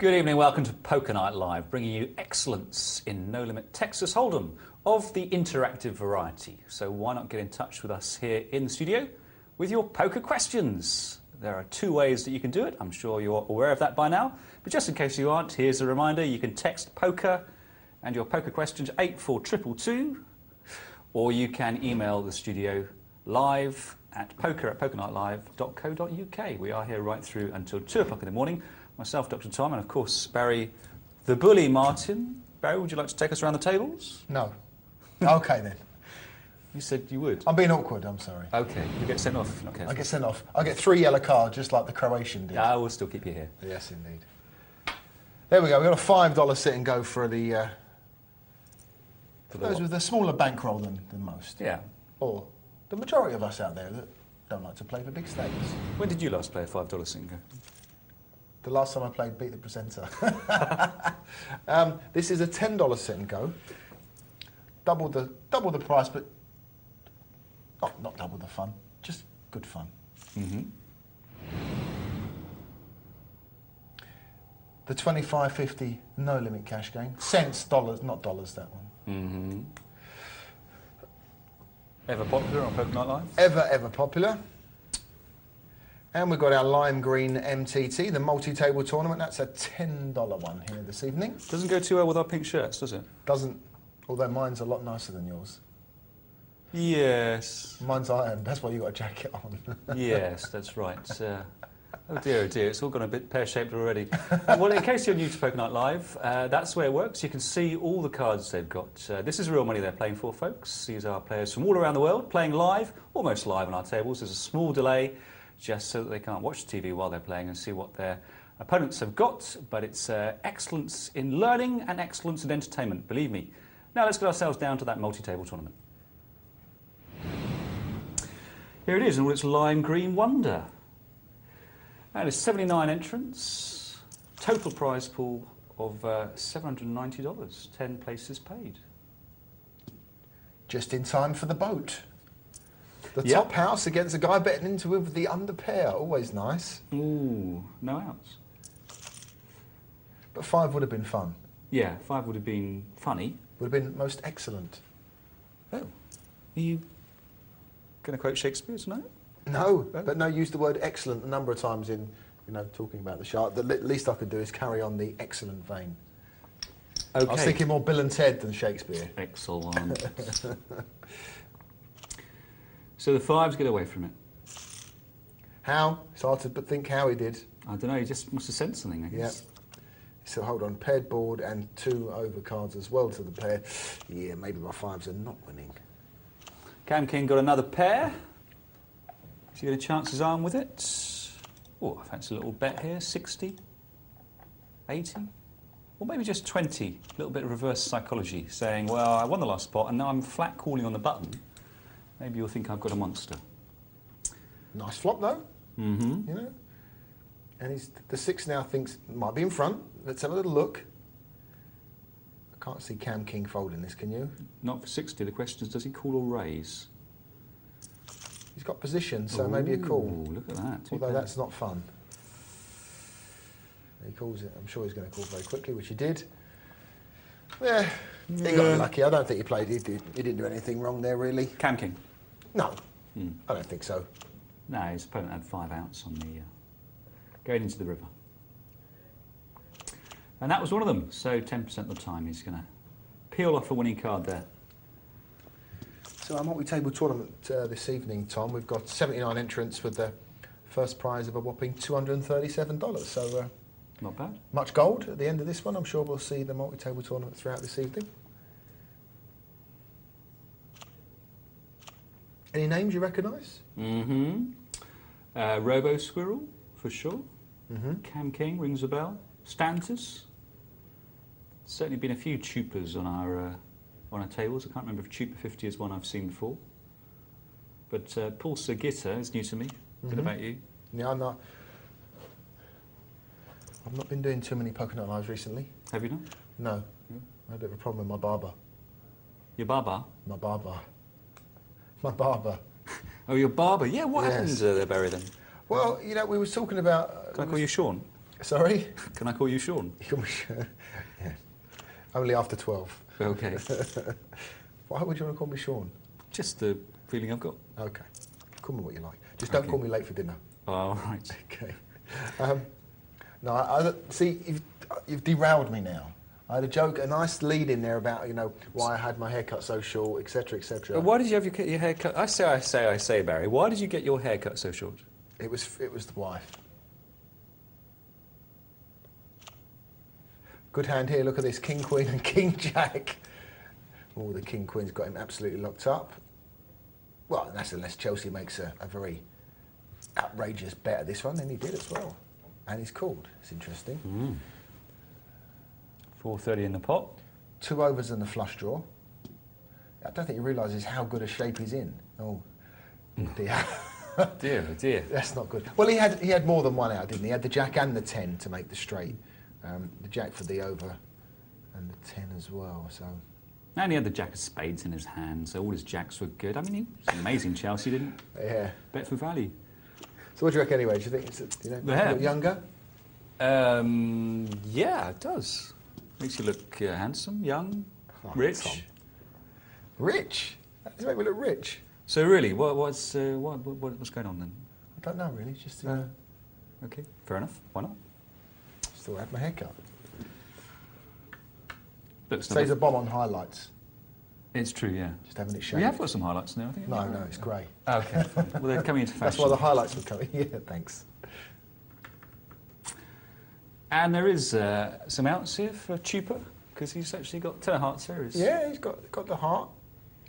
Good evening, welcome to Poker Night Live, bringing you excellence in No Limit Texas Hold'em of the interactive variety. So why not get in touch with us here in the studio with your poker questions? There are two ways that you can do it. I'm sure you're aware of that by now. But just in case you aren't, here's a reminder. You can text poker and your poker questions 84222, or you can email the studio live at poker@pokernightlive.co.uk. We are here right through until 2 o'clock in the morning. Myself, Dr. Tom, and of course Barry the Bully Martin. Barry, would you like to take us around the tables? No. Okay then. You said you would. I'm being awkward, I'm sorry. Okay, you get sent off if you're not careful. I get sent off. I get 3 yellow cards, just like the Croatian did. Yeah, I will still keep you here. Yes, indeed. There we go. We've got a $5 sit and go for the... for those with a smaller bankroll than most. Yeah. Or the majority of us out there that don't like to play for big stakes. When did you last play a $5 single? The last time I played Beat the Presenter. This is a $10 sit and go. Double the price, but not double the fun. Just good fun. Mm-hmm. The 25.50 no limit cash game. Cents, dollars, not dollars. That one. Mm-hmm. Ever popular on Poker Night Live? Ever popular. And we've got our lime green MTT, the multi-table tournament. That's a $10 one here this evening. Doesn't go too well with our pink shirts, does it? Doesn't, although mine's a lot nicer than yours. Yes. Mine's iron, that's why you got a jacket on. Yes, that's right. Oh dear, it's all gone a bit pear-shaped already. Well, in case you're new to Poker Night Live, that's the way it works. You can see all the cards they've got. This is real money they're playing for, folks. These are players from all around the world playing live, almost live on our tables. There's a small delay, just so that they can't watch TV while they're playing and see what their opponents have got. But it's excellence in learning and excellence in entertainment, believe me. Now let's get ourselves down to that multi-table tournament. Here it is in all its lime green wonder. And it's 79 entrants, total prize pool of $790, 10 places paid. Just in time for the boat. The Yep. top house against a guy betting into with the under pair, always nice. Ooh, no outs. But 5 would have been fun. Yeah, 5 would have been funny. Would have been most excellent. Oh, are you going to quote Shakespeare tonight? No, but no, use the word excellent a number of times in, talking about the shark. The least I could do is carry on the excellent vein. Okay. I was thinking more Bill and Ted than Shakespeare. Excellent. So the 5s get away from it. How? It's hard to think how he did. I don't know, he just must have sensed something, I guess. Yeah. So hold on, paired board and 2 overcards as well to the pair. Yeah, maybe my 5s are not winning. Cam King got another pair. Is he going to chance his arm with it? Oh, I fancy a little bet here, 60, 80, or maybe just 20. A little bit of reverse psychology, saying, well, I won the last spot and now I'm flat calling on the button. Maybe you'll think I've got a monster. Nice flop though. Mm-hmm. And the 6 now thinks might be in front. Let's have a little look. I can't see Cam King folding this, can you? Not for 60. The question is, does he call or raise? He's got position, so maybe a call. Look at that. Although that's not fun. He calls it. I'm sure he's going to call very quickly, which he did. Yeah, he got lucky. I don't think he played. He didn't do anything wrong there, really. Cam King? No, I don't think so. No, his opponent had 5 outs on the going into the river. And that was one of them. So 10% of the time he's going to peel off a winning card there. So our multi-table tournament this evening, Tom, we've got 79 entrants with the first prize of a whopping $237. So not bad. Much gold at the end of this one. I'm sure we'll see the multi-table tournament throughout this evening. Any names you recognise? Mm-hmm. Robo Squirrel, for sure. Mm-hmm. Cam King rings a bell. Stantis. Certainly been a few Chupas on our tables. I can't remember if Chupa 50 is one I've seen before. But Paul Sergitta is new to me. What about you? Yeah, I'm not. I've not been doing too many Poker Night Lives recently. Have you not? No. I had a bit of a problem with my barber. Your barber? My barber. My barber. Oh, your barber. Yeah, what happened there, Barry, then? Well, we was talking about... Can I call you Sean? Sorry? Can I call you Sean? Yeah. Only after 12. Okay. Why would you want to call me Sean? Just the feeling I've got. Okay. Call me what you like. Just don't Okay. call me late for dinner. Oh, all right. Okay. No, see, you've derailed me now. I had a joke, a nice lead in there about, you know, why I had my hair cut so short, etc., etc. Why did you have your hair cut? I say, Barry. Why did you get your hair cut so short? It was the wife. Good hand here. Look at this, King Queen and King Jack. Oh, the King Queen's got him absolutely locked up. Well, that's unless Chelsea makes a very outrageous bet at this one, then he did as well, and he's called. It's interesting. 430 in the pot. 2 overs and the flush draw. I don't think he realises how good a shape he's in. Oh, dear. Dear, oh dear. That's not good. Well, he had more than one out, didn't he? He had the Jack and the 10 to make the straight. The Jack for the over and the 10 as well. So. And he had the Jack of Spades in his hand, so all his Jacks were good. I mean, he was amazing. Chelsea didn't bet for value. So what do you reckon anyway? Do you think it's younger? Yeah, it does. Makes you look handsome, young, rich. Tom. Rich? That does make me look rich. So really, what's going on then? I don't know really. Just Okay, fair enough. Why not? Still had my haircut. Looks Says a bomb on highlights. It's true, yeah. Just having it shaved. We have got some highlights now, I think. No, it's grey. Oh, okay, fine. Well, they're coming into fashion. That's why the highlights were coming. Yeah, thanks. And there is some outs here for Chupa, because he's actually got 10 of hearts here. Yeah, he's got the heart.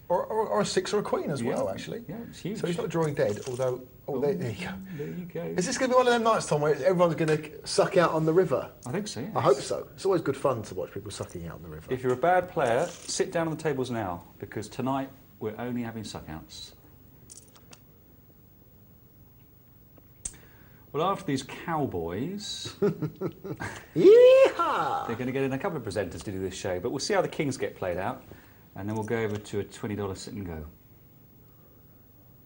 Or a 6 or a queen as well, actually. Yeah, it's huge. So he's not drawing dead, although... there you go. There you go. Is this going to be one of them nights, Tom, where everyone's going to suck out on the river? I think so, yes. I hope so. It's always good fun to watch people sucking out on the river. If you're a bad player, sit down on the tables now, because tonight we're only having suck-outs. Well, after these Cowboys, Yeehaw! they're going to get in a couple of presenters to do this show, but we'll see how the Kings get played out, and then we'll go over to a $20 sit and go.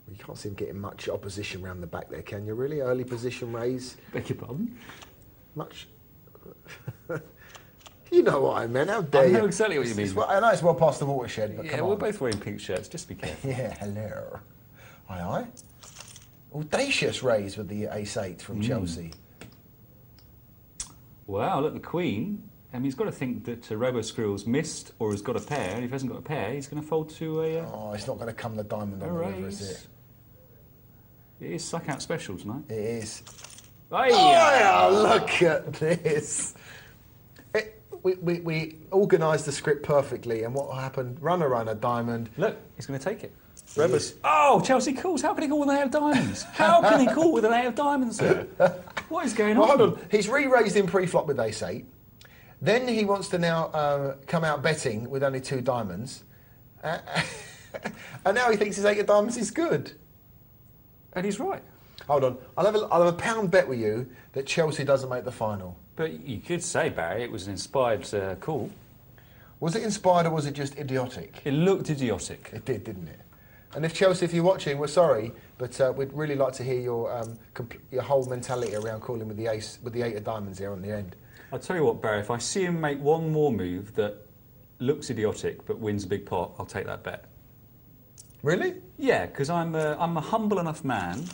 You can't see him getting much opposition round the back there, can you, really? Early position raise. Beg your pardon? Much... You know what I meant, how dare you? I know exactly what you mean. I know it's well past the watershed, but Yeah, come on. we're both wearing pink shirts, just be careful. Yeah, hello. Aye, aye. Audacious raise with the ace-8 from Chelsea. Wow, look, the Queen. I mean, he's got to think that Robo Squirrel's missed or has got a pair. And if he hasn't got a pair, he's going to fold to a... Oh, it's not going to come the diamond on the river, is it? It is suck-out special tonight. It is. Oh, look at this. We organised the script perfectly, and what happened? Runner, diamond. Look, he's going to take it. Robo's... Oh, Chelsea calls. How can he call with an 8 of diamonds? How can he call with an 8 of diamonds there? What is going on? Hold on. He's re-raised in pre-flop with ace-8. Then he wants to now come out betting with only 2 diamonds. And now he thinks his 8 of diamonds is good. And he's right. Hold on. I'll have a pound bet with you that Chelsea doesn't make the final. But you could say, Barry, it was an inspired call. Was it inspired or was it just idiotic? It looked idiotic. It did, didn't it? And if Chelsea, if you're watching, we're sorry, but we'd really like to hear your whole mentality around calling with the 8 of diamonds here on the end. I'll tell you what, Barry, if I see him make one more move that looks idiotic but wins a big pot, I'll take that bet. Really? Yeah, because I'm a humble enough man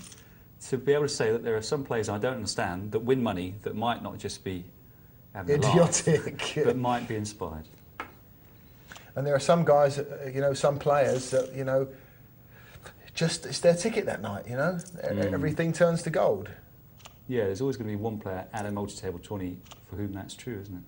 to be able to say that there are some players I don't understand that win money that might not just be having idiotic, but might be inspired. And there are some guys, some players that, just it's their ticket that night, Everything turns to gold. Yeah, there's always going to be one player at a multi-table 20 for whom that's true, isn't it?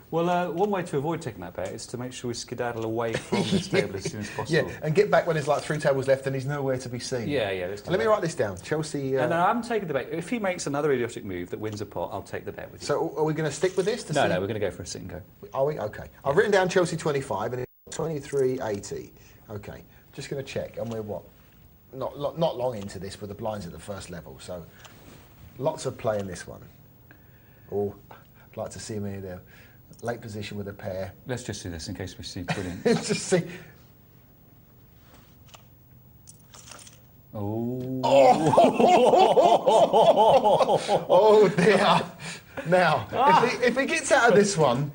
Well, one way to avoid taking that bet is to make sure we skedaddle away from this table as soon as possible. Yeah, and get back when there's like 3 tables left and he's nowhere to be seen. Yeah. Let me write this down. Chelsea... No, I haven't taken the bet. If he makes another idiotic move that wins a pot, I'll take the bet with you. So are we going to stick with this? No, we're going to go for a sit and go. Are we? Okay. I've written down Chelsea 25 and it's 23.80. Okay. Just going to check. And we're what? Not long into this with the blinds at the first level. So lots of play in this one. Oh, I'd like to see me there. Late position with a pair. Let's just do this in case we see brilliant. Just see. Oh. Oh dear. Now, if he gets out of this one,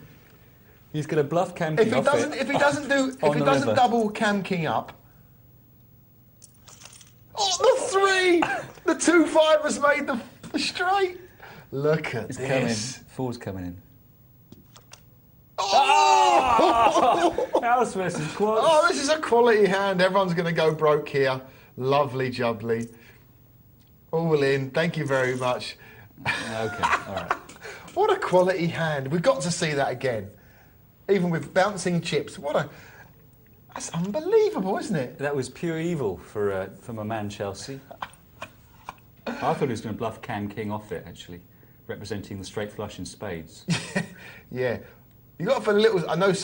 he's going to bluff Cam King off it. If he doesn't double Cam King up. Oh, the 3! The 2-5 has made the straight. Look at It's this. coming. 4's coming in. Oh! House versus quads. Oh, this is a quality hand. Everyone's going to go broke here. Lovely jubbly. All in. Thank you very much. Okay, all right. What a quality hand. We've got to see that again. Even with bouncing chips. That's unbelievable, isn't it? That was pure evil for my man Chelsea. I thought he was going to bluff Cam King off it, actually, representing the straight flush in spades. Yeah. You got for the little. I know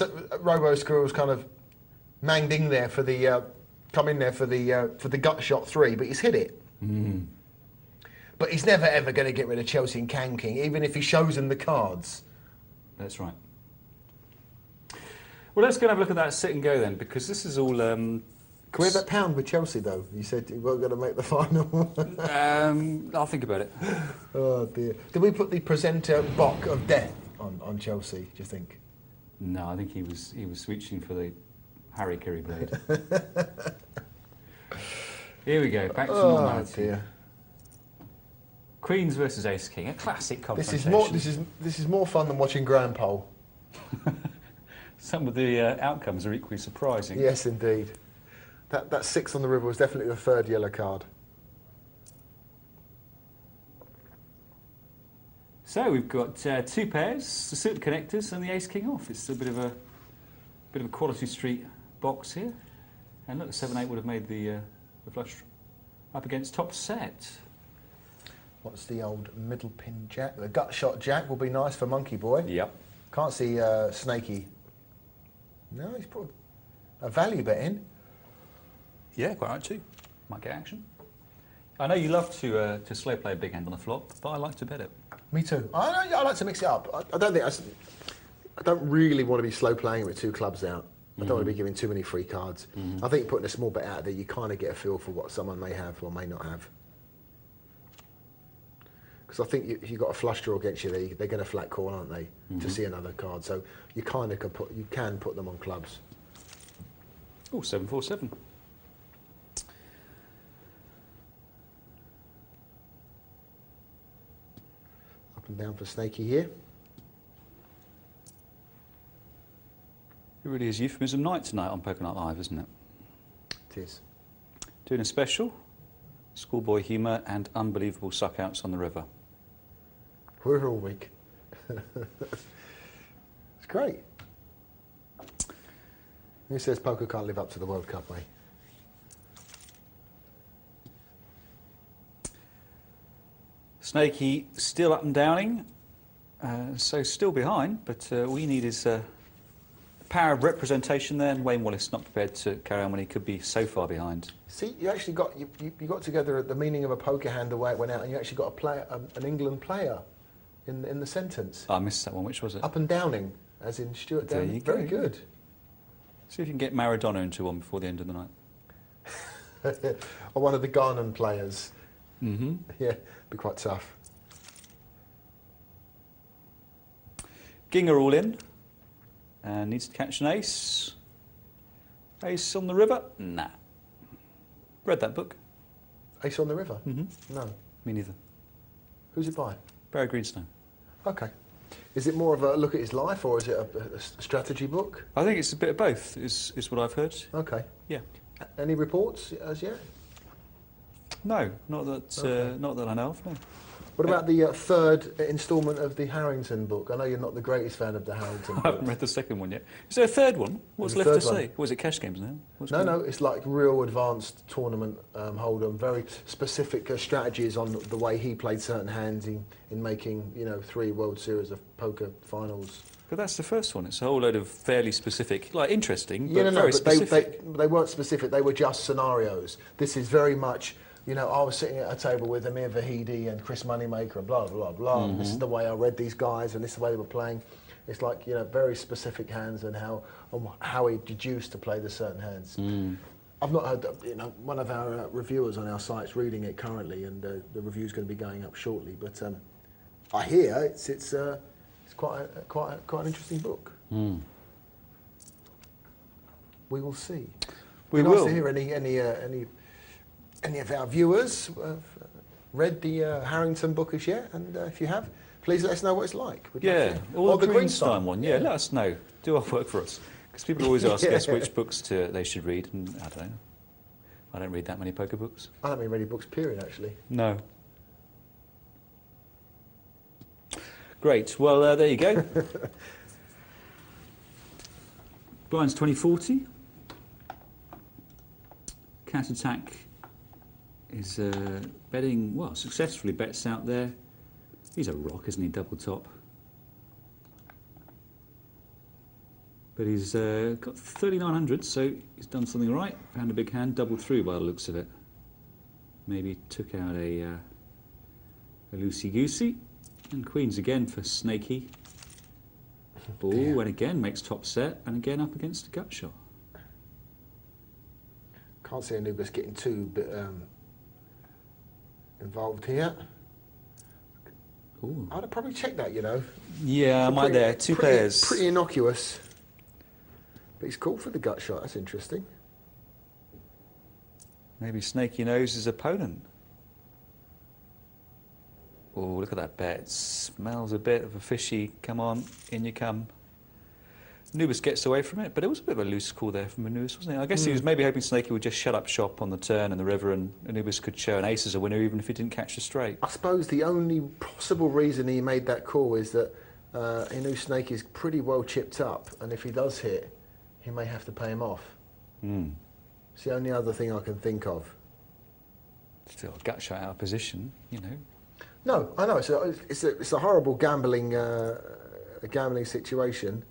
Robo Squirrel's kind of manged in there for the come in there for the gut shot 3, but he's hit it. But he's never ever going to get rid of Chelsea and Cam King, even if he shows him the cards. That's right. Well, let's go and have a look at that sit and go then, because this is all. Can we have that pound with Chelsea though? You said you weren't going to make the final. I'll think about it. Oh dear. Did we put the presenter Bok of Death on Chelsea? Do you think? No, I think he was switching for the Harry Curry blade. Here we go, back to normality. Dear. Queens versus Ace King, a classic confrontation. This is more fun than watching Grand Pole. Some of the outcomes are equally surprising. Yes, indeed. That 6 on the river was definitely the 3rd yellow card. So we've got 2 pairs, the suited connectors and the Ace King off. It's a bit of a quality street box here. And look, the 7-8 would have made the flush up against top set. What's the old middle pin jack? The gut shot jack will be nice for Monkey Boy. Yep. Can't see Snakey. No, he's put a value bet in. Yeah, quite right too. Might get action. I know you love to slow play a big hand on the flop, but I like to bet it. Me too. I like to mix it up. I don't really want to be slow playing with 2 clubs out. I don't want to be giving too many free cards. I think putting a small bet out there, you kind of get a feel for what someone may have or may not have. Because I think if you've got a flush draw against you, they're going to flat call, aren't they, to see another card? So you kind of can put them on clubs. Oh, 7-4-7. Up and down for Snakey here. It really is euphemism night tonight on Poker Night Live, isn't it? It is. Doing a special, schoolboy humour and unbelievable suck-outs on the river. We're here all week. It's great. Who says poker can't live up to the World Cup, eh? Snakey still up and downing, so still behind, but all you need is power of representation there, and Wayne Wallace not prepared to carry on when he could be so far behind. See, you actually got you got together the meaning of a poker hand the way it went out, and you actually got a player, an England player, in the sentence. I missed that one. Which was it? Up and downing, as in Stuart There Downing. you go. Very good. See if you can get Maradona into one before the end of the night. Or one of the Ghanan players. Mm-hmm. Yeah, be quite tough. Ginger all in. Needs to catch an ace. Ace on the river? Nah. Read that book? Ace on the River? Mm-hmm. No. Me neither. Who's it by? Barry Greenstone. Okay. Is it more of a look at his life, or is it a strategy book? I think it's a bit of both, is what I've heard. Okay. Yeah. Any reports as yet? No, not that I know of, no. What about the 3rd instalment of the Harrington book? I know you're not the greatest fan of the Harrington I book. haven't read the second one yet. Is there a third one? What's There's a left to third say? Was it cash games now? No, it's like real advanced tournament hold'em, very specific strategies on the way he played certain hands in making, 3 World Series of poker finals. But that's the first one. It's a whole load of fairly specific, interesting, but Yeah, very but specific. they weren't specific. They were just scenarios. This is very much, I was sitting at a table with Amir Vahidi and Chris Moneymaker and blah, blah, blah. And this is the way I read these guys and this is the way they were playing. It's like, very specific hands and how he deduced to play the certain hands. I've not heard, one of our reviewers on our site's reading it currently, and the review's going to be going up shortly, but I hear it's quite an interesting book. Mm. We will see. We Nice will. to hear any of our viewers have read the Harrington book as yet, and if you have, please let us know what it's like. We'd love Yeah, to- or the Greenstein Greenstein one. Yeah, let us know. Do our work for us. Because people always ask us Yeah. which books they should read, and I don't know. I don't read that many poker books. I haven't read any books, period, actually. No. Great. Well, there you go. Blinds 2040. Cat Attack is betting, well, successfully bets out there. He's a rock, isn't he? Double top. But he's got 3,900, so he's done something right. Found a big hand, double through by the looks of it. Maybe took out a loosey-goosey. And queens again for Snaky. Oh, and again makes top set, and again up against a gut shot. Can't see Anubis getting too involved here. Ooh. I'd have probably checked that, you know. Yeah, I might there. Two pairs. Pretty innocuous. But he's called for the gut shot. That's interesting. Maybe Snaky knows his opponent. Oh, look at that bet. It smells a bit of a fishy. Come on, in you come. Anubis gets away from it, but it was a bit of a loose call there from Anubis, wasn't it? I guess he was maybe hoping Snaky would just shut up shop on the turn and the river, and Anubis could show an ace as a winner even if he didn't catch the straight. I suppose the only possible reason he made that call is that he knew Snake is pretty well chipped up, and if he does hit, he may have to pay him off. Mm. It's the only other thing I can think of. Still a gut shot out of position, you know. No, I know it's a horrible gambling situation.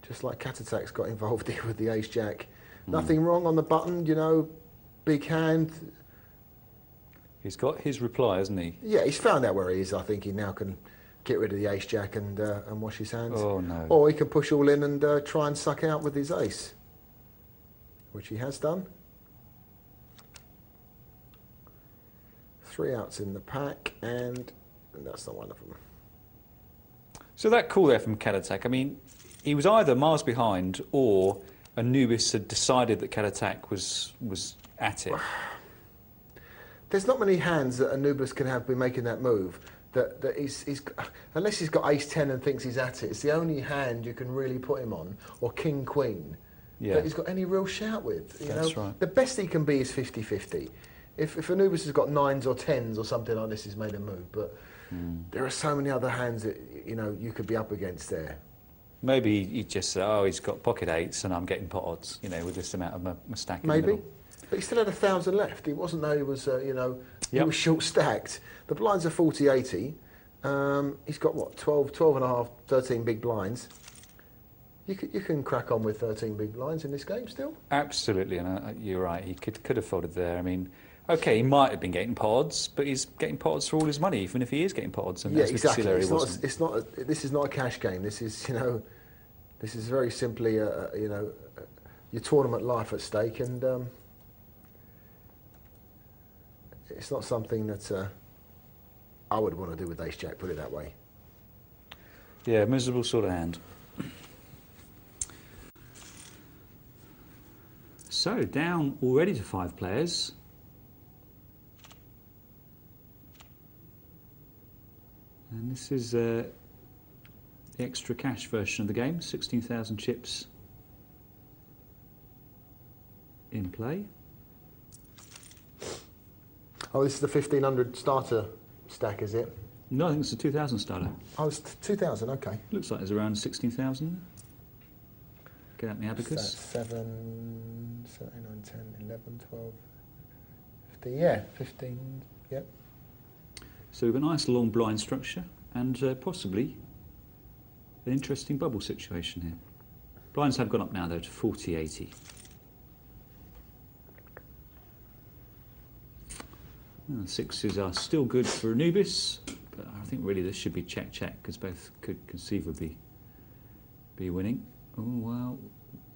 Just like Cat Attack's got involved here with the Ace Jack. Nothing wrong on the button, you know. Big hand. He's got his reply, hasn't he? Yeah, he's found out where he is. I think he now can get rid of the Ace Jack and wash his hands. Oh no. Or he can push all in and try and suck out with his ace, which he has done. 3 outs in the pack, and that's not one of them. So that call there from Cat Attack, I mean, he was either miles behind or Anubis had decided that Cat Attack was at it. There's not many hands that Anubis can have been making that move. That he's unless he's got ace 10 and thinks he's at it. It's the only hand you can really put him on, or king queen, that he's got any real shout with. You That's know? right. The best he can be is 50-50. If Anubis has got 9s or 10s or something like this, he's made a move. But there are so many other hands that you could be up against there. Maybe he just said, oh, he's got pocket 8s and I'm getting pot odds, you know, with this amount of my stack in the Maybe. middle. But he still had 1,000 left. He wasn't though he was, he Yep. was short stacked. The blinds are 40-80. He's got what, 12 and a half, 13 big blinds. You can crack on with 13 big blinds in this game still. Absolutely, and you're right, he could have folded there. I mean, okay, he might have been getting pods, but he's getting pods for all his money, even if he is getting pods. And Yeah, that's exactly. He wasn't. This is not a cash game. This is this is very simply your tournament life at stake, and it's not something that I would want to do with Ace Jack. Put it that way. Yeah, miserable sort of hand. So, down already to 5 players. And this is the extra cash version of the game, 16,000 chips in play. Oh, this is the 1,500 starter stack, is it? No, I think it's a 2,000 starter. Oh, it's 2,000. Okay. Looks like there's around 16,000. Get out the That's abacus. 7, 8, 9, 10, 11, 12, 15. Yeah, 15. Yep. So we've got a nice long blind structure and possibly an interesting bubble situation here. Blinds have gone up now though to 40-80. Well, the 6s are still good for Anubis, but I think really this should be check-check because both could conceivably be winning. Oh, well,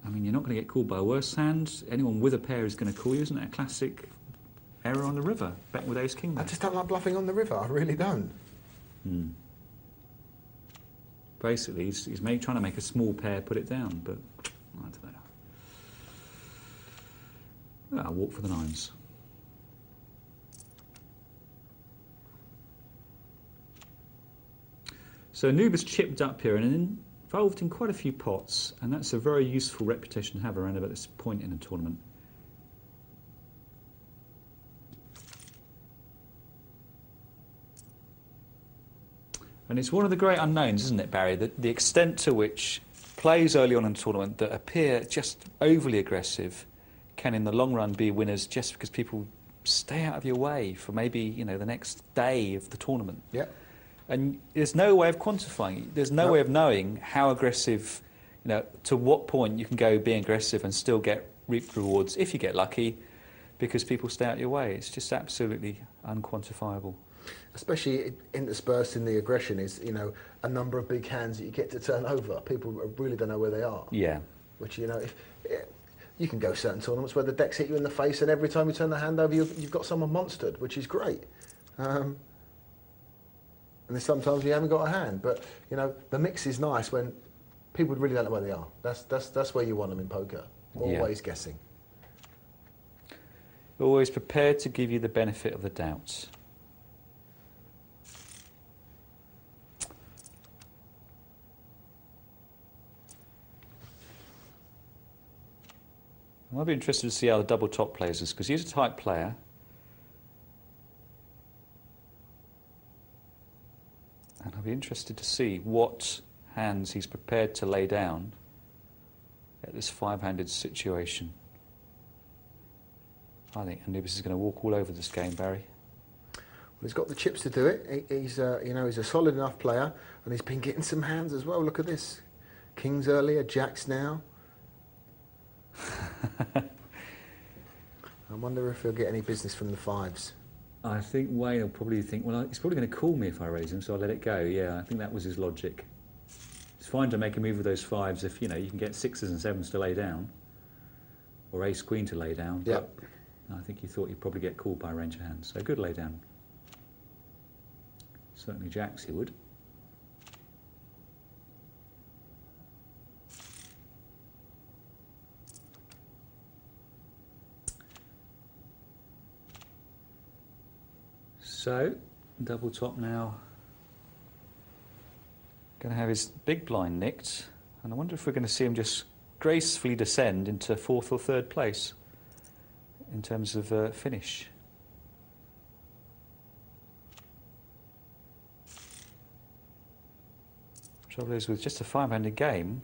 I mean, you're not going to get called by a worse hand. Anyone with a pair is going to call you. Isn't that a classic error on the river? Bet with ace king. I just don't like bluffing on the river. I really don't. basically he's trying to make a small pair put it down, but I don't know. I'll walk for the nines. So Anubis chipped up here and involved in quite a few pots, and that's a very useful reputation to have around about this point in a tournament. And it's one of the great unknowns, isn't it, Barry? The extent to which plays early on in a tournament that appear just overly aggressive can, in the long run, be winners just because people stay out of your way for maybe, you know, the next day of the tournament. Yeah. And there's no way of quantifying it. There's no way of knowing how aggressive, you know, to what point you can go being aggressive and still reap rewards if you get lucky, because people stay out your way. It's just absolutely unquantifiable. Especially interspersed in the aggression is, you know, a number of big hands that you get to turn over. People really don't know where they are. Yeah. Which, you know, you can go certain tournaments where the decks hit you in the face and every time you turn the hand over you've got someone monstered, which is great. And then sometimes you haven't got a hand. But, you know, the mix is nice when people really don't know where they are. That's where you want them in poker. Always guessing. Always prepared to give you the benefit of the doubt. I'll be interested to see how the double top plays this, because he's a type player. And I'll be interested to see what hands he's prepared to lay down at this five-handed situation. I think Anubis is going to walk all over this game, Barry. Well, he's got the chips to do it. He's you know, he's a solid enough player, and he's been getting some hands as well. Look at this. Kings earlier, jacks now. I wonder if he'll get any business from the fives. I think Wayne will probably think, well, he's probably going to call me if I raise him, so I'll let it go. Yeah, I think that was his logic. It's fine to make a move with those fives if, you know, you can get sixes and sevens to lay down, or ace queen to lay down. Yep. But I think he thought he'd probably get called by a range of hands. So good lay down. Certainly jacks he would. So, double top now. Going to have his big blind nicked, and I wonder if we're going to see him just gracefully descend into fourth or third place in terms of finish. Trouble is, with just a five-handed game,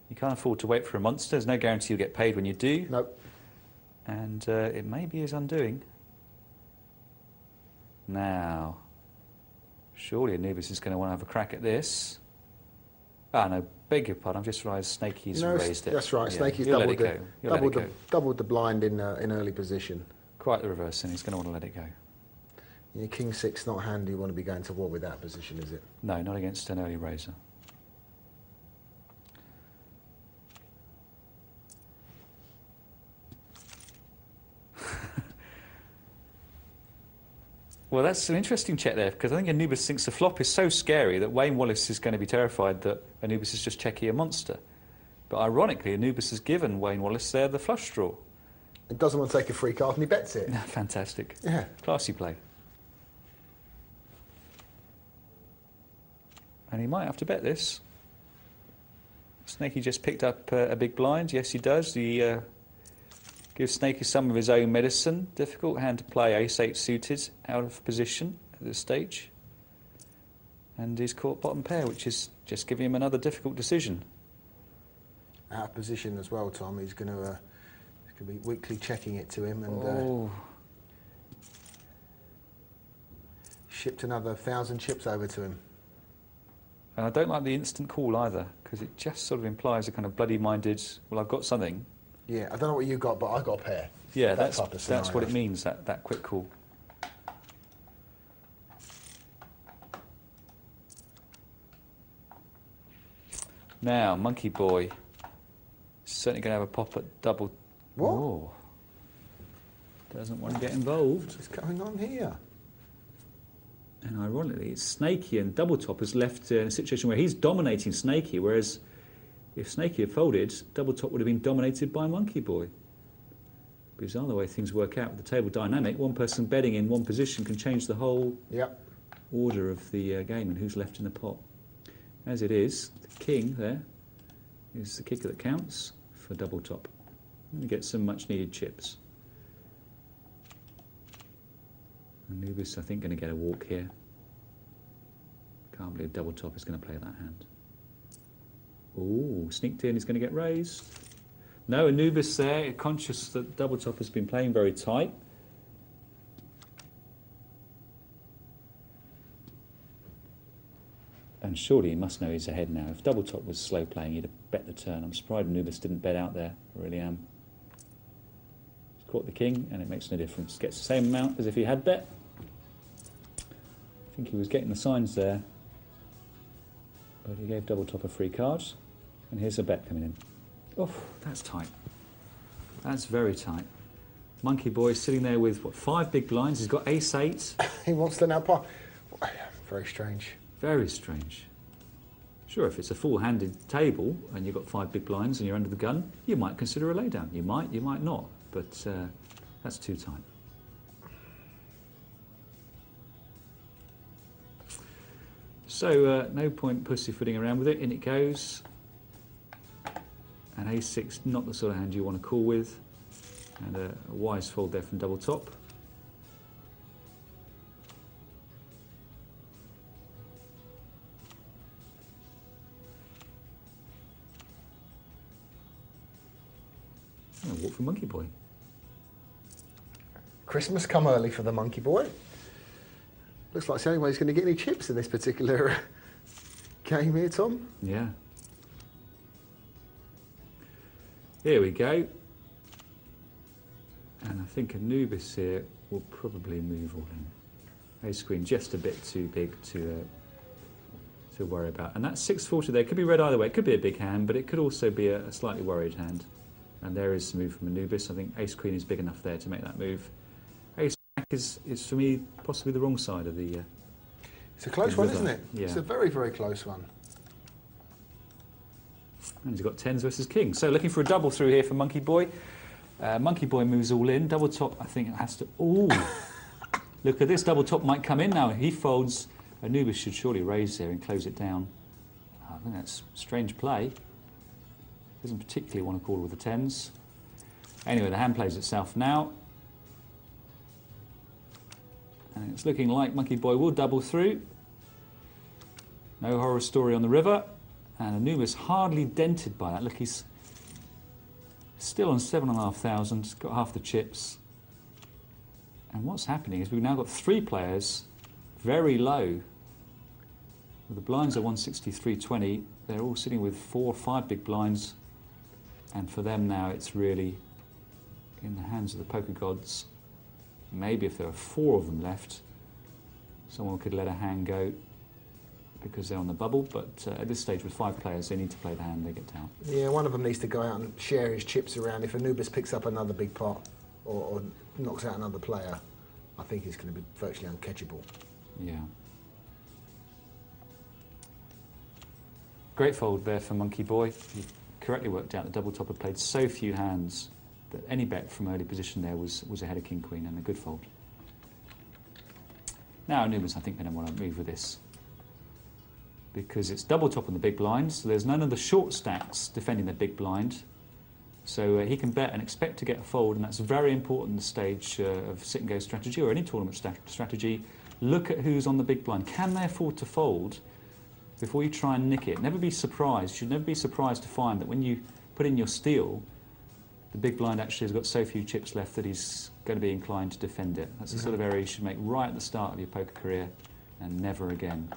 you can't afford to wait for a monster. There's no guarantee you'll get paid when you do. Nope. And it may be his undoing. Now, surely Anubis is going to want to have a crack at this. Ah, no, beg your pardon, I've just realised Snakey's raised it. That's right, Yeah, Snakey's doubled the blind in early position. Quite the reverse, and he's going to want to let it go. Yeah, King 6 not handy, you want to be going to war with that position, is it? No, not against an early raiser. Well, that's an interesting check there, because I think Anubis thinks the flop is so scary that Wayne Wallace is going to be terrified that Anubis is just checking a monster. But ironically, Anubis has given Wayne Wallace there the flush draw. He doesn't want to take a free card and he bets it. Fantastic. Yeah. Classy play. And he might have to bet this. Snakey just picked up a big blind. Yes, he does. He gives Snakey some of his own medicine. Difficult hand to play, ace-8 suited, out of position at this stage. And he's caught bottom pair, which is just giving him another difficult decision. Out of position as well, Tom. He's going to be weekly checking it to him and shipped another 1,000 chips over to him. And I don't like the instant call either, because it just sort of implies a kind of bloody-minded, well, I've got something. Yeah, I don't know what you got, but I got a pair. Yeah, that type of that's what it means, that quick call. Now, Monkey Boy is certainly going to have a pop at double. What? Oh. Doesn't want to get involved. What's going on here? And ironically, it's Snakey and Double Top is left in a situation where he's dominating Snakey, whereas if Snakey had folded, Double Top would have been dominated by Monkey Boy. Bizarre the way things work out with the table dynamic. One person betting in one position can change the whole order of the game and who's left in the pot. As it is, the king there is the kicker that counts for Double Top. And we get some much needed chips. Anubis, I think, going to get a walk here. Can't believe Double Top is going to play that hand. Ooh, sneaked in, he's going to get raised. No, Anubis there, conscious that Double Top has been playing very tight. And surely he must know he's ahead now. If Double Top was slow playing, he'd have bet the turn. I'm surprised Anubis didn't bet out there. I really am. He's caught the king, and it makes no difference. Gets the same amount as if he had bet. I think he was getting the signs there. But he gave Double Top a free card. And here's a bet coming in. Oh, that's tight. That's very tight. Monkey Boy sitting there with, what, 5 big blinds. He's got ace-8. He wants to now pot. Very strange. Very strange. Sure, if it's a full-handed table and you've got 5 big blinds and you're under the gun, you might consider a laydown. You might not. But that's too tight. So no point pussyfooting around with it. In it goes. And ace-6, not the sort of hand you want to call with. And a wise fold there from Double Top. And a walk for Monkey Boy. Christmas come early for the Monkey Boy. Looks like it's the only way he's going to get any chips in this particular game here, Tom. Yeah. Here we go. And I think Anubis here will probably move all in. Ace Queen just a bit too big to worry about. And that 640 there could be read either way. It could be a big hand, but it could also be a slightly worried hand. And there is the move from Anubis. I think Ace Queen is big enough there to make that move. Ace Jack is for me possibly the wrong side of the. It's a close one, isn't it? Yeah. It's a very, very close one. And he's got 10s versus king. So looking for a double through here for Monkey Boy. Monkey Boy moves all in. Double Top, I think, has to... Ooh! Look at this. Double Top might come in now. He folds. Anubis should surely raise here and close it down. I think that's strange play. Doesn't particularly want to call with the 10s. Anyway, the hand plays itself now. And it's looking like Monkey Boy will double through. No horror story on the river. And Anubis hardly dented by that. Look, he's still on 7,500, got half the chips. And what's happening is we've now got 3 players very low. With the blinds at 163.20, they're all sitting with 4 or 5 big blinds. And for them now, it's really in the hands of the poker gods. Maybe if there are 4 of them left, someone could let a hand go because they're on the bubble, but at this stage with 5 players, they need to play the hand they get down. Yeah, one of them needs to go out and share his chips around. If Anubis picks up another big pot or knocks out another player, I think he's going to be virtually uncatchable. Yeah. Great fold there for Monkey Boy. He correctly worked out that Double Top had played so few hands that any bet from early position there was ahead of King Queen, and a good fold. Now Anubis, I think, going to want to move with this, because it's Double Top on the big blind, so there's none of the short stacks defending the big blind. So he can bet and expect to get a fold, and that's very important in the stage of sit and go strategy or any tournament strategy. Look at who's on the big blind. Can they afford to fold before you try and nick it? Never be surprised. You should never be surprised to find that when you put in your steal, the big blind actually has got so few chips left that he's going to be inclined to defend it. That's the sort of error you should make right at the start of your poker career, and never again.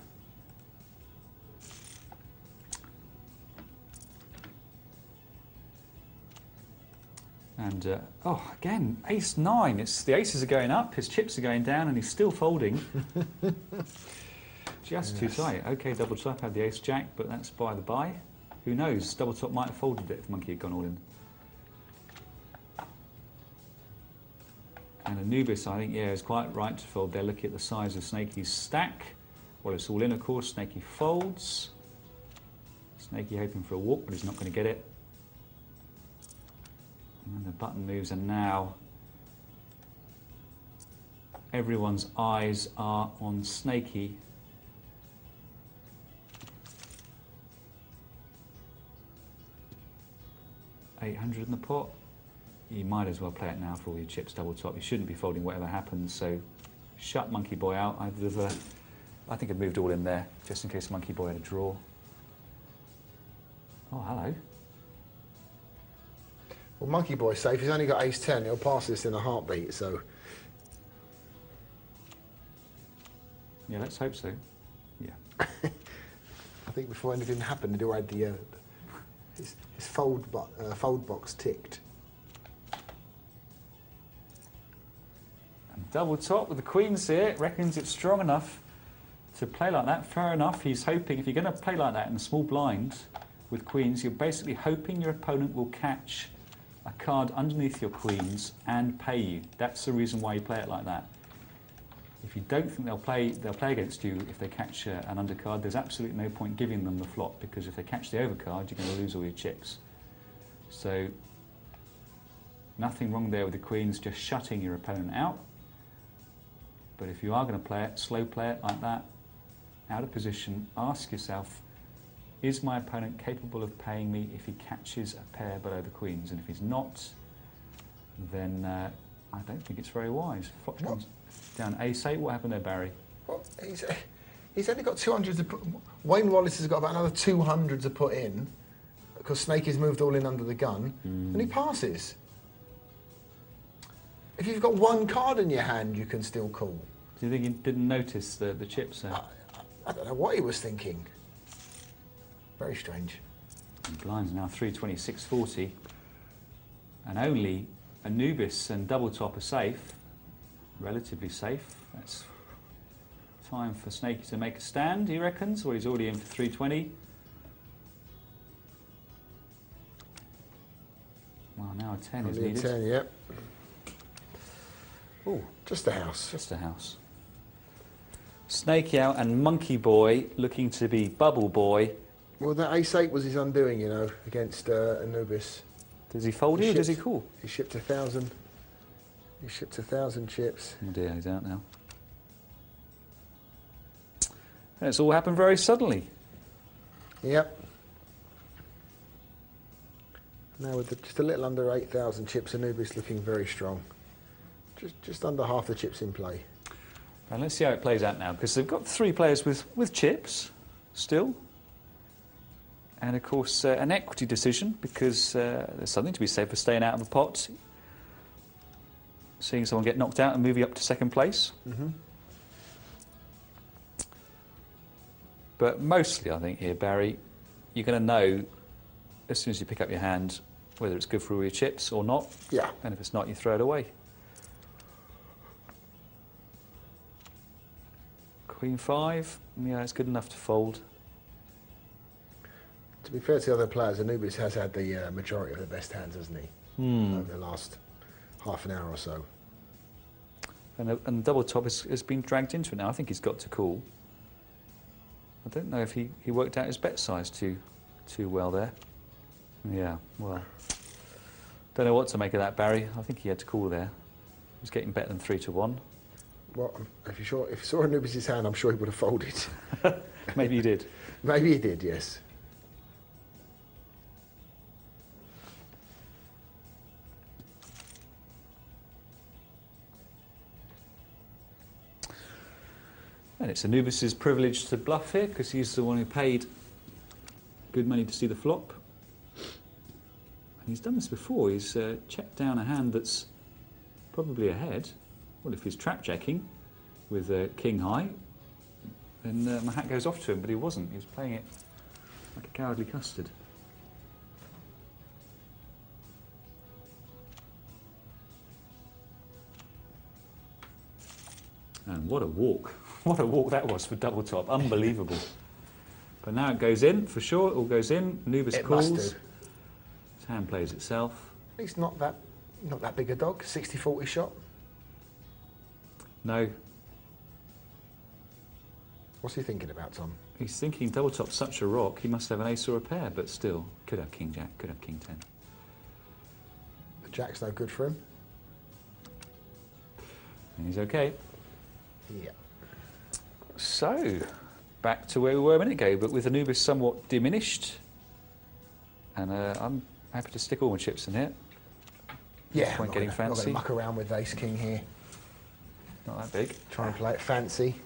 And, oh, again, ace-9. It's, the aces are going up, his chips are going down, and he's still folding. Just too tight. OK, Double Top had the ace-jack, but that's by the by. Who knows? Double Top might have folded it if Monkey had gone all in. And Anubis, I think, yeah, is quite right to fold there. Look at the size of Snakey's stack. Well, it's all in, of course. Snakey folds. Snakey hoping for a walk, but he's not going to get it. And the button moves, and now everyone's eyes are on Snakey. $800 in the pot. You might as well play it now for all your chips double top. You shouldn't be folding whatever happens, so shut Monkey Boy out. I think I'd moved all in there, just in case Monkey Boy had a draw. Oh, hello. Well, Monkey Boy's safe. He's only got ace-10. He'll pass this in a heartbeat, so... Yeah, let's hope so. Yeah. I think before anything happened, he'd already had his fold box ticked. And double top with the queens here. Reckons it's strong enough to play like that. Fair enough. He's hoping, if you're going to play like that in small blind with queens, you're basically hoping your opponent will catch a card underneath your queens and pay you. That's the reason why you play it like that. If you don't think they'll play against you if they catch an undercard, there's absolutely no point giving them the flop, because if they catch the overcard, you're going to lose all your chips. So nothing wrong there with the queens, just shutting your opponent out. But if you are going to play it, slow play it like that, out of position, ask yourself, is my opponent capable of paying me if he catches a pair below the queens? And if he's not, then I don't think it's very wise. Flop comes down ace-8. What happened there, Barry? Well, he's only got 200 to put... Wayne Wallace has got about another 200 to put in, because Snakey's moved all in under the gun, and he passes. If you've got one card in your hand, you can still call. Do you think he didn't notice the chips there? I don't know what he was thinking. Very strange. And blinds now 326.40, and only Anubis and double top are safe, relatively safe. That's time for Snakey to make a stand, he reckons, or he's already in for 320. Well, now a 10 is needed. 10, yep. Oh, just a house. Just a house. Snakey out and Monkey Boy looking to be Bubble Boy. Well, that ace-8 was his undoing, you know, against Anubis. Does he fold here or does he call? He shipped 1,000. He shipped 1,000 chips. Oh dear, he's out now. And it's all happened very suddenly. Yep. Now with just a little under 8,000 chips, Anubis looking very strong. Just under half the chips in play. And let's see how it plays out now, because they've got three players with chips still. And of course, an equity decision, because there's something to be said for staying out of a pot. Seeing someone get knocked out and moving up to second place. Mm-hmm. But mostly, I think here, Barry, you're going to know as soon as you pick up your hand whether it's good for all your chips or not. Yeah. And if it's not, you throw it away. Queen 5, yeah, it's good enough to fold. To be fair to the other players, Anubis has had the majority of the best hands, hasn't he? Over the last half an hour or so. And double top has been dragged into it now. I think he's got to call. I don't know if he worked out his bet size too well there. Yeah, well, don't know what to make of that, Barry. I think he had to call there. He was getting better than 3-1. Well, if you saw Anubis' hand, I'm sure he would have folded. Maybe he did. Maybe he did, yes. And it's Anubis' privilege to bluff here, because he's the one who paid good money to see the flop. And he's done this before. He's checked down a hand that's probably ahead. Well, if he's trap checking with king high, then my hat goes off to him, but he wasn't. He was playing it like a cowardly custard. And what a walk. What a walk that was for double top. Unbelievable. But now it goes in, for sure. It all goes in. Anubis calls. Must do. His hand plays itself. He's not that big a dog. 60-40 shot. No. What's he thinking about, Tom? He's thinking double top such a rock, he must have an ace or a pair, but still, could have king jack, could have king 10. The jack's no good for him. And he's okay. Yeah. So, back to where we were a minute ago, but with Anubis somewhat diminished. And I'm happy to stick all my chips in here. Yeah, Point getting I'm not going fancy. to muck around with ace king here. Not that big. Try and play it fancy.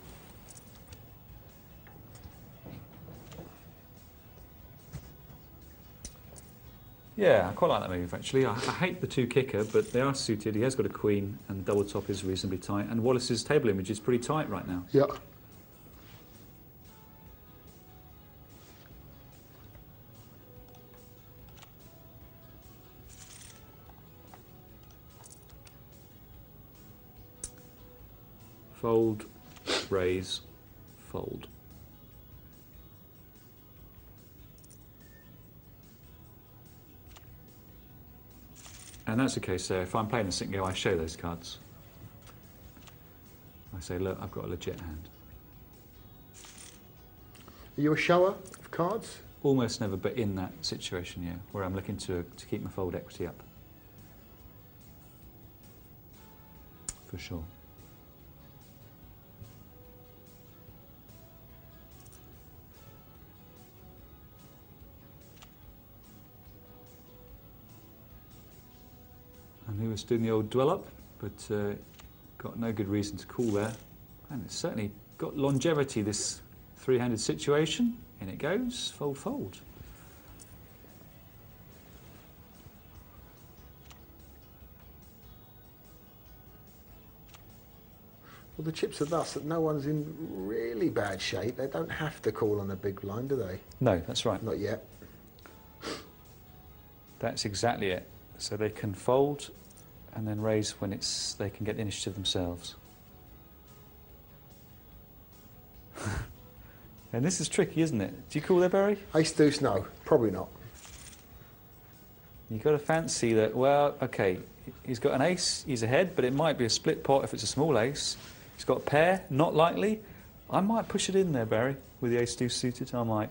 Yeah, I quite like that move actually. I hate the two kicker, but they are suited. He has got a queen, and double top is reasonably tight. And Wallace's table image is pretty tight right now. Yeah. Fold, raise, fold. And that's the case, so if I'm playing the sit and go, I show those cards. I say, look, I've got a legit hand. Are you a shower of cards? Almost never, but in that situation, yeah, where I'm looking to keep my fold equity up. For sure. And he was doing the old dwell up, but got no good reason to call there. And it's certainly got longevity, this three-handed situation. In it goes, fold, fold. Well, the chips are thus that no one's in really bad shape. They don't have to call on a big blind, do they? No, that's right. Not yet. That's exactly it. So they can fold and then raise when they can get the initiative themselves. And this is tricky, isn't it? Do you call there, Barry? Ace deuce, no, probably not. You've got to fancy that, well, okay, he's got an ace, he's ahead, but it might be a split pot if it's a small ace. He's got a pair, not likely. I might push it in there, Barry, with the ace deuce suited, I might.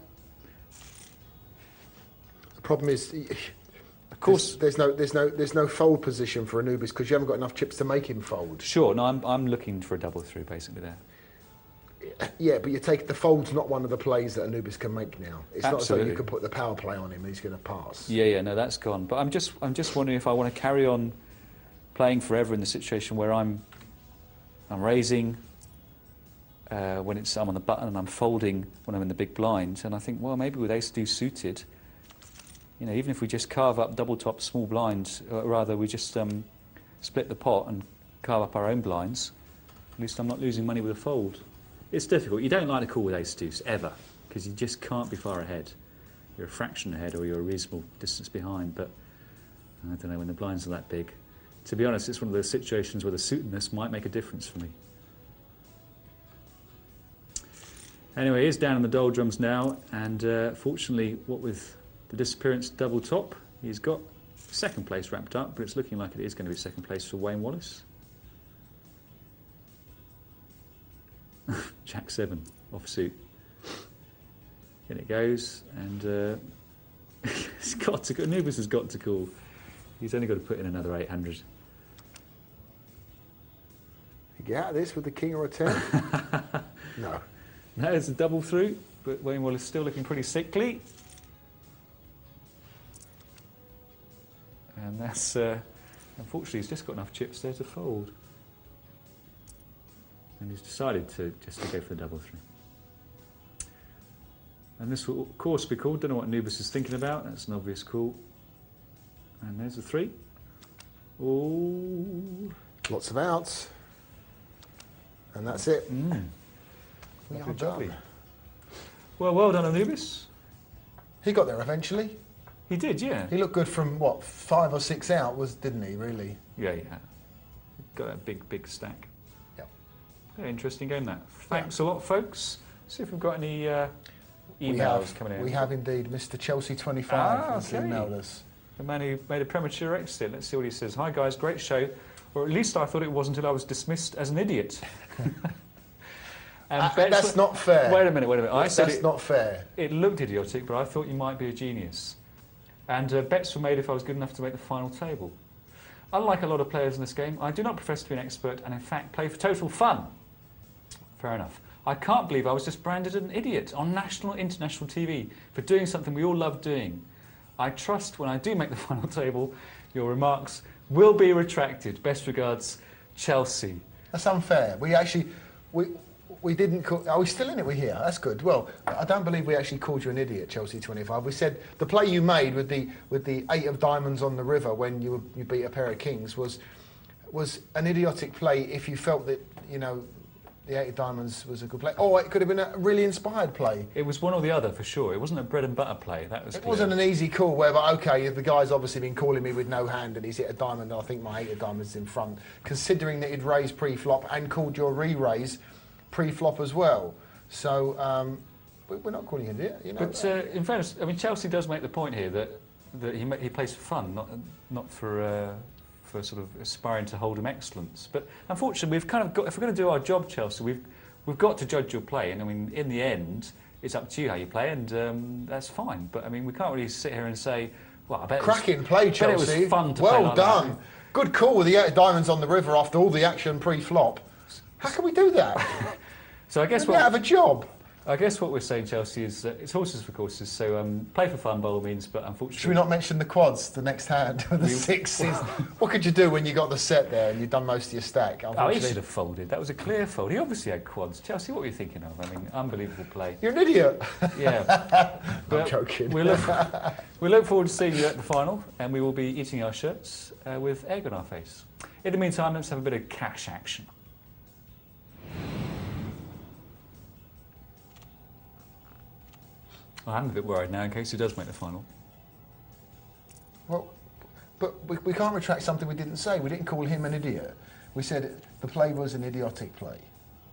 The problem is, Of course. there's no fold position for Anubis because you haven't got enough chips to make him fold. Sure, no, I'm looking for a double through, basically, there. Yeah, but you take the fold's not one of the plays that Anubis can make now. It's not so Absolutely. you can put the power play on him and he's going to pass. Yeah, no, that's gone. But I'm just wondering if I want to carry on playing forever in the situation where I'm raising when I'm on the button and I'm folding when I'm in the big blind. And I think, well, maybe with ace deuce suited, you know, even if we just carve up double top small blinds, or rather we just split the pot and carve up our own blinds, at least I'm not losing money with a fold. It's difficult. You don't like to call with ace deuce ever because you just can't be far ahead. You're a fraction ahead or you're a reasonable distance behind, but I don't know when the blinds are that big. To be honest, it's one of those situations where the suitedness might make a difference for me. Anyway, he's down in the doldrums now, and fortunately, what with the disappearance double top, he's got second place wrapped up, but it's looking like it is going to be second place for Wayne Wallace. Jack 7, offsuit. In it goes, and it's got to go. Anubis has got to call. He's only got to put in another 800. You get out of this with a king or a 10? No. No, it's a double through, but Wayne Wallace still looking pretty sickly. And that's, unfortunately, he's just got enough chips there to fold. And he's decided just to go for the double through. And this will, of course, be called. Don't know what Anubis is thinking about. That's an obvious call. And there's a 3. Oh. Lots of outs. And that's it. We are Lovely. done. Well done, Anubis. He got there eventually. He did, yeah. He looked good from, what, 5 or 6 out, didn't he, really? Yeah. Got a big stack. Yep. Yeah, interesting game, that. Thanks a lot, folks. See if we've got any emails coming in. We have indeed. Mr. Chelsea25 has emailed us. The man who made a premature exit. Let's see what he says. Hi, guys. Great show. Or at least I thought it was until I was dismissed as an idiot. And That's not fair. Wait a minute. I said that's not fair. It looked idiotic, but I thought you might be a genius. And bets were made if I was good enough to make the final table. Unlike a lot of players in this game, I do not profess to be an expert and in fact play for total fun. Fair enough. I can't believe I was just branded an idiot on national and international TV for doing something we all love doing. I trust when I do make the final table, your remarks will be retracted. Best regards, Chelsea. That's unfair. We didn't call... Are we still in it? We're here. That's good. Well, I don't believe we actually called you an idiot, Chelsea 25. We said the play you made with the 8 of diamonds on the river when you beat a pair of kings was an idiotic play if you felt that, you know, the 8 of diamonds was a good play. Or it could have been a really inspired play. It was one or the other for sure. It wasn't a bread and butter play. That was clear. It wasn't an easy call where, but okay, the guy's obviously been calling me with no hand and he's hit a diamond and I think my 8 of diamonds in front, considering that he'd raised pre-flop and called your re-raise pre-flop as well. So we're not calling him idiot, you know. But in fairness, I mean, Chelsea does make the point here that he plays for fun, not for sort of aspiring to hold him excellence. But unfortunately, we've kind of got, if we're going to do our job, Chelsea, we've got to judge your play. And I mean, in the end, it's up to you how you play, and that's fine. But I mean, we can't really sit here and say, well, I bet cracking play, Chelsea. I bet it was fun to play well like done. that. Good call with the 8 of diamonds on the river after all the action pre-flop. How can we do that? So I guess we have a job. I guess what we're saying, Chelsea, is it's horses for courses. So play for fun by all means, but unfortunately, should we not mention the quads? The next hand, the sixes. What could you do when you got the set there and you've done most of your stack? Oh, he should have folded. That was a clear fold. He obviously had quads. Chelsea, what were you thinking of? I mean, unbelievable play. You're an idiot. Yeah. I'm joking. We look forward to seeing you at the final, and we will be eating our shirts with egg on our face. In the meantime, let's have a bit of cash action. I'm a bit worried now in case he does make the final. Well, but we can't retract something we didn't say. We didn't call him an idiot. We said the play was an idiotic play.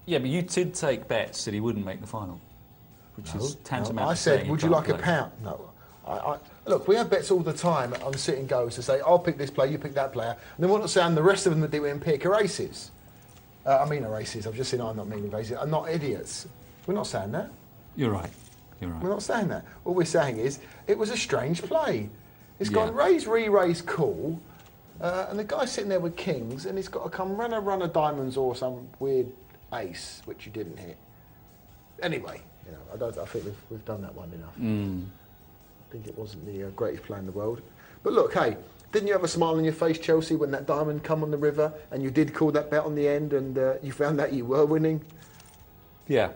Yeah, but you did take bets that he wouldn't make the final, which is tantamount I to saying said, would you like a pound? No. Look, we have bets all the time on sitting goes to say, I'll pick this player, you pick that player. And then we're not saying the rest of them that do it and pick are aces. I mean are aces. I've just said I'm not meaning aces. I'm not idiots. We're not saying that. You're right. You're right. We're not saying that. All we're saying is it was a strange play. It's gone raise, re-raise, call, and the guy's sitting there with kings, and he's got to come run a diamonds or some weird ace, which you didn't hit. Anyway, you know, I think we've done that one enough. I think it wasn't the greatest play in the world. But look, hey, didn't you have a smile on your face, Chelsea, when that diamond come on the river, and you did call that bet on the end, and you found that you were winning? Yeah.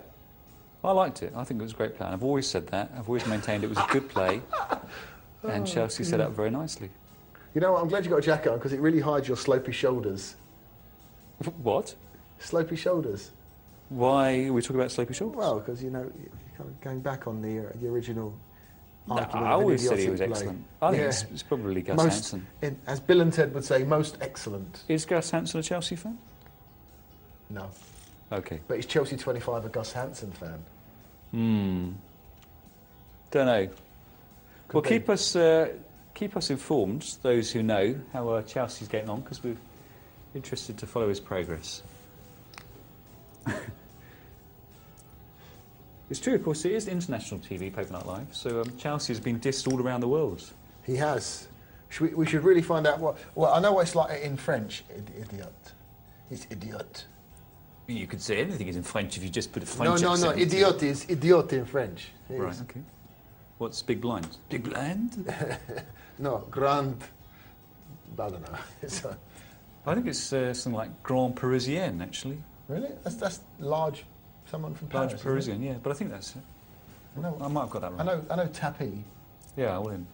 I liked it. I think it was a great plan. I've always said that. I've always maintained it was a good play. And Chelsea set up very nicely. You know what? I'm glad you got a jacket on because it really hides your slopey shoulders. What? Slopey shoulders. Why are we talking about slopey shoulders? Well, because, you know, you're kind of going back on the original argument. I always said he was play. excellent. I think it's probably Gus Hansen. As Bill and Ted would say, most excellent. Is Gus Hansen a Chelsea fan? No. Okay. But is Chelsea 25 a Gus Hansen fan? Don't know. Well, keep us informed, those who know, how Chelsea's getting on, because we're interested to follow his progress. It's true, of course, it is international TV, Poker Night Live, so Chelsea has been dissed all around the world. He has. We should really find out what... Well, I know what it's like in French, idiot. It's idiot. You could say anything is in French if you just put a French accent. No, idiot is idiot in French. Right, okay. What's big blind? Big blind? No, grand... I don't know. I think it's something like Grand Parisien, actually. Really? That's large... Someone from Paris. Large Parisian, yeah, but I think that's it. I might have got that right. I know tapis. Yeah, all in.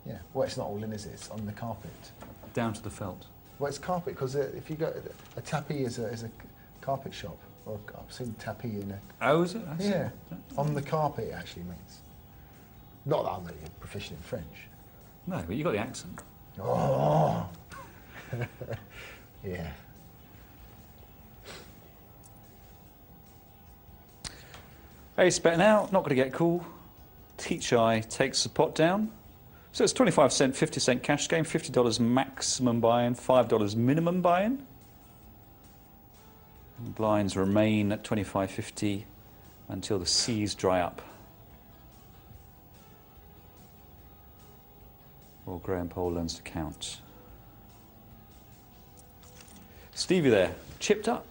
Yeah. Well, it's not all in, is it? It's on the carpet. Down to the felt. Well, it's carpet because if you go, a tapis is a carpet shop. Or I've seen tapis in a. Oh, is it? Yeah. On the carpet, it actually means. Not that I'm really proficient in French. No, but you got the accent. Oh. Yeah. Ace bet now, not going to get cool. Teach Eye takes the pot down. So it's 25 cent, 50 cent cash game, $50 maximum buy-in, $5 minimum buy-in. Blinds remain at 25.50 until the seas dry up. Or Graham Pole learns to count. Stevie there, chipped up.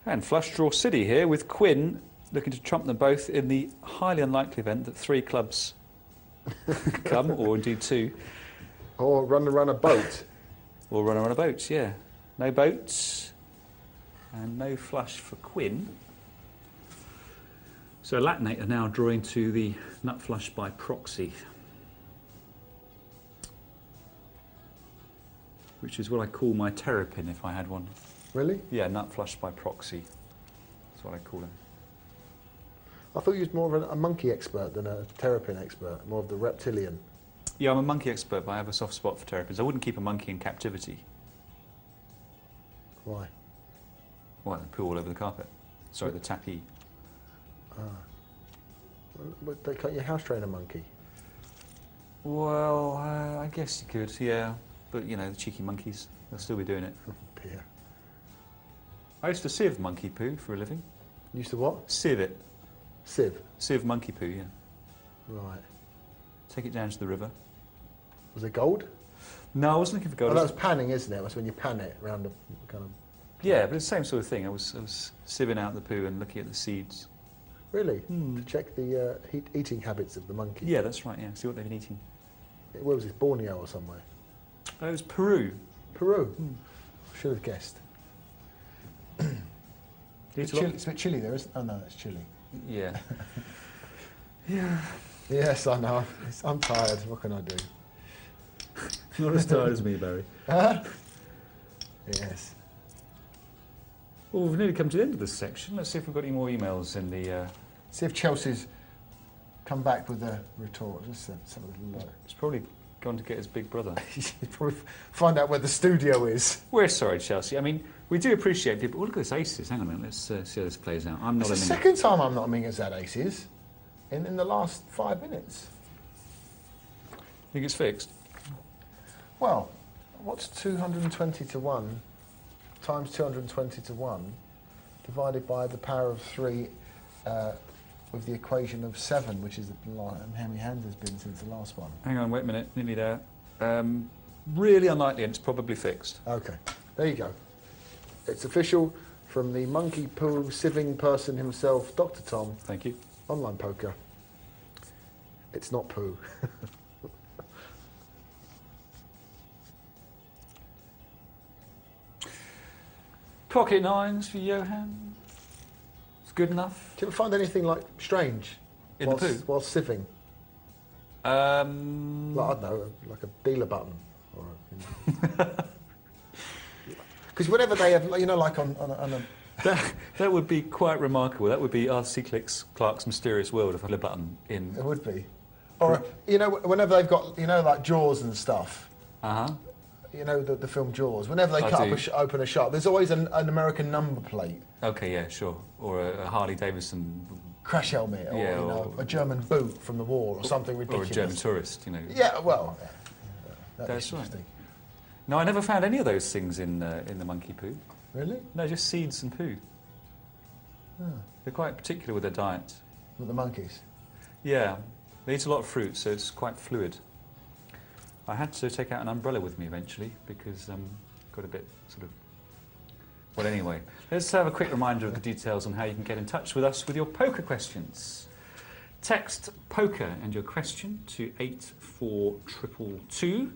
And flush draw City here with Quinn looking to trump them both in the highly unlikely event that 3 clubs come, or indeed 2. Or run a boat. Or run on a boat, yeah. No boats and no flush for Quinn. So Latinate are now drawing to the nut flush by proxy, which is what I call my terrapin if I had one. Really? Yeah, nut flush by proxy. That's what I call him. I thought you was more of a monkey expert than a terrapin expert, more of the reptilian. Yeah, I'm a monkey expert, but I have a soft spot for terrapins. I wouldn't keep a monkey in captivity. Why? Why? They poo all over the carpet. Sorry, the tapis. But they can't you house train a monkey? Well, I guess you could, yeah. But, you know, the cheeky monkeys, they'll still be doing it. Dear. I used to sieve monkey poo for a living. Used to what? Sieve it. Sieve. Sieve monkey poo, yeah. Right. Take it down to the river. Was it gold? No, I wasn't looking for gold. Oh, that's panning, isn't it? That's when you pan it around the kind of... Yeah, but it's the same sort of thing. I was sieving out the poo and looking at the seeds. Really? To check the eating habits of the monkey? Yeah, that's right, yeah. See what they've been eating. Where was this? Borneo or somewhere? Oh, it was Peru. Peru? Should have guessed. It's It's a bit chilly there, isn't it? Oh no, that's chilly. Yeah. Yeah. Yes, I know. I'm tired. What can I do? Not as tired as me, Barry. Yes. Well, we've nearly come to the end of this section. Let's see if we've got any more emails in the... See if Chelsea's come back with a retort. Just some of the It's probably gone to get his big brother. probably find out where the studio is. We're sorry, Chelsea. I mean, we do appreciate people... Oh, look at this aces. Hang on a minute. Let's see how this plays out. I'm not It's the an... second time I'm not aiming at that aces in the last 5 minutes. Think it's fixed? Well, what's 220 to 1 times 220 to 1 divided by the power of 3 with the equation of 7, which is how many hands there's been since the last one. Hang on, wait a minute. Nearly there. Really unlikely, and it's probably fixed. Okay, there you go. It's official from the monkey poo sieving person himself, Dr. Tom. Thank you. Online poker. It's not poo. Pocket nines for Johan. It's good enough. Do you ever find anything like strange In the poo? while sieving? Like, I don't know, like a dealer button. Because whenever they have, you know, like on a... That would be quite remarkable. That would be R.C. Clarke's Mysterious World if I had a button in... It would be. Or, you know, whenever they've got, you know, like Jaws and stuff. Uh-huh. You know, the film Jaws. Whenever they I do. open a shop, there's always an American number plate. Okay, yeah, sure. Or a Harley Davidson... Crash helmet, or, Yeah, you know, a German boot from the war, or something Or ridiculous. a German tourist, you know. Yeah, well, That's right. interesting. No, I never found any of those things in the monkey poo. Really? No, just seeds and poo. Oh. They're quite particular with their diet. With the monkeys? Yeah, they eat a lot of fruit, so it's quite fluid. I had to take out an umbrella with me eventually because got a bit sort of... Well, anyway, let's have a quick reminder of the details on how you can get in touch with us with your poker questions. Text poker and your question to 84222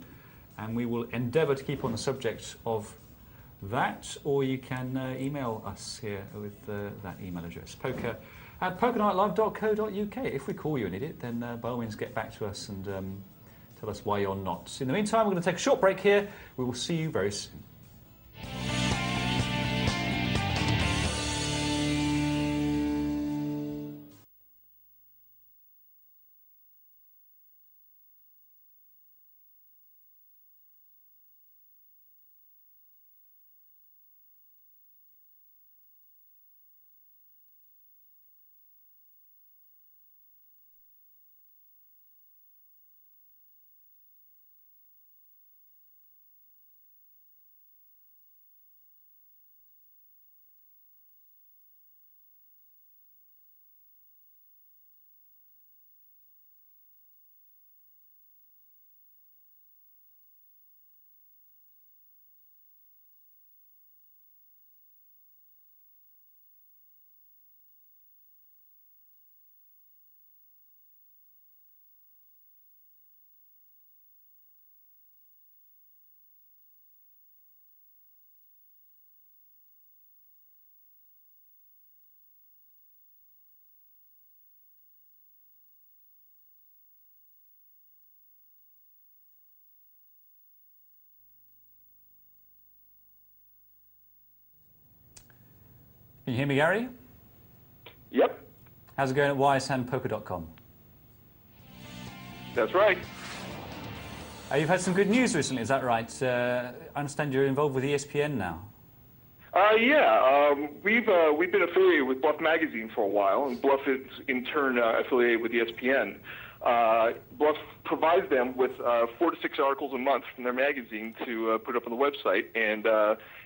and we will endeavour to keep on the subject of that, or you can email us here with that email address, poker@pokernightlive.co.uk. If we call you an idiot, then by all means get back to us and tell us why you're not. In the meantime, we're going to take a short break here. We will see you very soon. Can you hear me, Gary? Yep, How's it going at wisehandpoker.com? that's right. You've had some good news recently, is that right? I understand you're involved with ESPN now. We've been affiliated with Bluff Magazine for a while, and Bluff is in turn affiliated with ESPN. Bluff provides them with 4 to 6 articles a month from their magazine to put up on the website, and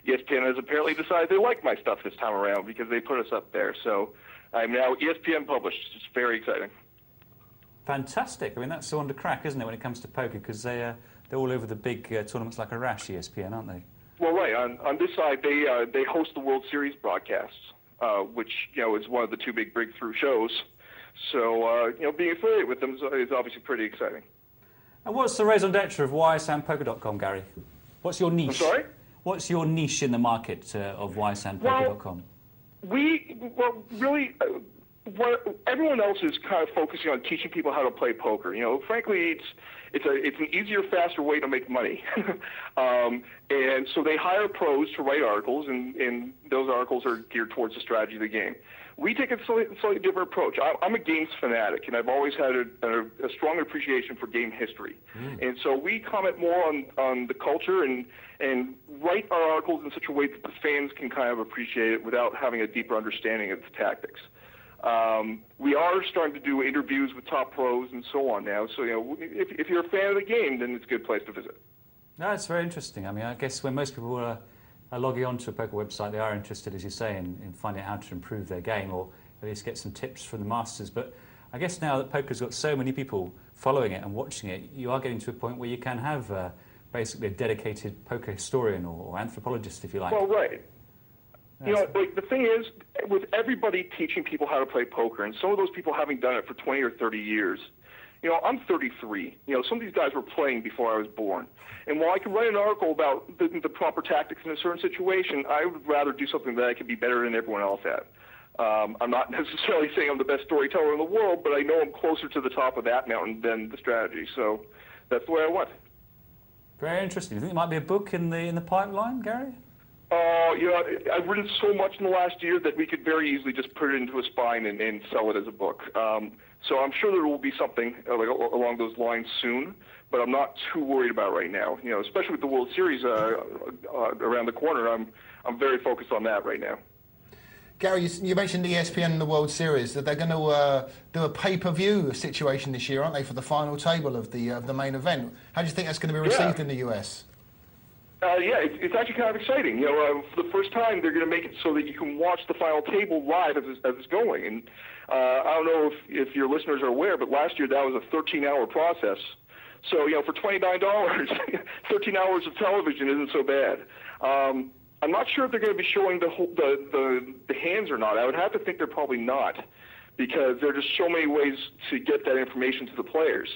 ESPN has apparently decided they like my stuff this time around because they put us up there. So I'm now ESPN published. It's very exciting. Fantastic. I mean, that's the one to crack, isn't it, when it comes to poker, because they're all over the big tournaments like a rash, ESPN, aren't they? Well, right. On this side, they host the World Series broadcasts, which is one of the 2 big breakthrough shows. So being affiliated with them is obviously pretty exciting. And what's the raison d'etre of wisehandpoker.com, Gary? What's your niche? I'm sorry? What's your niche in the market of wisehandpoker.com? Everyone else is kind of focusing on teaching people how to play poker. Frankly, it's an easier, faster way to make money. And so they hire pros to write articles, and those articles are geared towards the strategy of the game. We take a slightly different approach. I'm a games fanatic, and I've always had a strong appreciation for game history. And so we comment more on the culture and write our articles in such a way that the fans can kind of appreciate it without having a deeper understanding of the tactics. We are starting to do interviews with top pros and so on now. So, if you're a fan of the game, then it's a good place to visit. No, it's very interesting. I mean, I guess when most people are logging onto a poker website, they are interested, as you say, in finding out how to improve their game or at least get some tips from the masters. But I guess now that poker's got so many people following it and watching it, you are getting to a point where you can have basically a dedicated poker historian or anthropologist, if you like. Well, right. The thing is, with everybody teaching people how to play poker, and some of those people having done it for 20 or 30 years, I'm 33. Some of these guys were playing before I was born. And while I can write an article about the proper tactics in a certain situation, I would rather do something that I could be better than everyone else at. I'm not necessarily saying I'm the best storyteller in the world, but I know I'm closer to the top of that mountain than the strategy. So that's the way I went. Very interesting. Do you think there might be a book in the pipeline, Gary? I've written so much in the last year that we could very easily just put it into a spine and sell it as a book. So I'm sure there will be something along those lines soon, but I'm not too worried about it right now. Especially with the World Series around the corner, I'm very focused on that right now. Gary, you mentioned ESPN and the World Series. That they're going to do a pay-per-view situation this year, aren't they, for the final table of the main event? How do you think that's going to be received in the US? It's actually kind of exciting. For the first time, they're going to make it so that you can watch the final table live as it's going. And I don't know if your listeners are aware, but last year that was a 13-hour process. So, for $29, 13 hours of television isn't so bad. I'm not sure if they're going to be showing the hands or not. I would have to think they're probably not, because there are just so many ways to get that information to the players.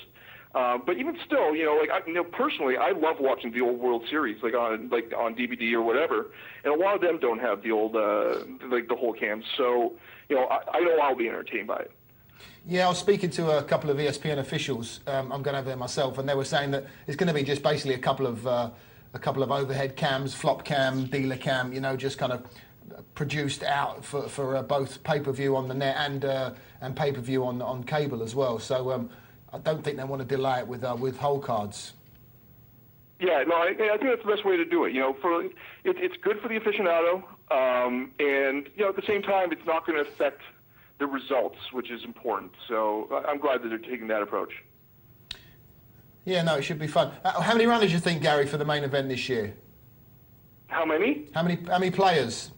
But even still, personally, I love watching the old World Series, on DVD or whatever, and a lot of them don't have the old, the whole cams. So, I know I'll be entertained by it. Yeah, I was speaking to a couple of ESPN officials. I'm going over there myself, and they were saying that it's going to be just basically a couple of overhead cams, flop cam, dealer cam, just kind of produced out for both pay-per-view on the net and pay-per-view on cable as well. So. I don't think they want to delay it with hole cards. Yeah, no, I think that's the best way to do it. It's good for the aficionado, and at the same time, it's not going to affect the results, which is important. So I'm glad that they're taking that approach. Yeah, no, it should be fun. How many runners do you think, Gary, for the main event this year? How many? How many players?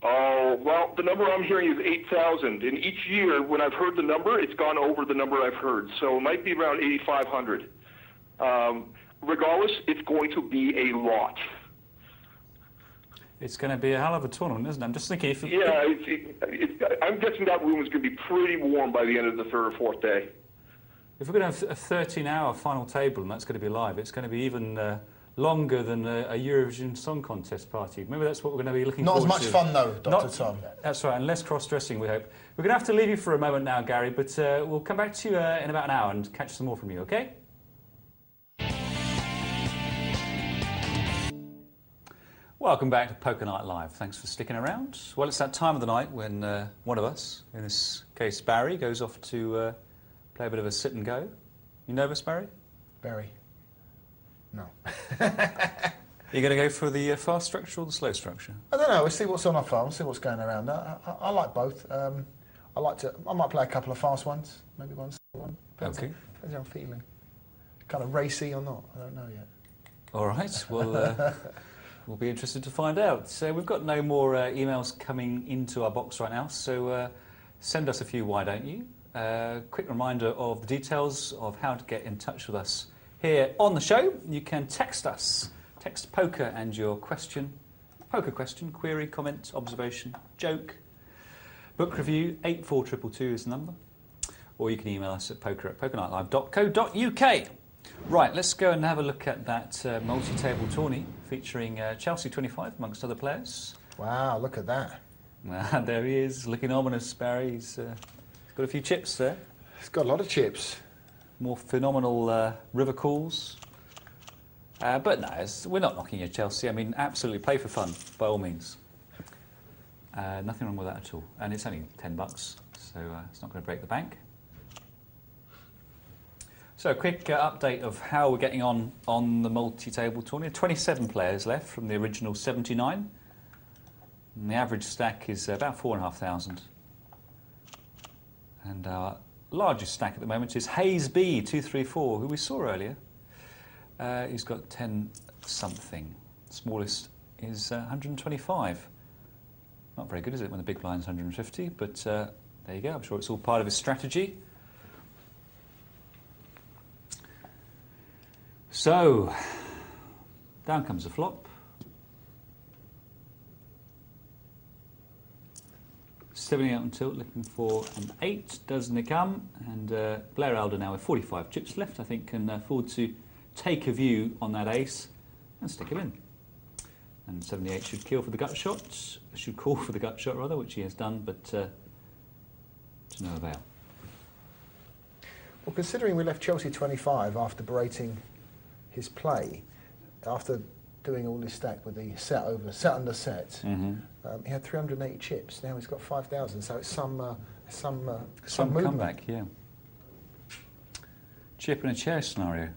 Oh, well, the number I'm hearing is 8,000. And each year, when I've heard the number, it's gone over the number I've heard. So it might be around 8,500. Regardless, it's going to be a lot. It's going to be a hell of a tournament, isn't it? I'm just thinking if... I'm guessing that room is going to be pretty warm by the end of the third or fourth day. If we're going to have a 13-hour final table and that's going to be live, it's going to be even... longer than a Eurovision Song Contest party. Maybe that's what we're going to be looking forward to. Not as much fun, though, Dr. Tom. That's right, and less cross-dressing, we hope. We're going to have to leave you for a moment now, Gary, but we'll come back to you in about an hour and catch some more from you, OK? Welcome back to Poker Night Live. Thanks for sticking around. Well, it's that time of the night when one of us, in this case Barry, goes off to play a bit of a sit and go. You nervous, Barry? Barry. No. Are you going to go for the fast structure or the slow structure? I don't know. We'll see what's on offer. We'll see what's going around. I like both. I might play a couple of fast ones, maybe one slow one. Okay. Depends how I'm feeling. Kind of racy or not. I don't know yet. All right. Well, we'll be interested to find out. So we've got no more emails coming into our box right now. So send us a few. Why don't you? Quick reminder of the details of how to get in touch with us here on the show. You can text us. Text poker and your question. Poker question, query, comment, observation, joke. Book review, 84222 is the number. Or you can email us at poker@pokernightlive.co.uk. Right, let's go and have a look at that multi-table tourney featuring Chelsea 25 amongst other players. Wow, look at that. There he is, looking ominous, Barry. He's got a few chips there. He's got a lot of chips. More phenomenal river calls. But no, we're not knocking you, Chelsea. I mean, absolutely play for fun, by all means. Nothing wrong with that at all. And it's only $10, so it's not going to break the bank. So a quick update of how we're getting on the multi-table tournament. 27 players left from the original 79. And the average stack is about 4,500. And our largest stack at the moment is Hayes B 234, who we saw earlier. He's got 10 something. Smallest is 125. Not very good, is it, when the big blind's 150? But there you go. I'm sure it's all part of his strategy. So, down comes the flop. 78 on tilt, looking for an 8. Doesn't it come? And Blair Elder now with 45 chips left, I think, can afford to take a view on that ace and stick him in. And 78 should call for the gut shot, which he has done, but to no avail. Well, considering we left Chelsea 25 after berating his play, after doing all this stack with the set under set, he had 380 chips. Now he's got 5,000, so it's some movement. Comeback, yeah. Chip and a chair scenario.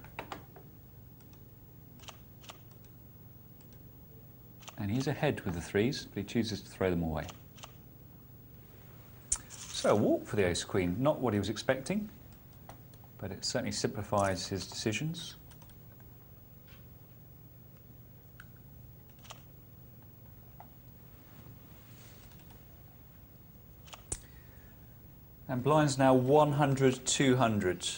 And he's ahead with the threes, but he chooses to throw them away. So a walk for the ace-queen. Not what he was expecting, but it certainly simplifies his decisions. And blind's now 100, 200.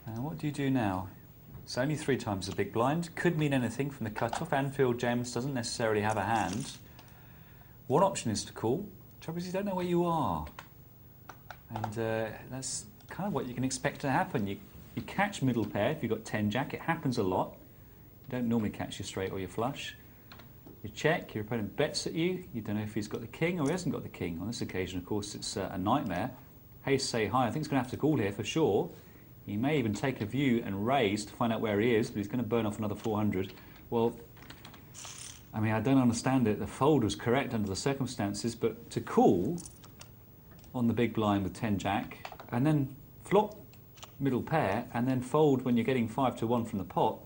And what do you do now? It's only 3 times the big blind. Could mean anything from the cutoff. Anfield James doesn't necessarily have a hand. One option is to call. Trouble is you don't know where you are. And that's kind of what you can expect to happen. You catch middle pair if you've got 10 jack. It happens a lot. You don't normally catch your straight or your flush. You check, your opponent bets at you. You don't know if he's got the king or he hasn't got the king. On this occasion, of course, it's a nightmare. Hayes say high. I think he's going to have to call here for sure. He may even take a view and raise to find out where he is, but he's going to burn off another 400. Well, I mean, I don't understand it. The fold was correct under the circumstances, but to call on the big blind with 10 jack and then flop middle pair and then fold when you're getting 5-1 from the pot,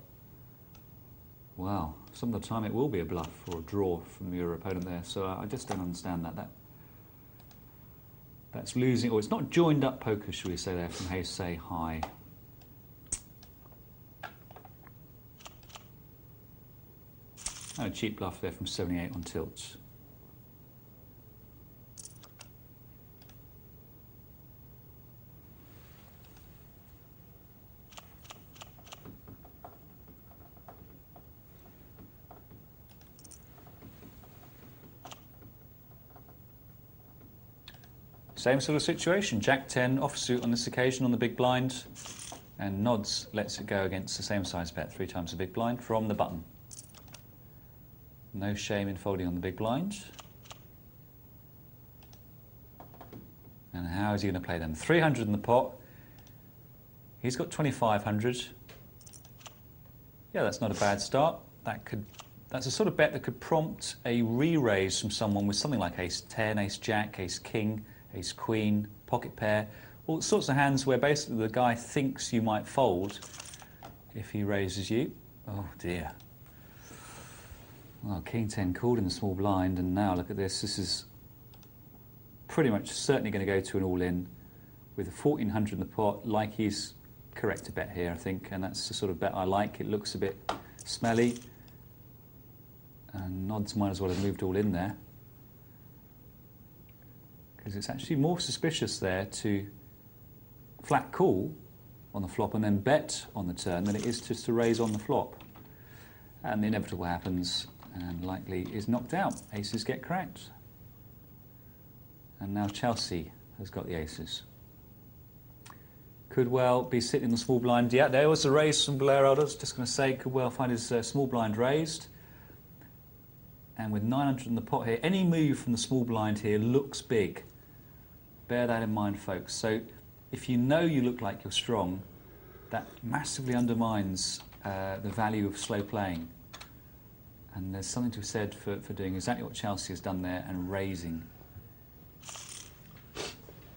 wow, some of the time it will be a bluff or a draw from your opponent there. So I just don't understand that. That's losing, or it's not joined up poker, shall we say there, from Hayes say high. And a cheap bluff there from 78 on tilts. Same sort of situation, Jack 10 offsuit on this occasion on the big blind, and Nods lets it go against the same size bet, 3 times the big blind from the button. No shame in folding on the big blind. And how is he going to play them? 300 in the pot. He's got 2,500. Yeah, that's not a bad start. That's a sort of bet that could prompt a re-raise from someone with something like ace 10, ace jack, ace king, ace queen, pocket pair, all sorts of hands where basically the guy thinks you might fold if he raises you. Oh dear. Well, king 10 called in the small blind, and now look at this. This is pretty much certainly going to go to an all-in with a 1400 in the pot, like he's correct to bet here, I think, and that's the sort of bet I like. It looks a bit smelly, and odds might as well have moved all in there, because it's actually more suspicious there to flat call on the flop and then bet on the turn than it is just to raise on the flop. And the inevitable happens, and likely is knocked out. Aces get cracked. And now Chelsea has got the aces. Could well be sitting in the small blind. Yeah, there was a raise from Blair Elder. I was just going to say, could well find his small blind raised. And with 900 in the pot here, any move from the small blind here looks big. Bear that in mind, folks. So if you know you look like you're strong, that massively undermines the value of slow playing. And there's something to be said for doing exactly what Chelsea has done there and raising.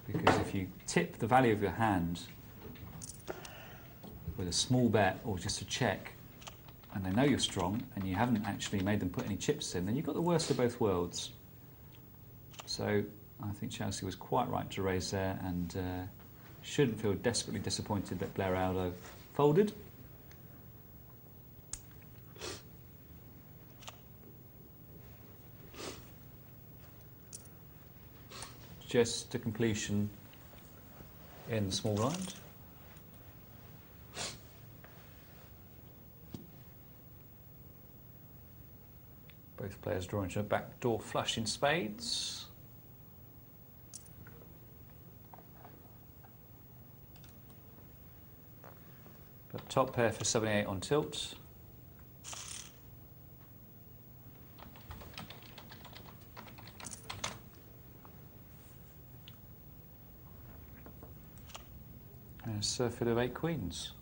Because if you tip the value of your hand with a small bet or just a check, and they know you're strong and you haven't actually made them put any chips in, then you've got the worst of both worlds. So I think Chelsea was quite right to raise there, and shouldn't feel desperately disappointed that Blair Aldo folded. Just to completion in the small blind. Both players drawing to a backdoor flush in spades. But top pair for 78 on tilt. And a surfeit of 8 queens.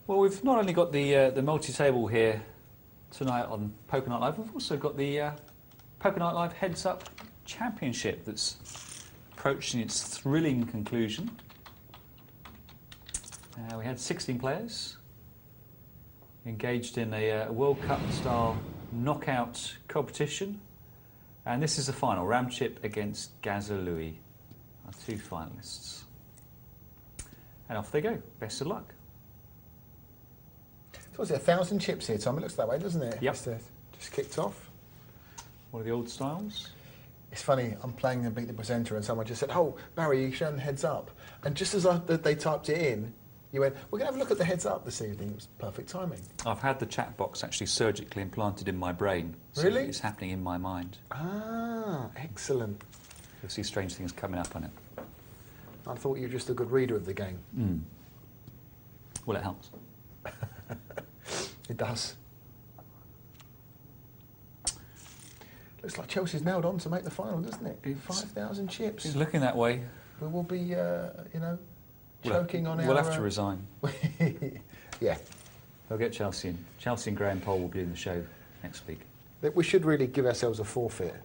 Well, we've not only got the multi-table here tonight on Poker Night Live, we've also got the Poker Night Live Heads Up Championship that's approaching its thrilling conclusion. We had 16 players engaged in a World Cup style knockout competition, and this is the final. Ramchip against Gazza Louis, our 2 finalists. And off they go. Best of luck. So was it 1,000 chips here, Tom? It looks that way, doesn't it? Yep. Just kicked off. One of the old styles. It's funny, I'm playing and beat the presenter, and someone just said, "Oh, Barry, you shown heads up." And just as they typed it in, you went, "We're going to have a look at the heads up this evening." It was perfect timing. I've had the chat box actually surgically implanted in my brain. So Really? it's happening in my mind. Ah, excellent. You'll see strange things coming up on it. I thought you were just a good reader of the game. Mm. Well, it helps. It does. Looks like Chelsea's nailed on to make the final, doesn't it? 5,000 chips. It's looking that way. We will be, choking on our... We'll have to resign. Yeah. We'll get Chelsea in. Chelsea and Graham Poll will be in the show next week. We should really give ourselves a forfeit.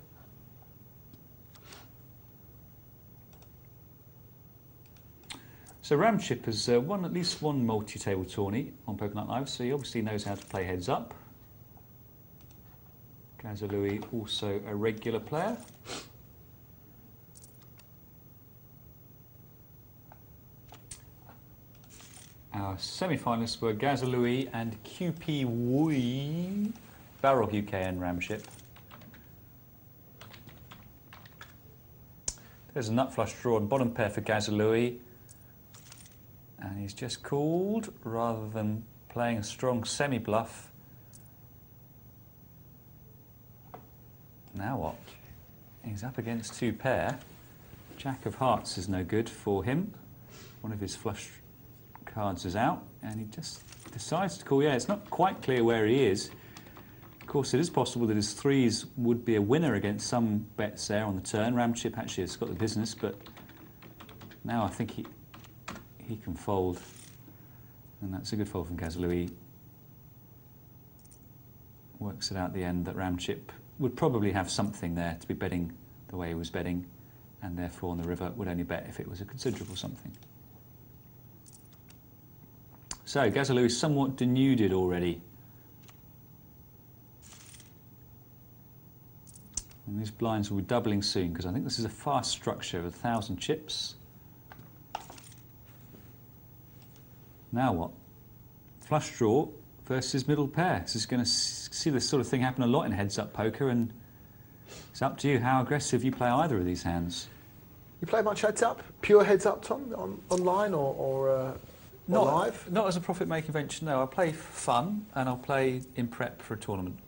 So Ramchip has won at least one multi-table tourney on Poker Night Live, so he obviously knows how to play heads up. Gazza Louis, also a regular player. Our semi-finalists were Gazza Louis and QP Wui, Barrel UK and Ramchip. There's a nut flush draw on bottom pair for Gazza Louis. And he's just called, rather than playing a strong semi-bluff. Now what? He's up against 2 pair. Jack of hearts is no good for him. One of his flush cards is out, and he just decides to call. Yeah, it's not quite clear where he is. Of course, it is possible that his 3s would be a winner against some bets there on the turn. Ramchip actually has got the business, but Now I think he can fold, and that's a good fold from Gazalui. Works it out at the end that Ramchip would probably have something there to be betting the way he was betting, and therefore on the river would only bet if it was a considerable something. So Gazalui is somewhat denuded already. And these blinds will be doubling soon, because I think this is a fast structure of 1,000 chips. Now what? Flush draw versus middle pair. This is going to see this sort of thing happen a lot in heads-up poker, and it's up to you how aggressive you play either of these hands. You play much heads-up? Pure heads-up, Tom, online or live? Not as a profit-making venture, no. I play for fun, and I'll play in prep for a tournament.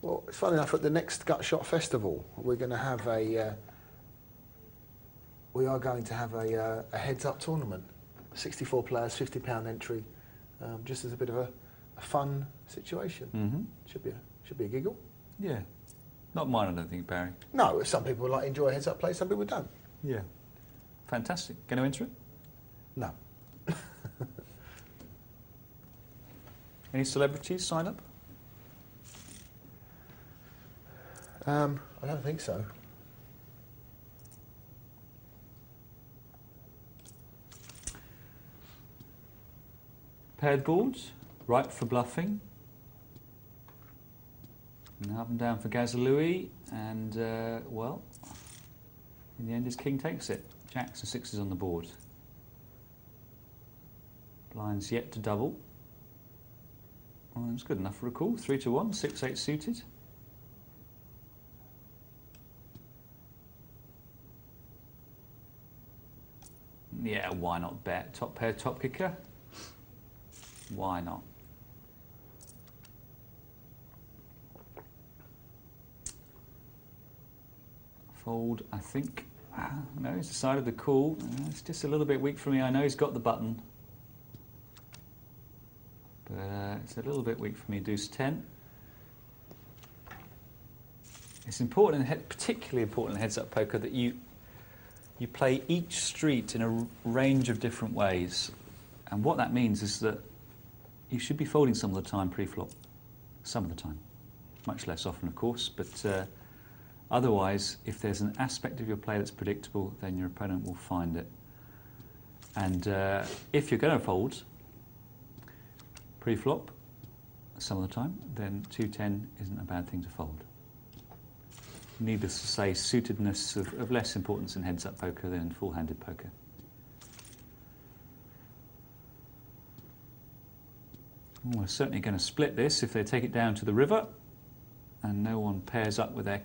Well, it's funny enough, at the next Gutshot Festival, we're going to have we are going to have a heads-up tournament. 64 players, £50 entry, just as a bit of a fun situation. Mm-hmm. Should be a giggle. Yeah. Not mine, I don't think, Barry. No, some people like enjoy heads-up play, some people don't. Yeah. Fantastic. Going to enter it? No. Any celebrities sign up? I don't think so. Paired boards, right for bluffing. And up and down for Gazalui, and well, in the end his king takes it. Jacks and sixes on the board. Blinds yet to double. Well, that's good enough for a call. 3-1, 6-8 suited. Yeah, why not bet? Top pair, top kicker. Why not? Fold, I think. No, he's decided to call. It's just a little bit weak for me. I know he's got the button, but it's a little bit weak for me. Deuce 10. It's important, particularly important in heads-up poker, that you play each street in a range of different ways, and what that means is that you should be folding some of the time pre-flop, some of the time, much less often of course, but otherwise if there's an aspect of your play that's predictable, then your opponent will find it. And if you're going to fold pre-flop some of the time, then 2-10 isn't a bad thing to fold. Needless to say, suitedness of less importance in heads-up poker than in full-handed poker. Well, we're certainly going to split this if they take it down to the river and no one pairs up with their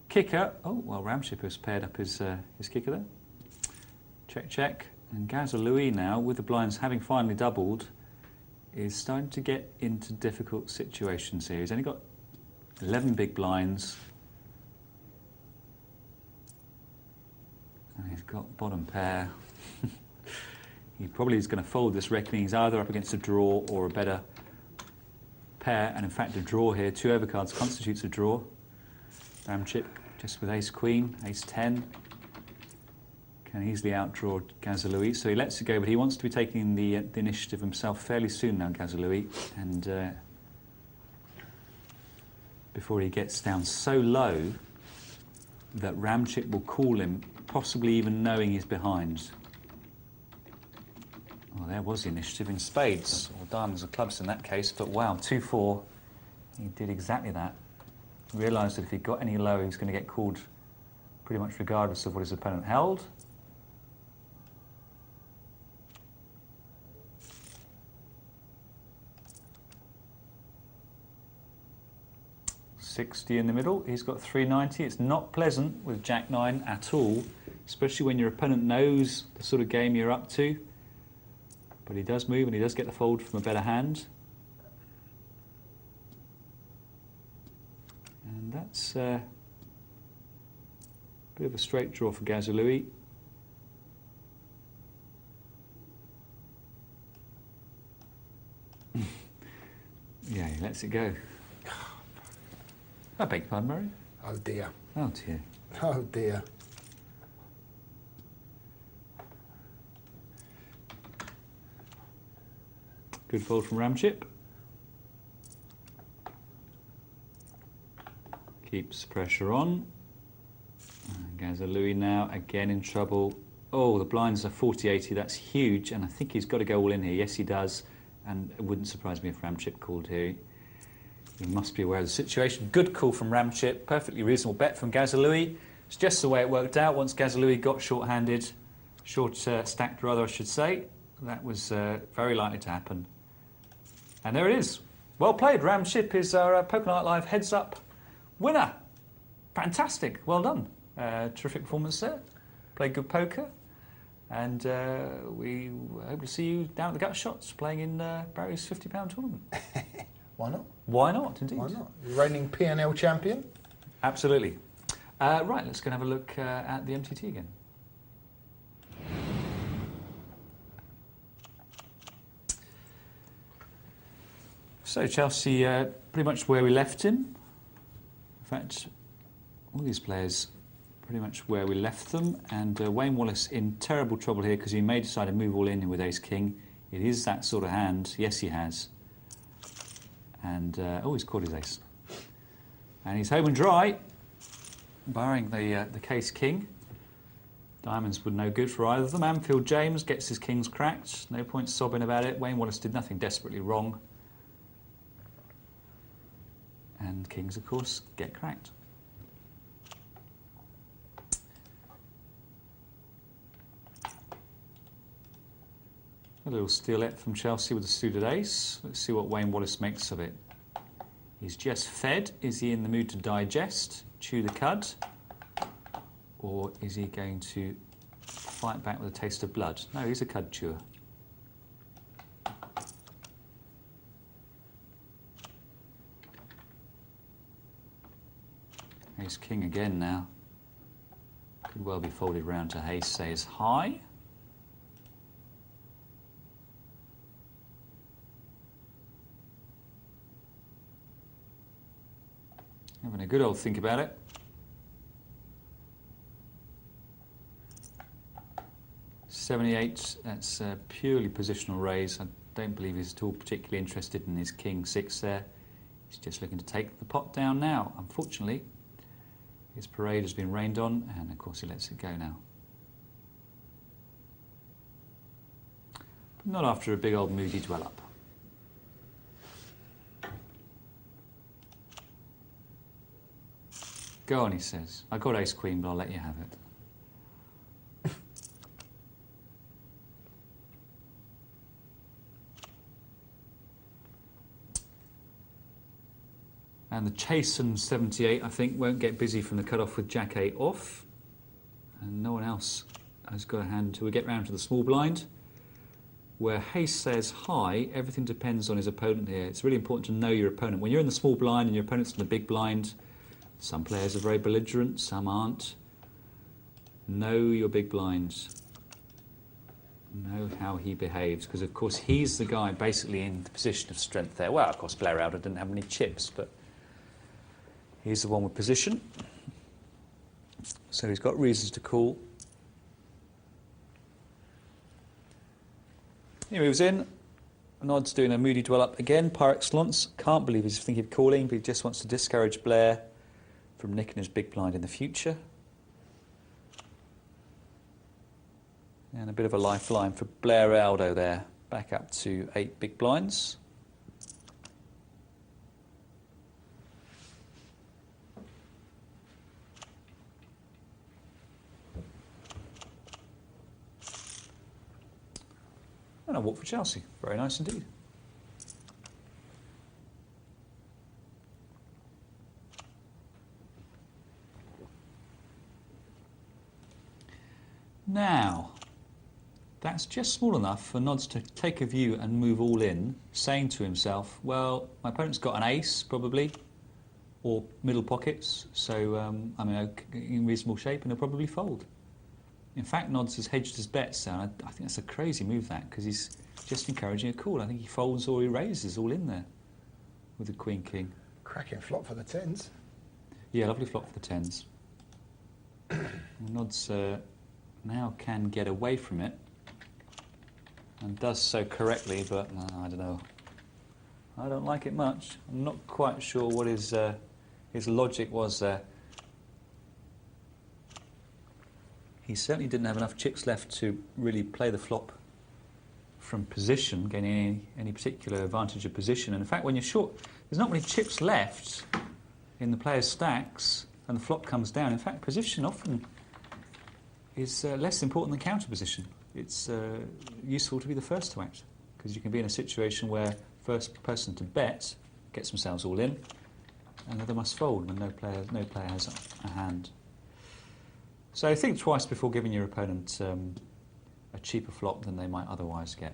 kicker. Oh, well, Ramchip has paired up his kicker there. Check, check. And Gazalui now, with the blinds having finally doubled, is starting to get into difficult situations here. He's only got 11 big blinds. And he's got bottom pair. He probably is going to fold this, reckoning he's either up against a draw or a better pair, and in fact a draw here. 2 overcards constitutes a draw. Ramchip just with ace-queen, ace-10. Can easily outdraw Gazalui, so he lets it go, but he wants to be taking the initiative himself fairly soon now, Gazalui, and before he gets down so low that Ramchip will call him, possibly even knowing he's behind. Well, there was the initiative in spades, or diamonds or clubs in that case, but wow, 2-4, he did exactly that. Realised that if he got any lower, he was going to get called pretty much regardless of what his opponent held. $60 in the middle, he's got 390. It's not pleasant with Jack-9 at all, especially when your opponent knows the sort of game you're up to. But he does move and he does get the fold from a better hand. And that's a bit of a straight draw for Gazalui. Yeah, he lets it go. I beg your pardon, Murray? Oh dear. Oh dear. Oh dear. Good fold from Ramchip. Keeps pressure on. Gazza Louis now again in trouble. Oh, the blinds are 40-80. That's huge, and I think he's got to go all in here. Yes, he does, and it wouldn't surprise me if Ramchip called here. He must be aware of the situation. Good call from Ramchip. Perfectly reasonable bet from Gazza Louis. It's just the way it worked out. Once Gazza Louis got short-handed, stacked rather, I should say, that was very likely to happen. And there it is. Well played. Ramchip is our Poker Night Live heads-up winner. Fantastic. Well done. Terrific performance there. Played good poker. And we hope to see you down at the Gut Shots playing in Barry's £50 tournament. Why not? Why not, indeed? Why not? You're reigning P&L champion. Absolutely. Right, let's go and have a look at the MTT again. So Chelsea, pretty much where we left him. In fact, all these players pretty much where we left them. And Wayne Wallace in terrible trouble here because he may decide to move all in with ace-king. It is that sort of hand. Yes, he has. And, oh, he's caught his ace. And he's home and dry, barring the case-king. Diamonds were no good for either of them. Anfield James gets his kings cracked. No point sobbing about it. Wayne Wallace did nothing desperately wrong. And kings, of course, get cracked. A little steelette from Chelsea with a suited ace. Let's see what Wayne Wallace makes of it. He's just fed. Is he in the mood to digest, chew the cud? Or is he going to fight back with a taste of blood? No, he's a cud chewer. Ace king again now. Could well be folded round to ace says high. Having a good old think about it. $78, that's a purely positional raise. I don't believe he's at all particularly interested in his king six there. He's just looking to take the pot down now. Unfortunately, his parade has been rained on, and of course he lets it go now. But not after a big old moody dwell up. Go on, he says. I got ace queen, but I'll let you have it. And the Chasen 78, I think, won't get busy from the cutoff with Jack 8 off. And no one else has got a hand until we get round to the small blind, where Hayes says high. Everything depends on his opponent here. It's really important to know your opponent. When you're in the small blind and your opponent's in the big blind, some players are very belligerent, some aren't. Know your big blinds. Know how he behaves, because of course he's the guy basically in the position of strength there. Well, of course Blair Alder didn't have any chips, but he's the one with position. So he's got reasons to call. He moves in. Nod's doing a moody dwell up again, par excellence. Can't believe he's thinking of calling, but he just wants to discourage Blair from nicking his big blind in the future. And a bit of a lifeline for Blair Aldo there, back up to 8 big blinds. And a walk for Chelsea. Very nice indeed. Now, that's just small enough for Nods to take a view and move all in, saying to himself, well, my opponent's got an ace, probably, or middle pockets, so I'm in reasonable shape and he'll probably fold. In fact, Nods has hedged his bets down. I think that's a crazy move, that, because he's just encouraging a call. I think he folds or he raises all in there with the Queen-King. Cracking flop for the tens. Yeah, lovely flop for the tens. Nods now can get away from it. and does so correctly, but I don't know. I don't like it much. I'm not quite sure what his logic was there. He certainly didn't have enough chips left to really play the flop from position, gaining any particular advantage of position. And in fact, when you're short, there's not many chips left in the player's stacks, and the flop comes down. In fact, position often is less important than counter position. It's useful to be the first to act, because you can be in a situation where first person to bet gets themselves all in, and the other must fold when no player has a hand. So think twice before giving your opponent a cheaper flop than they might otherwise get.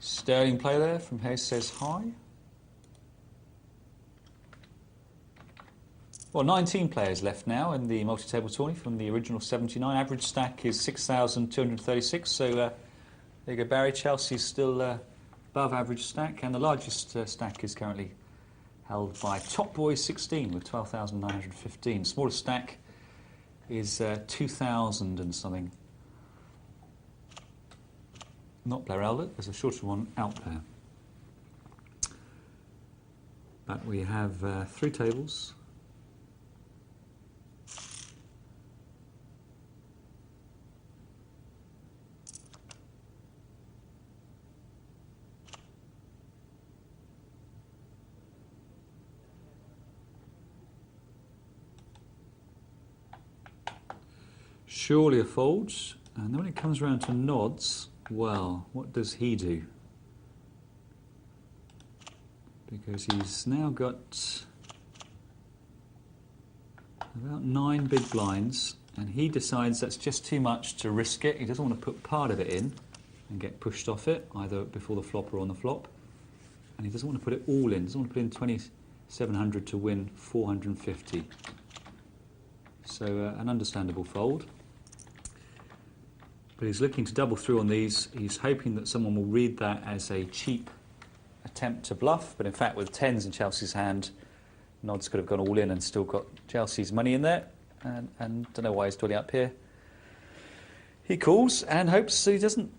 Sterling play there from Hayes says hi. Well, 19 players left now in the multi-table tourney from the original 79. Average stack is 6,236. So there you go, Barry. Chelsea's still above average stack, and the largest stack is currently held by Top Boy 16 with 12,915. Smallest stack is 2,000 and something. Not Blair Albert, there's a shorter one out there. But we have 3 tables. Surely a fold, and then when it comes around to nods, well, what does he do? Because he's now got about 9 big blinds, and he decides that's just too much to risk it. He doesn't want to put part of it in and get pushed off it, either before the flop or on the flop. And he doesn't want to put it all in. He doesn't want to put in 2,700 to win 450. So an understandable fold. But he's looking to double through on these. He's hoping that someone will read that as a cheap attempt to bluff. But in fact, with 10s in Chelsea's hand, Nods could have gone all in and still got Chelsea's money in there. And don't know why he's dwelling up here. He calls and hopes he doesn't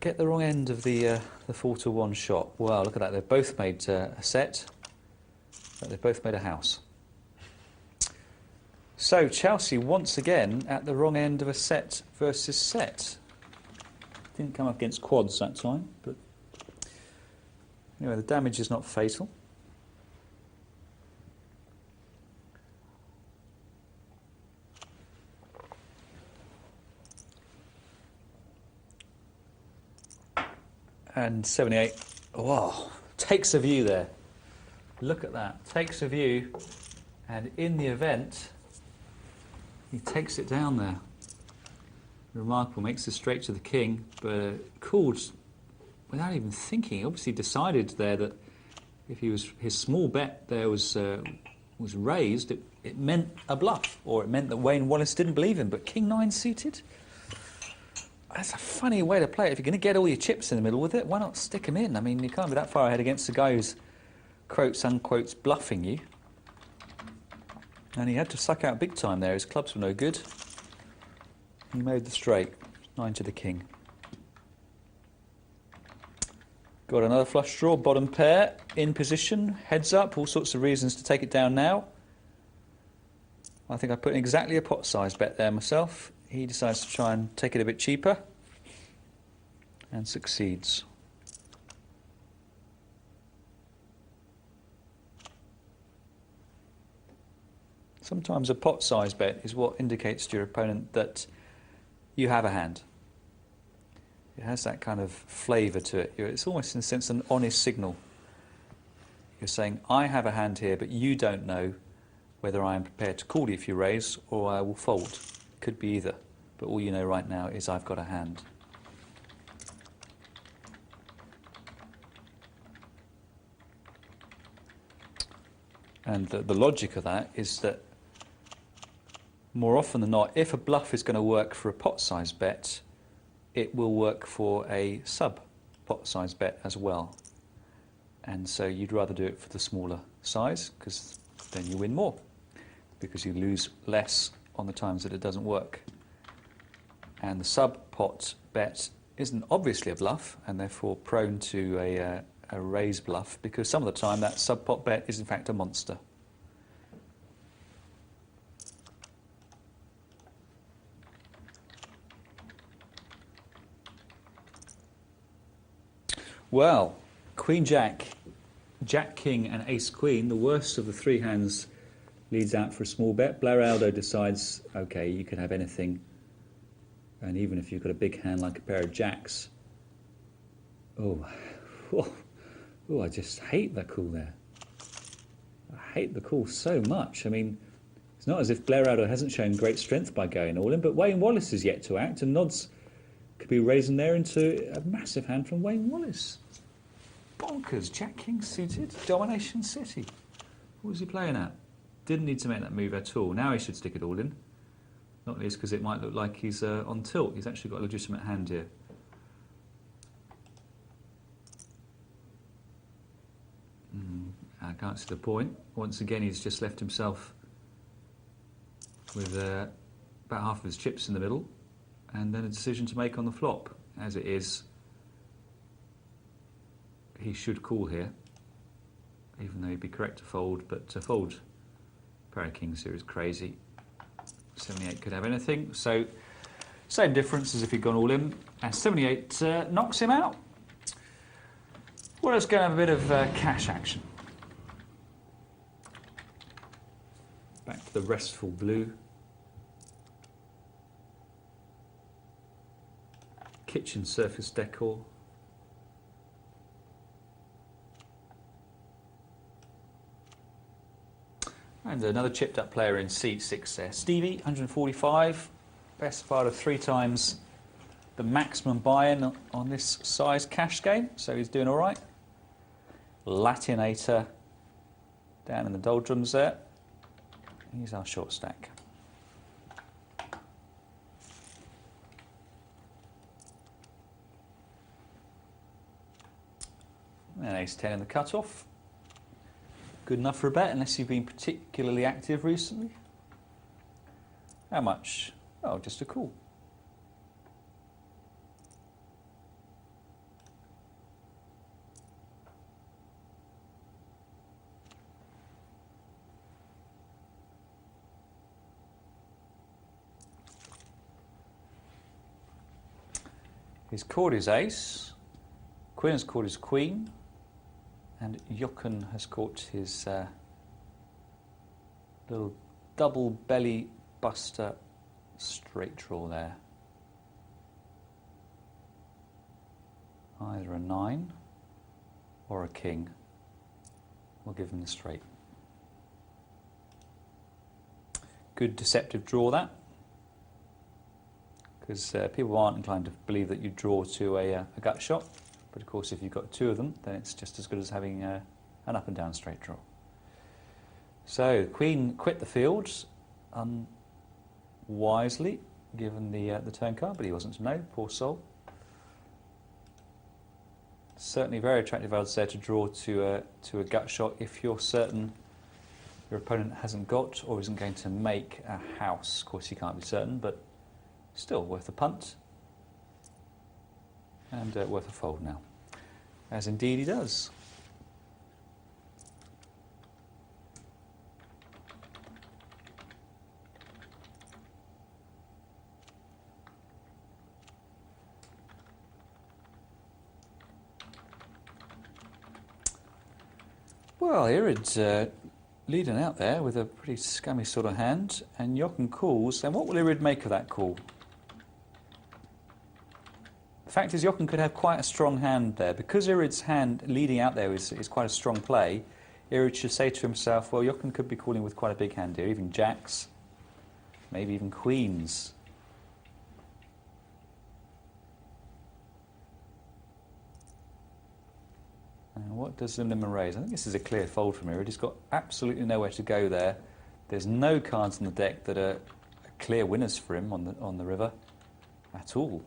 get the wrong end of the 4-1 shot. Wow, look at that. They've both made a set, but they've both made a house. So Chelsea once again at the wrong end of a set versus set. Didn't come up against quads that time, but anyway, the damage is not fatal. And 78, wow, takes a view there. Look at that, takes a view, and in the event, he takes it down there. Remarkable, makes it straight to the king, but called without even thinking. He obviously decided there that if his small bet there was raised, it meant a bluff, or it meant that Wayne Wallace didn't believe him. But King 9 suited, that's a funny way to play it. If you're going to get all your chips in the middle with it, why not stick them in? I mean, you can't be that far ahead against the guy who's quotes unquotes bluffing you. And he had to suck out big time there. His clubs were no good. He made the straight. 9 to the king. Got another flush draw. Bottom pair in position. Heads up. All sorts of reasons to take it down now. I think I put in exactly a pot-sized bet there myself. He decides to try and take it a bit cheaper. And succeeds. Sometimes a pot-sized bet is what indicates to your opponent that you have a hand. It has that kind of flavour to it. It's almost, in a sense, an honest signal. You're saying, I have a hand here, but you don't know whether I am prepared to call you if you raise or I will fold. Could be either. But all you know right now is I've got a hand. And the logic of that is that more often than not, if a bluff is going to work for a pot-sized bet, it will work for a sub-pot-sized bet as well. and so you'd rather do it for the smaller size, because then you win more, because you lose less on the times that it doesn't work. And the sub-pot bet isn't obviously a bluff, and therefore prone to a raise bluff, because some of the time that sub-pot bet is in fact a monster. Well, Queen Jack, Jack King and Ace Queen, the worst of the three hands, leads out for a small bet. Blaraldo decides, okay, you can have anything, and even if you've got a big hand like a pair of jacks. Oh, I just hate the call there. I hate the call so much. I mean, it's not as if Blaraldo hasn't shown great strength by going all in, but Wayne Wallace is yet to act, and Nodds could be raising there into a massive hand from Wayne Wallace. Bonkers. Jack King suited. Domination City. What was he playing at? Didn't need to make that move at all. Now he should stick it all in. Not least because it might look like he's on tilt. He's actually got a legitimate hand here. I can't see the point. Once again, he's just left himself with about half of his chips in the middle, and then a decision to make on the flop. As it is, he should call here, even though he'd be correct to fold, but to fold pair of kings here is crazy. 78 could have anything, so same difference as if he'd gone all in, and 78 knocks him out. Well, let's go and have a bit of cash action. Back to the restful blue. Kitchen surface decor. And another chipped up player in seat 6 there. Stevie, 145. Best part of 3 times the maximum buy-in on this size cash game, so he's doing all right. Latinator down in the doldrums there. He's our short stack. And ace-10 in the cutoff. Good enough for a bet, unless you've been particularly active recently. How much? Oh, just a call. He's called his ace. Quinn has called his queen. And Jochen has caught his little double belly buster straight draw there. Either a 9 or a king. We'll give him the straight. Good deceptive draw that, because people aren't inclined to believe that you draw to a gut shot. But of course, if you've got 2 of them, then it's just as good as having an up and down straight draw. So, Queen quit the field unwisely, given the turn card, but he wasn't to know, poor soul. Certainly very attractive odds there to draw to a gut shot if you're certain your opponent hasn't got or isn't going to make a house. Of course, you can't be certain, but still worth a punt. And worth a fold now, as indeed he does. Well, Irid's leading out there with a pretty scummy sort of hand, and Jochen calls. And what will Irid make of that call? The fact is, Jochen could have quite a strong hand there. Because Irid's hand leading out there is quite a strong play, Irid should say to himself, well, Jochen could be calling with quite a big hand here, even jacks, maybe even queens. And what does the limit raise? I think this is a clear fold from Irid. He's got absolutely nowhere to go there. There's no cards in the deck that are clear winners for him on the river at all.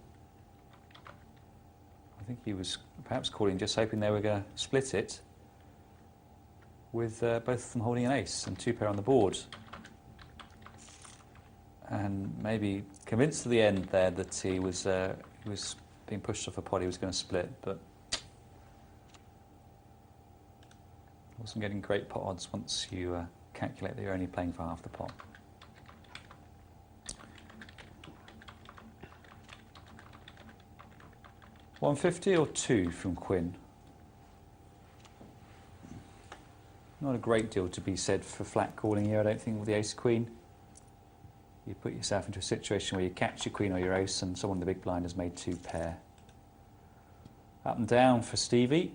I think he was perhaps calling just hoping they were going to split it. with both of them holding an ace and 2 pair on the board. And maybe convinced at the end there that he was being pushed off a pot, he was going to split, but wasn't getting great pot odds once you calculate that you're only playing for half the pot. $150 or 2 from Quinn. Not a great deal to be said for flat calling here, I don't think, with the ace-queen. You put yourself into a situation where you catch your queen or your ace and someone in the big blind has made 2 pair. Up and down for Stevie.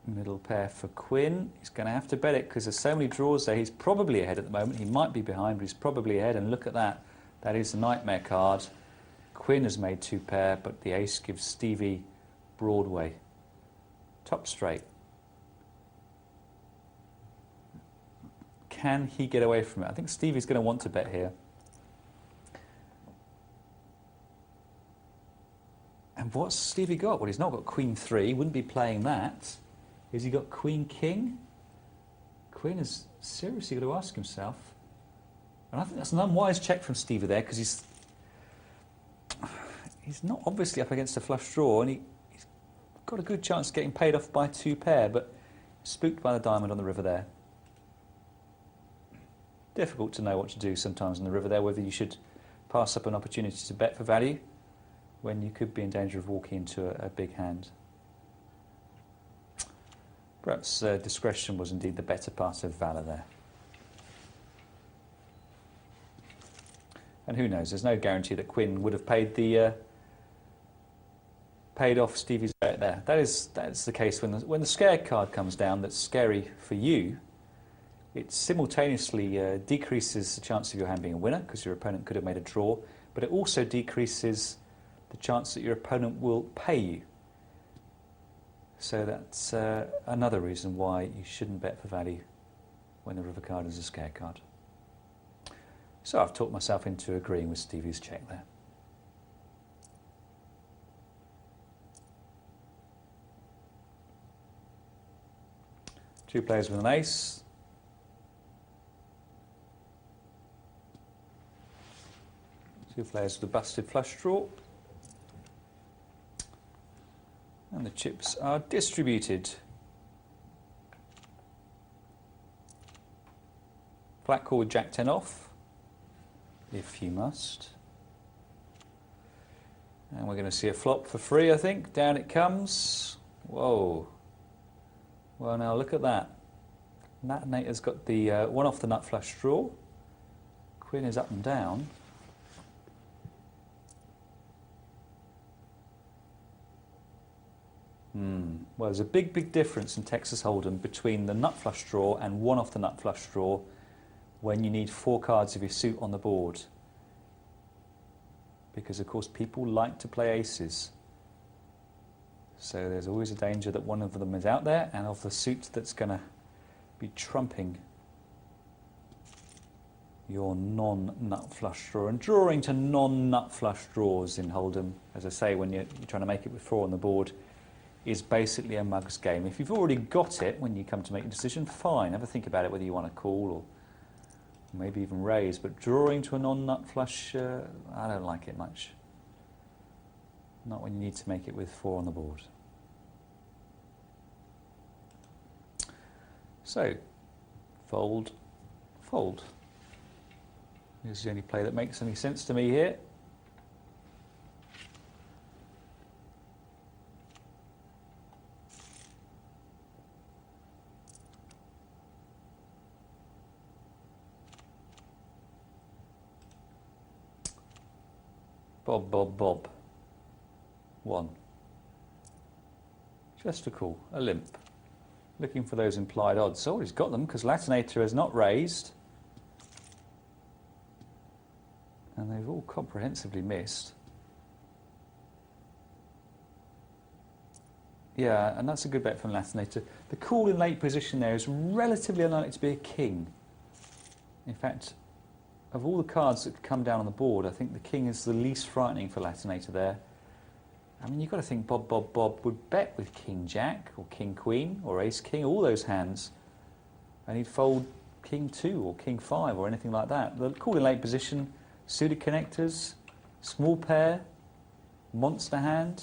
Middle pair for Quinn. He's going to have to bet it because there's so many draws there. He's probably ahead at the moment. He might be behind, but he's probably ahead. And look at that. That is the nightmare card. Quinn has made 2 pair, but the ace gives Stevie Broadway. Top straight. Can he get away from it? I think Stevie's going to want to bet here. And what's Stevie got? Well, he's not got Queen 3. Wouldn't be playing that. Has he got Queen King? Queen is seriously got to ask himself. And I think that's an unwise check from Stevie there because he's not obviously up against a flush draw and he's got a good chance of getting paid off by 2 pair, but spooked by the diamond on the river there. Difficult to know what to do sometimes on the river there, whether you should pass up an opportunity to bet for value when you could be in danger of walking into a big hand. Perhaps discretion was indeed the better part of valour there. And who knows, there's no guarantee that Quinn would have paid off Stevie's bet there. That's the case when the scare card comes down that's scary for you. It simultaneously decreases the chance of your hand being a winner because your opponent could have made a draw, but it also decreases the chance that your opponent will pay you. So that's another reason why you shouldn't bet for value when the river card is a scare card. So I've talked myself into agreeing with Stevie's check there. Two players with an ace. Two players with a busted flush draw. And the chips are distributed. Flat call with Jack 10 off, if you must. And we're going to see a flop for free, I think. Down it comes. Whoa. Well, now look at that. Natinator's got the one off the nut flush draw. Queen is up and down. Well, there's a big, big difference in Texas Hold'em between the nut flush draw and one off the nut flush draw when you need 4 cards of your suit on the board. Because, of course, people like to play aces. So there's always a danger that one of them is out there and of the suit that's going to be trumping your non-nut flush draw. And drawing to non-nut flush draws in Hold'em, as I say, when you're trying to make it with 4 on the board, is basically a mug's game. If you've already got it when you come to make a decision, fine. Have a think about it whether you want to call or maybe even raise. But drawing to a non-nut flush, I don't like it much. Not when you need to make it with 4 on the board. So, fold, fold. This is the only play that makes any sense to me here. Bob, bob, bob. 1. Just a call, a limp. Looking for those implied odds. Oh, he's got them because Latinator has not raised. And they've all comprehensively missed. Yeah, and that's a good bet from Latinator. The call in late position there is relatively unlikely to be a king. In fact, of all the cards that come down on the board, I think the king is the least frightening for Latinator there. I mean, you've got to think Bob, Bob, Bob would bet with King Jack or King Queen or Ace King, all those hands. and he'd fold king 2 or king 5 or anything like that. The call in late position, suited connectors, small pair, monster hand,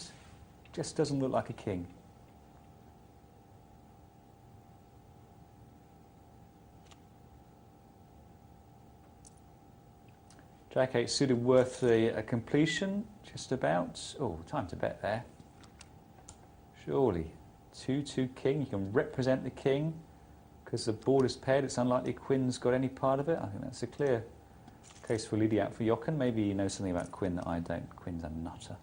just doesn't look like a king. Jack 8 suited worth a completion, just about. Oh, time to bet there. Surely. 2-2 king, you can represent the king. Because the board is paired, it's unlikely Queen's got any part of it. I think that's a clear case for leading out for Jochen. Maybe he knows something about Quinn that I don't. Quinn's a nutter.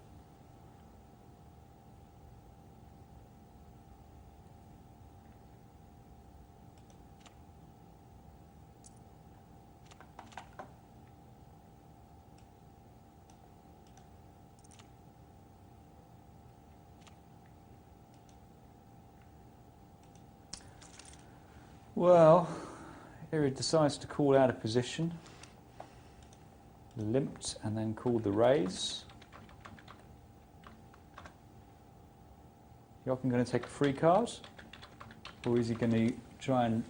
Well, here he decides to call out of position, limped and then called the raise. Jochen going to take a free card, or is he going to try and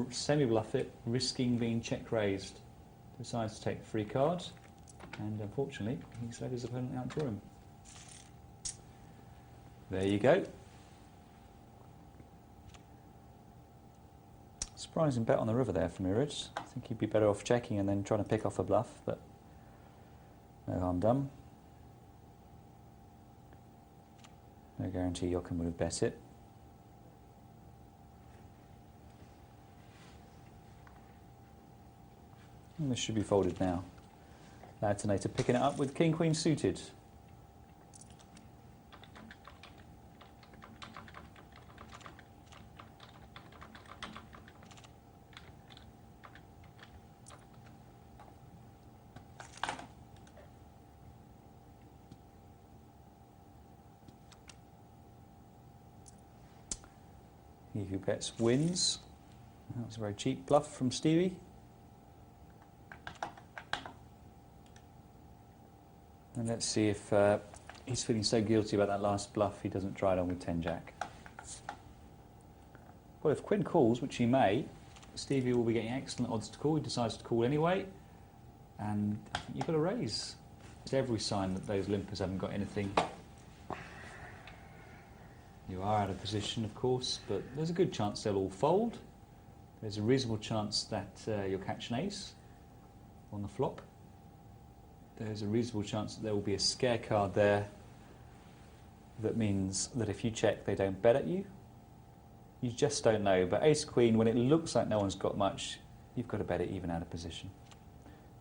semi-bluff it, risking being check raised? Decides to take the free card, and unfortunately he's let his opponent outdraw him. There you go. Surprising bet on the river there from Miric. I think he'd be better off checking and then trying to pick off a bluff, but no harm done. No guarantee Jochen would have bet it. And this should be folded now. Latinator picking it up with King Queen suited. He who bets wins. That was a very cheap bluff from Stevie. And let's see if he's feeling so guilty about that last bluff he doesn't try it on with 10-Jack. Well, if Quinn calls, which he may, Stevie will be getting excellent odds to call. He decides to call anyway, and I think you've got to raise. It's every sign that those limpers haven't got anything. You are out of position, of course, but there's a good chance they'll all fold. There's a reasonable chance that you'll catch an ace on the flop. There's a reasonable chance that there will be a scare card there that means that if you check, they don't bet at you. You just don't know. But ace-queen, when it looks like no one's got much, you've got to bet it even out of position.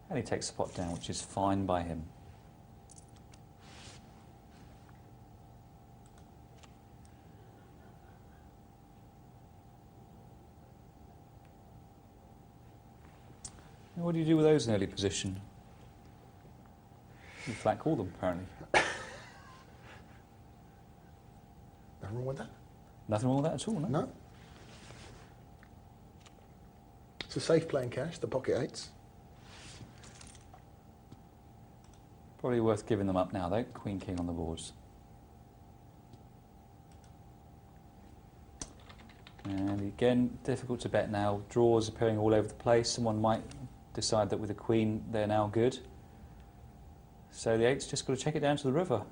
And he takes the pot down, which is fine by him. And what do you do with those in early position? You flat call them, apparently. Nothing wrong with that? Nothing wrong with that at all, no? No. It's a safe playing cash, the pocket eights. Probably worth giving them up now, though. Queen, king on the boards. And again, difficult to bet now. Draws appearing all over the place. Someone might decide that with a queen, they're now good. So the eight's just got to check it down to the river.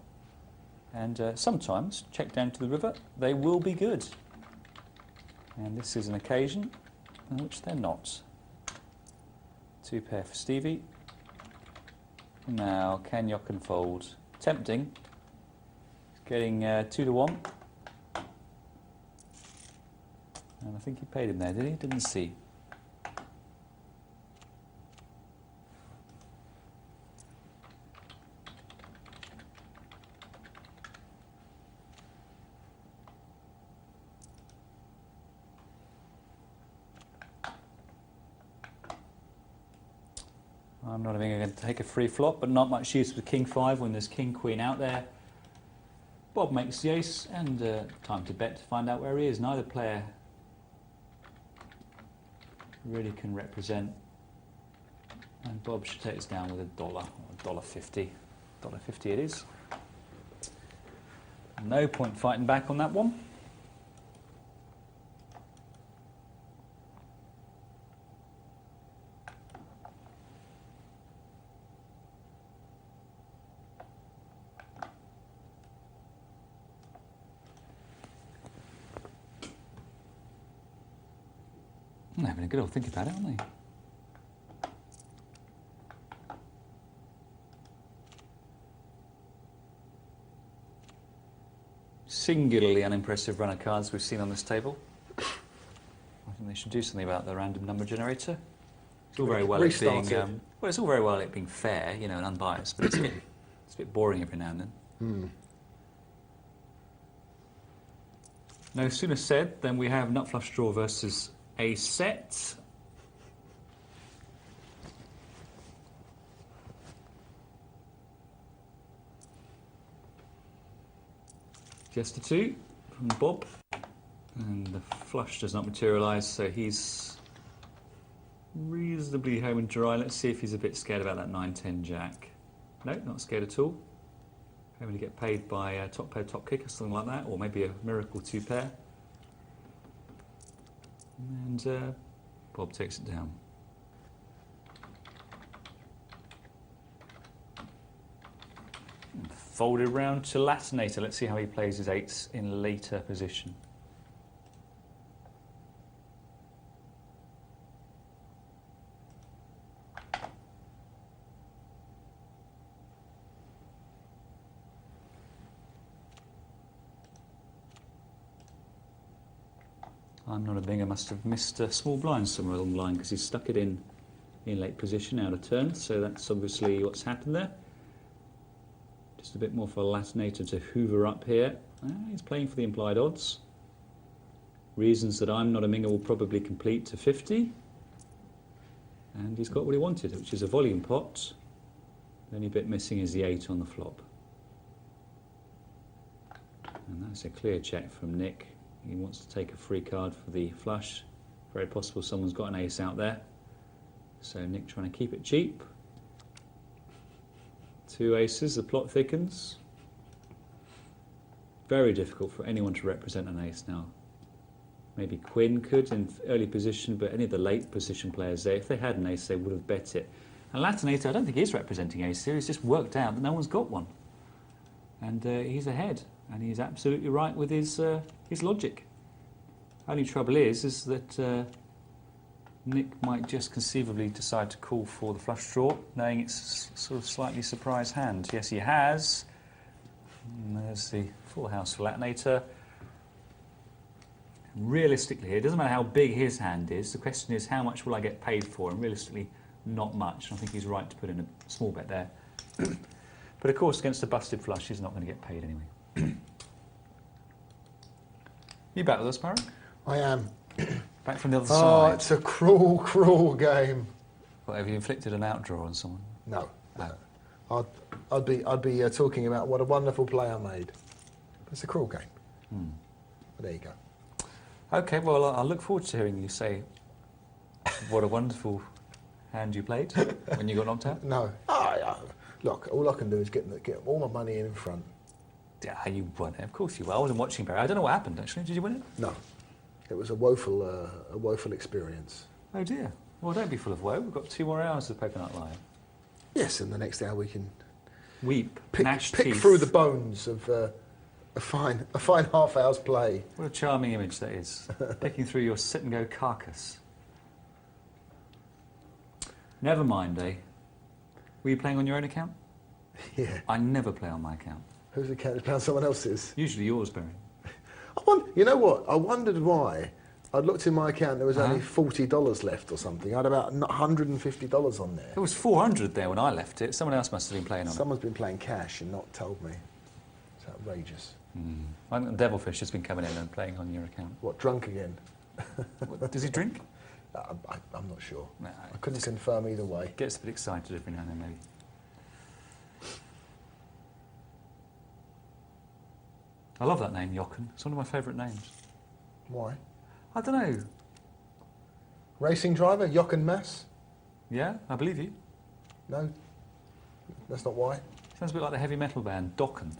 And sometimes, check down to the river, they will be good. And this is an occasion in which they're not. Two pair for Stevie. Now, can Jochen fold? Tempting. Getting 2-1. And I think he paid him there, did he? Didn't see. I'm not even going to take a free flop, but not much use with King 5 when there's King Queen out there. Bob makes the ace, and time to bet to find out where he is. Neither player really can represent, and Bob should take us down with $1 or $1.50. $1.50 it is. No point fighting back on that one. They're having a good old think about it, aren't they? Singularly unimpressive run of cards we've seen on this table. I think they should do something about the random number generator. It's all very well it being well, it's all very well it being fair, you know, and unbiased, but it's a bit boring every now and then. No sooner said than we have nut flush draw versus a set. Just a 2 from Bob, and the flush does not materialise, so he's reasonably home and dry. Let's see if he's a bit scared about that 9-10 jack. No, not scared at all. Hoping to get paid by a top pair, top kick or something like that, or maybe a miracle 2 pair. And Bob takes it down. Folded round to Latinator. Let's see how he plays his 8s in later position. I'm not a binger, must have missed a small blind somewhere along the line because he's stuck it in late position out of turn, so that's obviously what's happened there. Just a bit more for Latinator to hoover up here. He's playing for the implied odds. Reasons that I'm not a minger will probably complete to 50. And he's got what he wanted, which is a volume pot. The only bit missing is the 8 on the flop. And that's a clear check from Nick. He wants to take a free card for the flush. Very possible someone's got an ace out there. So Nick trying to keep it cheap. 2 aces, the plot thickens. Very difficult for anyone to represent an ace now. Maybe Quinn could in early position, but any of the late position players there, if they had an ace, they would have bet it. And Latinator, I don't think he's representing ace here. He's just worked out that no one's got one. And he's ahead, and he's absolutely right with his logic. Only trouble is that Nick might just conceivably decide to call for the flush draw, knowing it's sort of slightly surprise hand. Yes, he has. And there's the full house for Latinator. Realistically here, it doesn't matter how big his hand is, the question is how much will I get paid for, and realistically not much. I think he's right to put in a small bet there. But of course against a busted flush he's not going to get paid anyway. You back with us, Barry? I am. Back from the other Oh, side. it's a cruel, cruel game. What, have you inflicted an outdraw on someone? No. No. I'd be talking about what a wonderful play I made. It's a cruel game. But there you go. Okay, well, I'll look forward to hearing you say what a wonderful hand you played when you got knocked out. No. Look, all I can do is get all my money in front. Yeah, you won it. Of course you were. I wasn't watching, Barry. I don't know what happened, actually. Did you win it? No. It was a woeful experience. Oh, dear. Well, don't be full of woe. We've got 2 more hours of Poker Night Live. Yes, in the next hour we can Weep, pick teeth. through the bones of a fine half hour's play. What a charming image that is. Picking through your sit-and-go carcass. Never mind, eh? Were you playing on your own account? Yeah. I never play on my account. Whose account is playing someone else's? Usually yours, Barry. You know what? I wondered why. I'd looked in my account, there was only $40 left or something. I had about $150 on there. It was 400 there when I left it. Someone else must have been playing on Someone's been playing cash and not told me. It's outrageous. I think Devilfish has been coming in and playing on your account. What, drunk again? Does he drink? I'm not sure. No, I couldn't confirm either way. Gets a bit excited every now and then, maybe. I love that name, Jochen. It's one of my favourite names. Why? I don't know. Racing driver, Jochen Mass? Yeah, I believe you. No, that's not why. Sounds a bit like the heavy metal band, Dokken.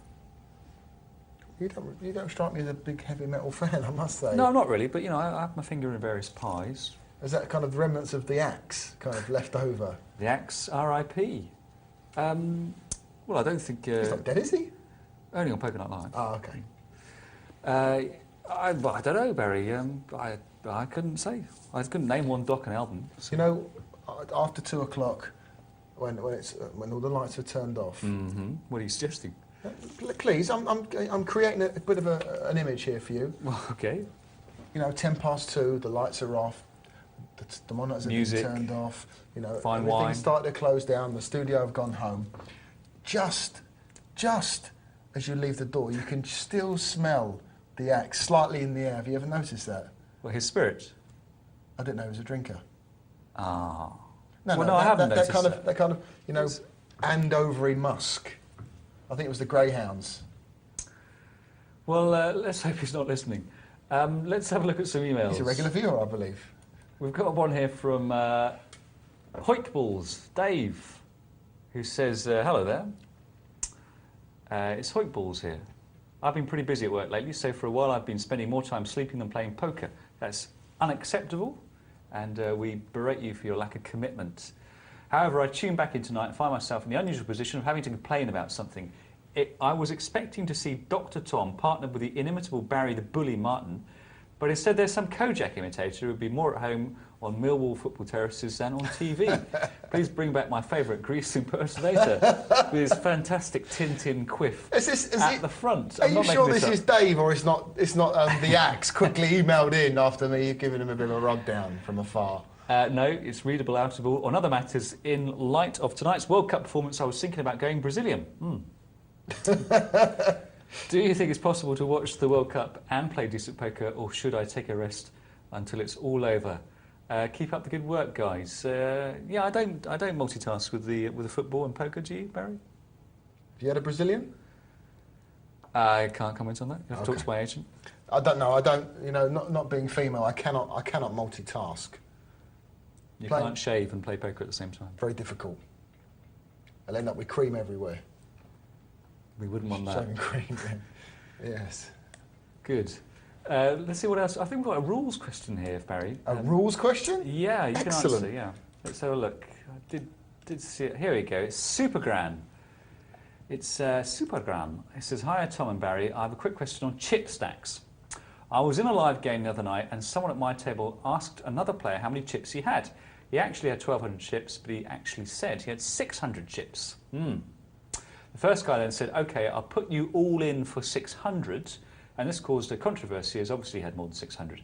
You don't strike me as a big heavy metal fan, I must say. No, I'm not really, but you know, I have my finger in various pies. Is that kind of the remnants of the Axe kind of left over? The Axe, R.I.P. Well, I don't think... He's not dead, is he? Only on Poker Night Live. Oh, okay. I don't know, Barry. I couldn't say. I couldn't name one Dokken album. So. You know, after 2 o'clock, when all the lights are turned off. Mm-hmm. What are you suggesting? Please, I'm creating a bit of an image here for you. Well, okay. You know, 2:10, the lights are off, the monitors have been Music, turned off. You know, fine everything's wine. started to close down. The studio have gone home. Just as you leave the door, you can still smell the axe slightly in the air. Have you ever noticed that? Well, his spirit. I didn't know he was a drinker. Ah. No, Well, no, I haven't noticed that kind of, you know, Andovery musk. I think it was the greyhounds. Well, let's hope he's not listening. Let's have a look at some emails. He's a regular viewer, I believe. We've got one here from Hoikballs, Dave, who says, hello there. It's Hoikballs here. I've been pretty busy at work lately, so for a while I've been spending more time sleeping than playing poker. That's unacceptable, and we berate you for your lack of commitment. However, I tune back in tonight and find myself in the unusual position of having to complain about something. I was expecting to see Dr. Tom partnered with the inimitable Barry the Bully Martin, but instead there's some Kojak imitator who would be more at home on Millwall football terraces than on TV. Please bring back my favourite Grease impersonator with his fantastic Tintin quiff at the front. Are you sure this is Dave, or it's not the axe quickly emailed in after me giving him a bit of a rub down from afar? No, it's readable, outable. On other matters, in light of tonight's World Cup performance, I was thinking about going Brazilian. Do you think it's possible to watch the World Cup and play decent poker, or should I take a rest until it's all over? Keep up the good work, guys. Yeah, I don't multitask with the football and poker. Do you, Barry? Have you had a Brazilian? I can't comment on that. You have to talk to my agent. I don't know. I don't. You know, not being female, I cannot multitask. You can't shave and play poker at the same time. Very difficult. I'll end up with cream everywhere. We wouldn't want that. Shaving cream. Yes. Good. Let's see what else. I think we've got a rules question here, Barry. A rules question? Yeah, you Excellent. can answer. Yeah. Let's have a look. I did see it. Here we go. It's Supergran. It's Supergran. It says, "Hi, Tom and Barry. I have a quick question on chip stacks. I was in a live game the other night, and someone at my table asked another player how many chips he had. He actually had 1,200 chips, but he actually said he had 600 chips. The first guy then said, OK, I'll put you all in for 600, and this caused a controversy, as obviously he had more than 600.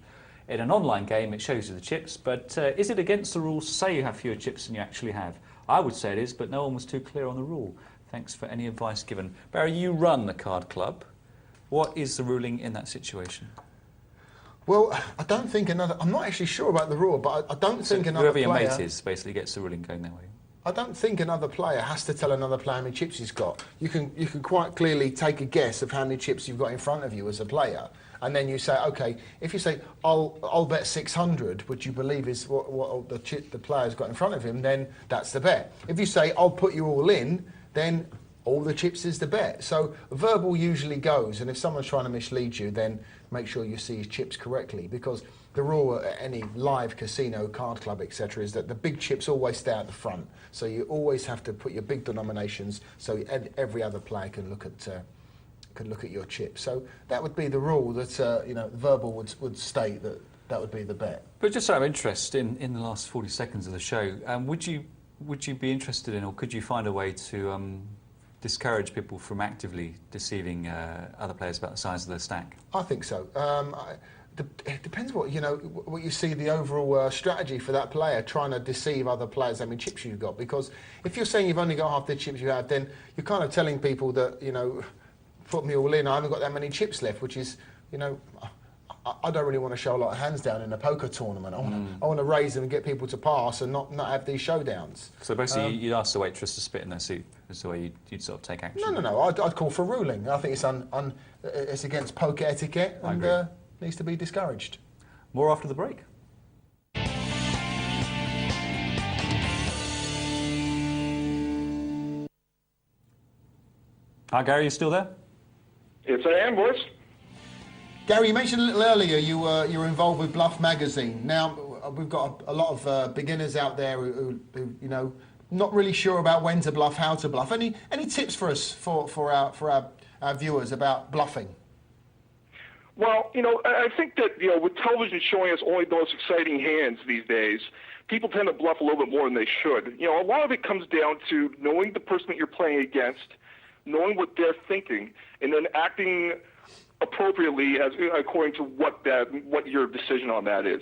In an online game, it shows you the chips, but is it against the rules to say you have fewer chips than you actually have? I would say it is, but no one was too clear on the rule. Thanks for any advice given." Barry, you run the card club. What is the ruling in that situation? Well, I don't think I'm not actually sure about the rule, but I don't think another whoever player... your mate is basically gets the ruling going that way. I don't think another player has to tell another player how many chips he's got. You can quite clearly take a guess of how many chips you've got in front of you as a player, and then you say, OK, if you say, I'll bet 600, which you believe is what the player's got in front of him, then that's the bet. If you say, I'll put you all in, then all the chips is the bet. So verbal usually goes, and if someone's trying to mislead you, then make sure you see his chips correctly, because the rule at any live casino, card club, etc., is that the big chips always stay at the front. So you always have to put your big denominations so every other player can look at your chips. So that would be the rule that you know, verbal would state that would be the bet. But just out of interest, in the last 40 seconds of the show, would you be interested in, or could you find a way to discourage people from actively deceiving other players about the size of their stack? I think so. It depends what you see the overall strategy for that player trying to deceive other players how many chips you've got. Because if you're saying you've only got half the chips you have, then you're kind of telling people that, you know, put me all in, I haven't got that many chips left, which is, you know, I don't really want to show a lot of hands down in a poker tournament. I want to raise them and get people to pass and not have these showdowns. So basically, you'd ask the waitress to spit in their soup as the way you'd sort of take action? No. I'd call for ruling. I think it's against poker etiquette and needs to be discouraged. More after the break. Hi, Gary, you still there? Yes, I am, boys. Gary, you mentioned a little earlier you were involved with Bluff Magazine. Now, we've got a lot of beginners out there who you know, not really sure about when to bluff, how to bluff. Any tips for us, for our viewers about bluffing? Well, I think that, with television showing us only those exciting hands these days, people tend to bluff a little bit more than they should. A lot of it comes down to knowing the person that you're playing against, knowing what they're thinking, and then acting appropriately according to what your decision on that is.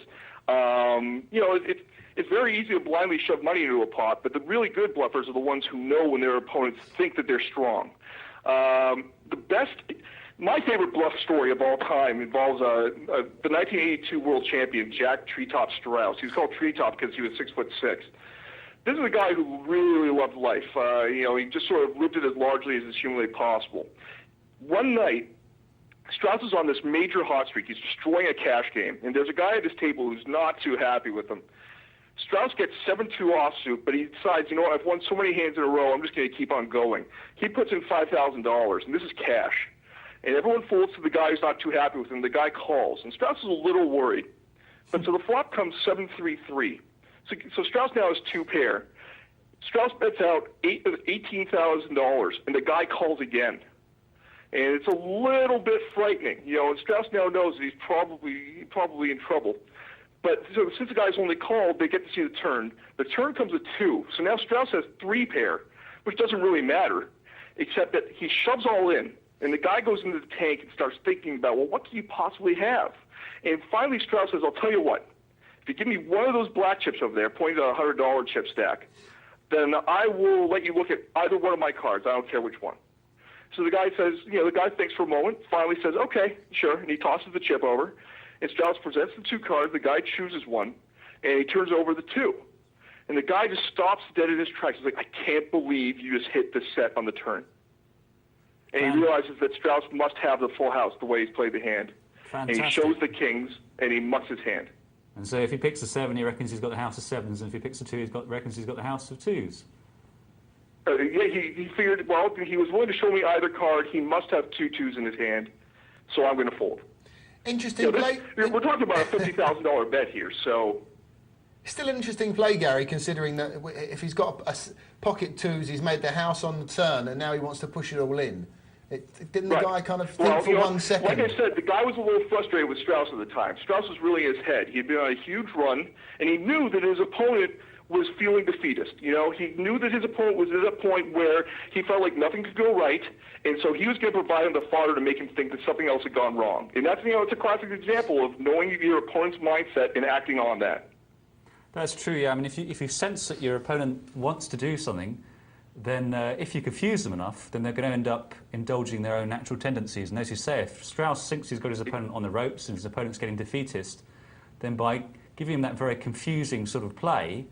It's very easy to blindly shove money into a pot, but the really good bluffers are the ones who know when their opponents think that they're strong. My favorite bluff story of all time involves the 1982 world champion, Jack Treetop Strauss. He was called Treetop because he was 6'6". This is a guy who really loved life. He just sort of lived it as largely as is humanly possible. One night, Strauss is on this major hot streak. He's destroying a cash game, and there's a guy at this table who's not too happy with him. Strauss gets 7-2 offsuit, but he decides, I've won so many hands in a row, I'm just going to keep on going. He puts in $5,000, and this is cash. And everyone folds to the guy who's not too happy with him. The guy calls, and Strauss is a little worried. But so the flop comes 7-3-3. So Strauss now has two pair. Strauss bets out $18,000, and the guy calls again. And it's a little bit frightening, and Strauss now knows that he's probably in trouble. But so since the guy's only called, they get to see the turn. The turn comes at 2, so now Strauss has 3 pair, which doesn't really matter, except that he shoves all in, and the guy goes into the tank and starts thinking about, well, what can you possibly have? And finally Strauss says, I'll tell you what, if you give me one of those black chips over there, pointing to a $100 chip stack, then I will let you look at either one of my cards. I don't care which one. So the guy says, the guy thinks for a moment, finally says, okay, sure, and he tosses the chip over. And Strauss presents the 2 cards, the guy chooses one, and he turns over the 2. And the guy just stops dead in his tracks. He's like, I can't believe you just hit the set on the turn. And he realizes that Strauss must have the full house the way he's played the hand. Fantastic. And he shows the kings, and he mucks his hand. And so if he picks a 7, he reckons he's got the house of 7s, and if he picks a 2, reckons he's got the house of 2s. He figured, well, he was willing to show me either card. He must have 2 2s in his hand, so I'm going to fold. Interesting play. We're talking about a $50,000 bet here, so... Still an interesting play, Gary, considering that if he's got pocket 2s, he's made the house on the turn, and now he wants to push it all in. Didn't the guy kind of think for 1 second? Like I said, the guy was a little frustrated with Strauss at the time. Strauss was really in his head. He had been on a huge run, and he knew that his opponent was feeling defeatist. He knew that his opponent was at a point where he felt like nothing could go right, and so he was going to provide him the fodder to make him think that something else had gone wrong. And that's, it's a classic example of knowing your opponent's mindset and acting on that. That's true, yeah. I mean, if you sense that your opponent wants to do something, then if you confuse them enough, then they're going to end up indulging their own natural tendencies. And as you say, if Strauss thinks he's got his opponent on the ropes and his opponent's getting defeatist, then by giving him that very confusing sort of play,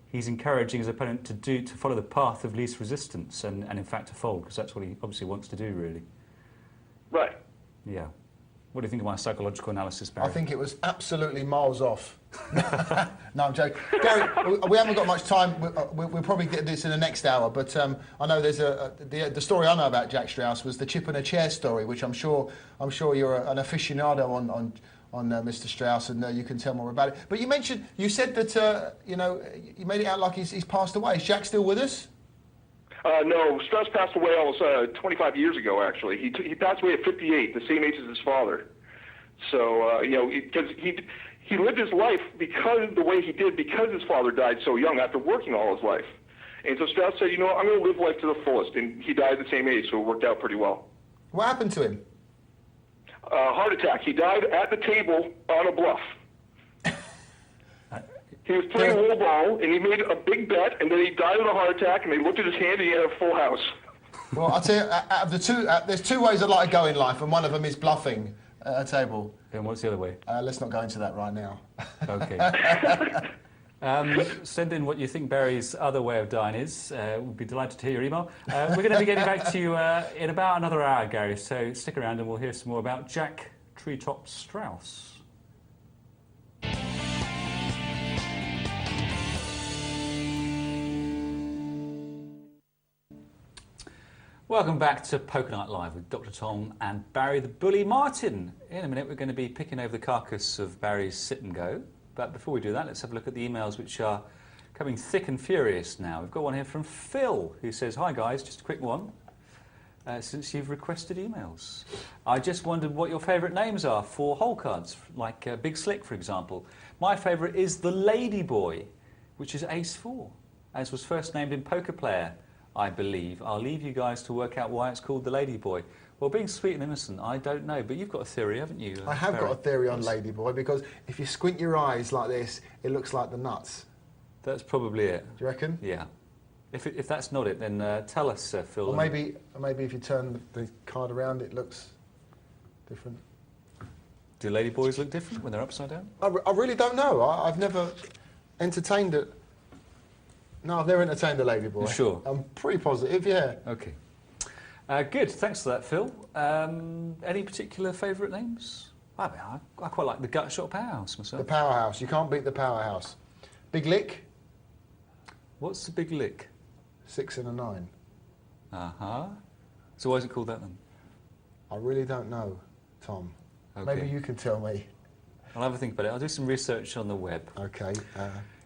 he's encouraging his opponent to follow the path of least resistance and in fact to fold, because that's what he obviously wants to do, really. Right. Yeah. What do you think of my psychological analysis, Barry? I think it was absolutely miles off. No, I'm joking. Gary, we haven't got much time. We'll probably get this in the next hour, but I know there's the story I know about Jack Strauss was the chip and a chair story, which I'm sure you're an aficionado on Mr. Strauss, and you can tell more about it. But you said that you made it out like he's passed away. Is Jack still with us? No, Strauss passed away almost 25 years ago, actually. He passed away at 58, the same age as his father. So, because he lived his life the way he did because his father died so young after working all his life. And so Strauss said, I'm going to live life to the fullest. And he died at the same age, so it worked out pretty well. What happened to him? Heart attack. He died at the table on a bluff. He was playing low ball, and he made a big bet, and then he died of a heart attack, and they looked at his hand, and he had a full house. Well, I'll tell you, out of the two, there's 2 ways I like to go in life, and one of them is bluffing at a table. And what's the other way? Let's not go into that right now. Okay. Send in what you think Barry's other way of dying is. We'll be delighted to hear your email. We're going to be getting back to you in about another hour, Gary, so stick around and we'll hear some more about Jack Treetop Strauss. Welcome back to Poker Night Live with Dr. Tom and Barry the Bully Martin. In a minute we're going to be picking over the carcass of Barry's sit and go. But before we do that, let's have a look at the emails, which are coming thick and furious now. We've got one here from Phil, who says, "Hi guys, just a quick one. since you've requested emails. I just wondered what your favourite names are for hole cards, like Big Slick, for example. My favourite is the Lady Boy, which is Ace 4, as was first named in Poker Player, I believe. I'll leave you guys to work out why it's called the Lady Boy. Well, being sweet and innocent, I don't know, but you've got a theory, haven't you? I have Barry? got a theory on Lady Boy, because if you squint your eyes like this, it looks like the nuts. That's probably it. Do you reckon? Yeah. If that's not it, then tell us, Phil. Or maybe if you turn the card around, it looks different. Do Lady Boys look different when they're upside down? I really don't know. I've never entertained it. No, I've never entertained a Lady Boy. You sure? I'm pretty positive, yeah. Okay. Good, thanks for that, Phil. Any particular favourite names? I quite like the Gutshot Powerhouse myself. The Powerhouse. You can't beat the Powerhouse. Big Lick. What's the Big Lick? 6 and a 9. Uh-huh. So why is it called that then? I really don't know, Tom. Okay. Maybe you can tell me. I'll have a think about it. I'll do some research on the web. Okay.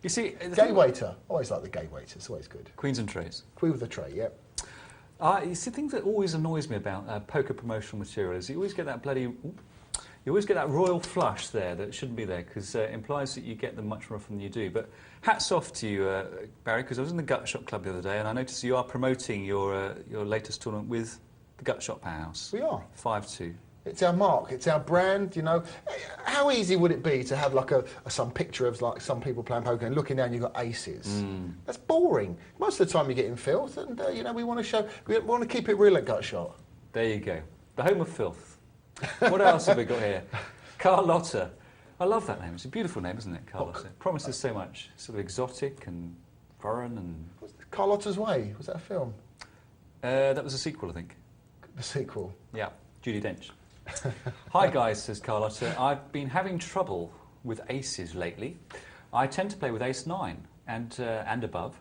You see... Gay waiter. Always like the gay waiter. It's always good. Queens and Trays. Queen with a tray, yep. You see, the thing that always annoys me about poker promotional material is you always get that you always get that royal flush there that shouldn't be there, because it implies that you get them much more often than you do. But hats off to you, Barry, because I was in the Gutshot Club the other day and I noticed you are promoting your latest tournament with the Gutshot Powerhouse. We are. 5-2. It's our mark. It's our brand, you know. How easy would it be to have like some picture of like some people playing poker and looking down you've got aces? That's boring. Most of the time you get in filth, and you know, we want to keep it real at Gutshot. There you go. The home of filth. What else have we got here? Carlotta. I love that name. It's a beautiful name, isn't it, Carlotta? It promises so much. Sort of exotic and foreign and... Carlotta's Way, was that a film? That was a sequel, I think. The sequel. Yeah, Judi Dench. Hi guys, says Carlotta. I've been having trouble with aces lately. I tend to play with ace 9 and above,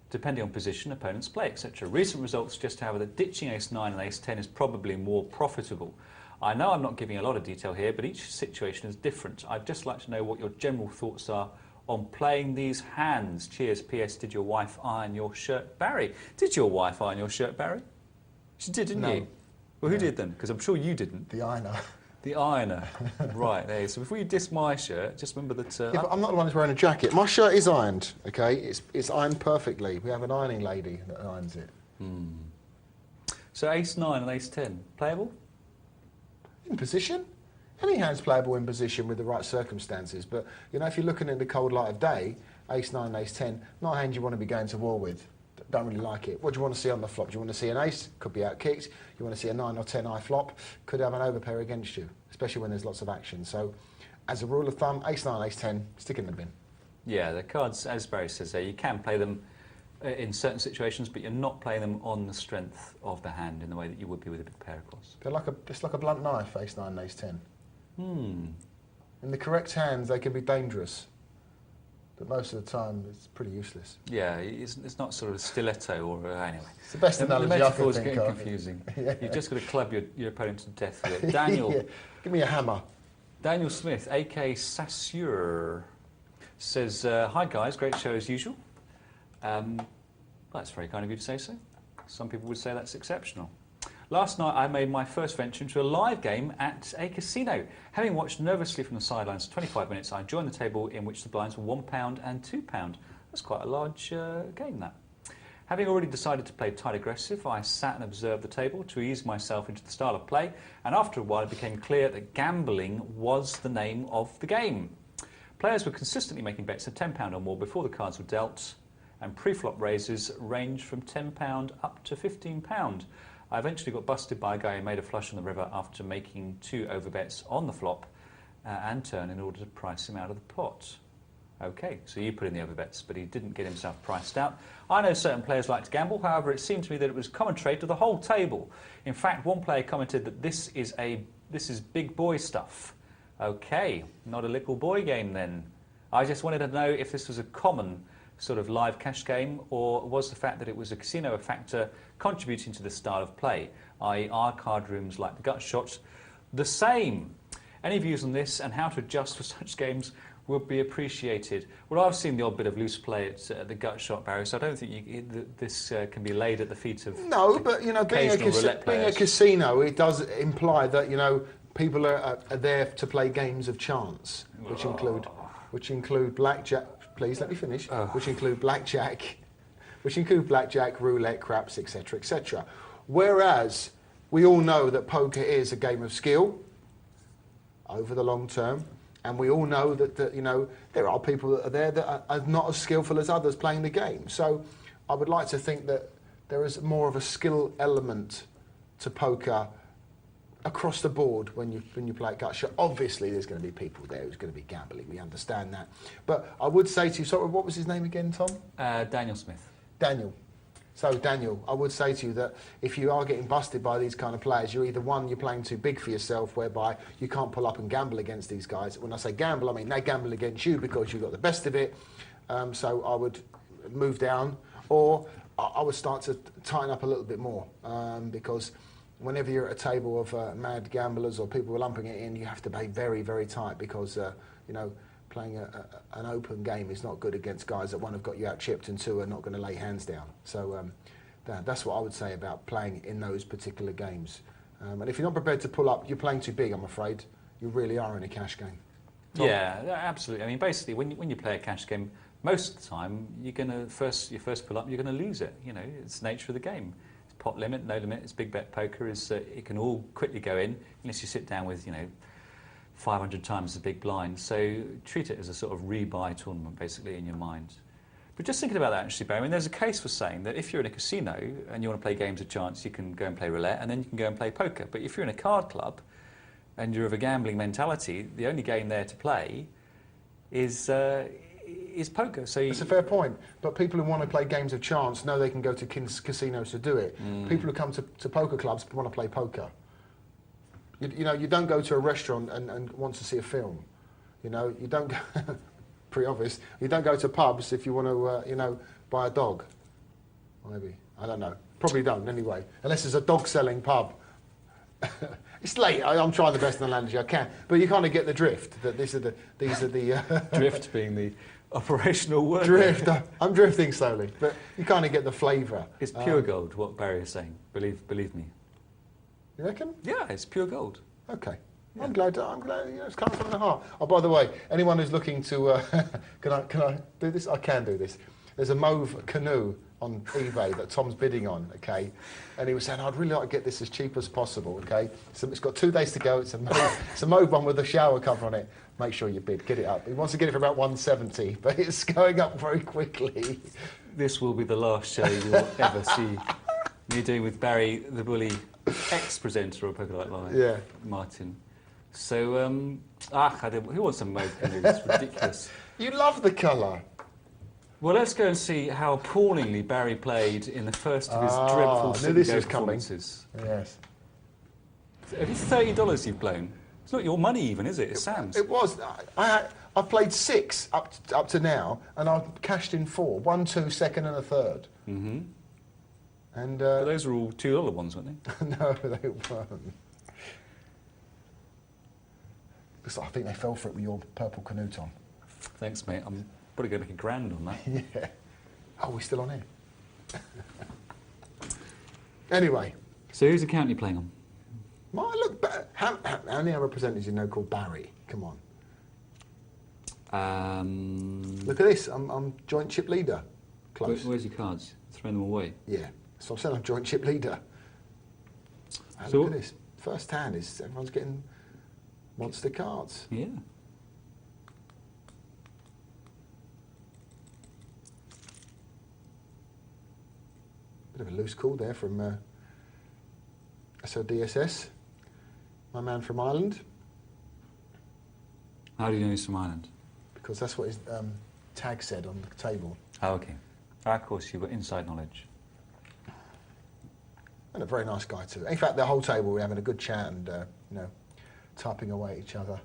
depending on position, opponent's play, etc. Recent results suggest, however, that ditching ace 9 and ace 10 is probably more profitable. I know I'm not giving a lot of detail here, but each situation is different. I'd just like to know what your general thoughts are on playing these hands. Cheers. P.S. Did your wife iron your shirt, Barry? Did your wife iron your shirt, Barry? She did, didn't you? Well, who did then? Because I'm sure you didn't. The ironer. The ironer. Right, there. So before you diss my shirt, just remember that... yeah, but I'm not the one who's wearing a jacket. My shirt is ironed, okay? It's ironed perfectly. We have an ironing lady that irons it. So ace 9 and ace 10, playable? In position. Any hand's playable in position with the right circumstances. But, you know, if you're looking in the cold light of day, ace 9, ace 10, not a hand you want to be going to war with. Don't really like it. What do you want to see on the flop? Do you want to see an ace? Could be outkicked. You want to see a 9 or 10 eye flop? Could have an overpair against you, especially when there's lots of action. So, as a rule of thumb, ace 9, ace 10, stick in the bin. Yeah, the cards, as Barry says there, you can play them in certain situations, but you're not playing them on the strength of the hand in the way that you would be with a big pair across. They're like it's like a blunt knife, ace 9 and ace 10. In the correct hands, they can be dangerous. But most of the time, it's pretty useless. Yeah, it's not sort of a stiletto or... anyway. It's the best analogy I can think getting of. confusing. Yeah. You've just got to club your opponent to death with it. Daniel. Yeah. Give me a hammer. Daniel Smith, a.k.a. Sassure, says, hi guys, great show as usual. That's very kind of you to say so. Some people would say that's exceptional. Last night I made my first venture into a live game at a casino. Having watched nervously from the sidelines for 25 minutes, I joined the table in which the blinds were £1 and £2. That's quite a large game, that. Having already decided to play tight aggressive, I sat and observed the table to ease myself into the style of play, and after a while it became clear that gambling was the name of the game. Players were consistently making bets of £10 or more before the cards were dealt, and pre-flop raises ranged from £10 up to £15. I eventually got busted by a guy who made a flush on the river after making 2 overbets on the flop and turn in order to price him out of the pot. OK, so you put in the overbets, but he didn't get himself priced out. I know certain players like to gamble, however, it seemed to me that it was common trait to the whole table. In fact, one player commented that this is big boy stuff. OK, not a little boy game then. I just wanted to know if this was a common sort of live cash game, or was the fact that it was a casino a factor contributing to the style of play, i.e. are card rooms like the Gutshot the same? Any views on this and how to adjust for such games would be appreciated. Well, I've seen the odd bit of loose play at the gut shot, Barry, so I don't think this can be laid at the feet of No, but being a casino, it does imply that people are there to play games of chance, which include blackjack. Please let me finish. Which include blackjack, roulette, craps, etc., etc. Whereas we all know that poker is a game of skill over the long term. And we all know that there are people that are there that are not as skillful as others playing the game. So I would like to think that there is more of a skill element to poker across the board when you play at gut shot. Obviously, there's going to be people there who's going to be gambling. We understand that. But I would say to you, sort of, what was his name again, Tom? Daniel Smith. Daniel. So, Daniel, I would say to you that if you are getting busted by these kind of players, you're either one, you're playing too big for yourself, whereby you can't pull up and gamble against these guys. When I say gamble, I mean they gamble against you because you got the best of it. So I would move down, or I would start to tighten up a little bit more, because whenever you're at a table of mad gamblers or people lumping it in, you have to be very, very tight because, playing an open game is not good against guys that, one, have got you out chipped and two, are not going to lay hands down. So that's what I would say about playing in those particular games. And if you're not prepared to pull up, you're playing too big, I'm afraid. You really are in a cash game. Tom? Yeah, absolutely. I mean, basically, when you play a cash game, most of the time, you're going to your first pull up, you're going to lose it. It's the nature of the game. It's pot limit, no limit. It's big bet poker. It can all quickly go in unless you sit down with 500 times the big blind. So treat it as a sort of rebuy tournament, basically, in your mind. But just thinking about that, actually, Barry, I mean, there's a case for saying that if you're in a casino and you want to play games of chance, you can go and play roulette, and then you can go and play poker. But if you're in a card club and you're of a gambling mentality, the only game there to play is poker. So it's a fair point. But people who want to play games of chance know they can go to casinos to do it. People who come to poker clubs want to play poker. You don't go to a restaurant and want to see a film. You don't go, pretty obvious, you don't go to pubs if you want to, buy a dog. Maybe. I don't know. Probably don't, anyway. Unless it's a dog-selling pub. It's late. I'm trying the best analogy I can. But you kind of get the drift, that these are the... Drift being the operational word. Drift. I'm drifting slowly. But you kind of get the flavour. It's pure gold, what Barry is saying. Believe me. You reckon? Yeah, it's pure gold. Okay. Yeah. I'm glad it's coming from the heart. Oh, by the way, anyone who's looking to... can I do this? I can do this. There's a mauve canoe on eBay that Tom's bidding on, okay? And he was saying, I'd really like to get this as cheap as possible, okay? So it's got 2 days to go. It's a mauve one with a shower cover on it. Make sure you bid. Get it up. He wants to get it for about 170, but it's going up very quickly. This will be the last show you'll ever see me doing with Barry the Bully, ex-presenter of Poker Night Live. Yeah. Martin. So, who wants a mauve canoe? It's ridiculous. You love the colour. Well, let's go and see how appallingly Barry played in the first of his dreadful performances. Yes. It's $30 you've blown. It's not your money even, is it? It's Sam's. It was. I've played 6 up to now, and I've cashed in 4. 1, 2, second and a third. Mm-hmm. And but those were all $2 ones, weren't they? No, they weren't. Because I think they fell for it with your purple canoe, Tom. Thanks, mate. I'm probably going to make $1,000 on that. Yeah. Oh, we're still on here. Anyway. So whose account are you playing on? Look, how many other presenters you know called Barry? Come on. Look at this. I'm joint chip leader. Close. Where's your cards? Throw them away. Yeah. So I'm saying I'm joint chip leader. So look at this. First hand is everyone's getting monster cards. Yeah. Bit of a loose call there from SODSS, my man from Ireland. How do you know he's from Ireland? Because that's what his tag said on the table. Oh, okay. Of course, you've got inside knowledge. And a very nice guy too. In fact, the whole table we're having a good chat and typing away at each other.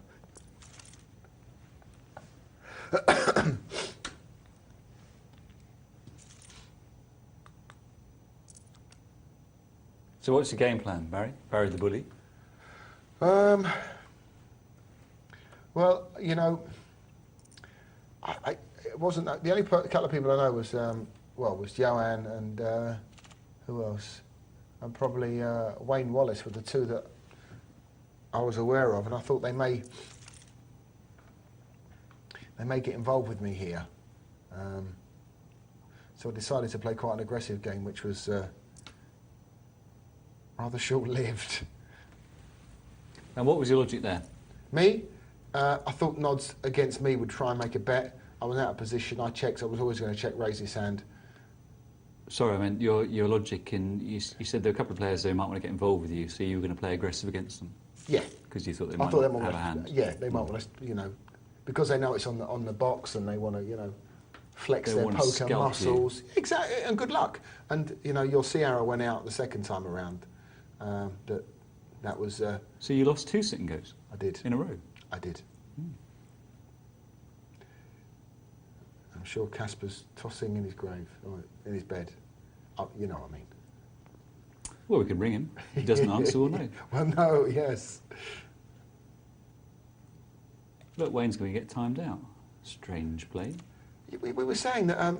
So what's your game plan, Barry? Barry the Bully? Well, It wasn't that. The only couple of people I know was was Johan and who else? And probably Wayne Wallace were the two that I was aware of, and I thought they may get involved with me here. So I decided to play quite an aggressive game, which was rather short-lived. And what was your logic there? Me, I thought Nods against me would try and make a bet. I was out of position. I checked. I was always going to check, raise his hand. Sorry, I meant your logic in... You said there were a couple of players who might want to get involved with you, so you were going to play aggressive against them? Yeah. Because you thought they might not have a hand? Yeah, they might want to, because they know it's on the box and they want to, flex their poker muscles. You. Exactly, and good luck. And, your sea arrow went out the second time around. That was... So you lost 2 sitting goes? I did. In a row? I did. I'm sure Casper's tossing in his grave, or in his bed. You know what I mean. Well, we can ring him. If he doesn't answer, we'll know. Well, no, yes. Look, Wayne's going to get timed out. Strange play. We were saying that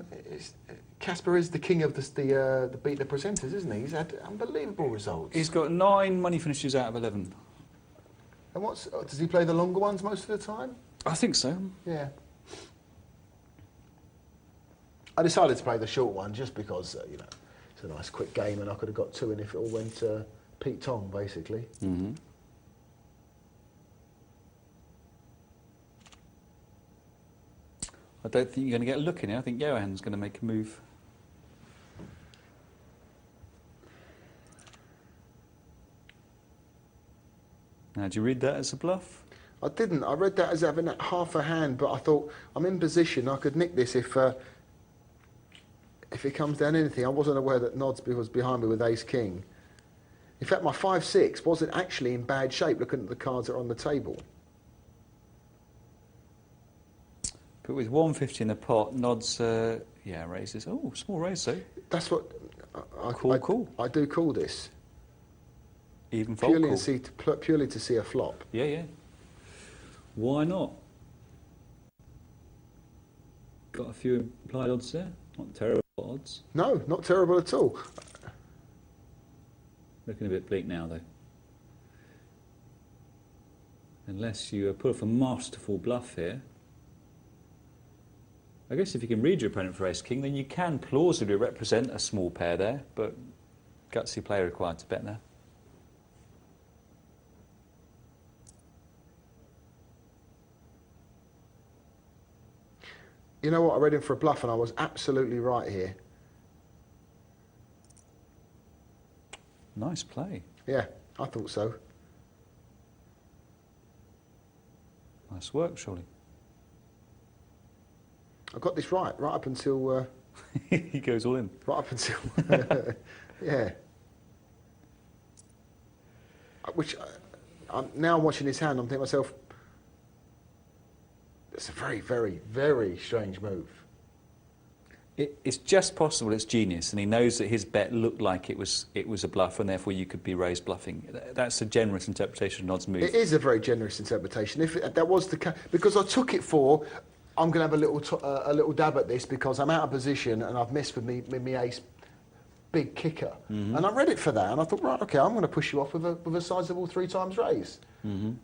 Casper is the king of the Beat the Presenters, isn't he? He's had unbelievable results. He's got 9 money finishes out of 11. And does he play the longer ones most of the time? I think so. Yeah. I decided to play the short one just because, it's a nice quick game and I could have got 2 in if it all went Pete Tong, basically. Mm-hmm. I don't think you're going to get a look in it. I think Johan's going to make a move. Now, do you read that as a bluff? I didn't. I read that as having half a hand, but I thought, I'm in position, I could nick this if it comes down anything. I wasn't aware that Nods was behind me with ace-king. In fact, my 5-6 wasn't actually in bad shape looking at the cards that are on the table. But with 150 in the pot, Nods, raises. Oh, small raise, though. That's what... Cool. I do call this. Even fold Purely to see a flop. Yeah. Why not? Got a few implied odds there. Not terrible odds. No, not terrible at all. Looking a bit bleak now, though. Unless you put off a masterful bluff here. I guess if you can read your opponent for ace-king, then you can plausibly represent a small pair there, but gutsy player required to bet there. You know what? I read him for a bluff and I was absolutely right here. Nice play. Yeah, I thought so. Nice work, surely. I got this right up until... He goes all in. Right up until... yeah. Which, now I'm watching his hand, I'm thinking to myself, it's a very, very, very strange move. It's just possible it's genius, and he knows that his bet looked like it was a bluff, and therefore you could be raised bluffing. That's a generous interpretation of Nod's move. It is a very generous interpretation. If that was the case, because I took it for, I'm going to have a little dab at this because I'm out of position and I've missed with me ace big kicker, and I read it for that, and I thought, right, okay, I'm going to push you off with a sizable 3 times raise. It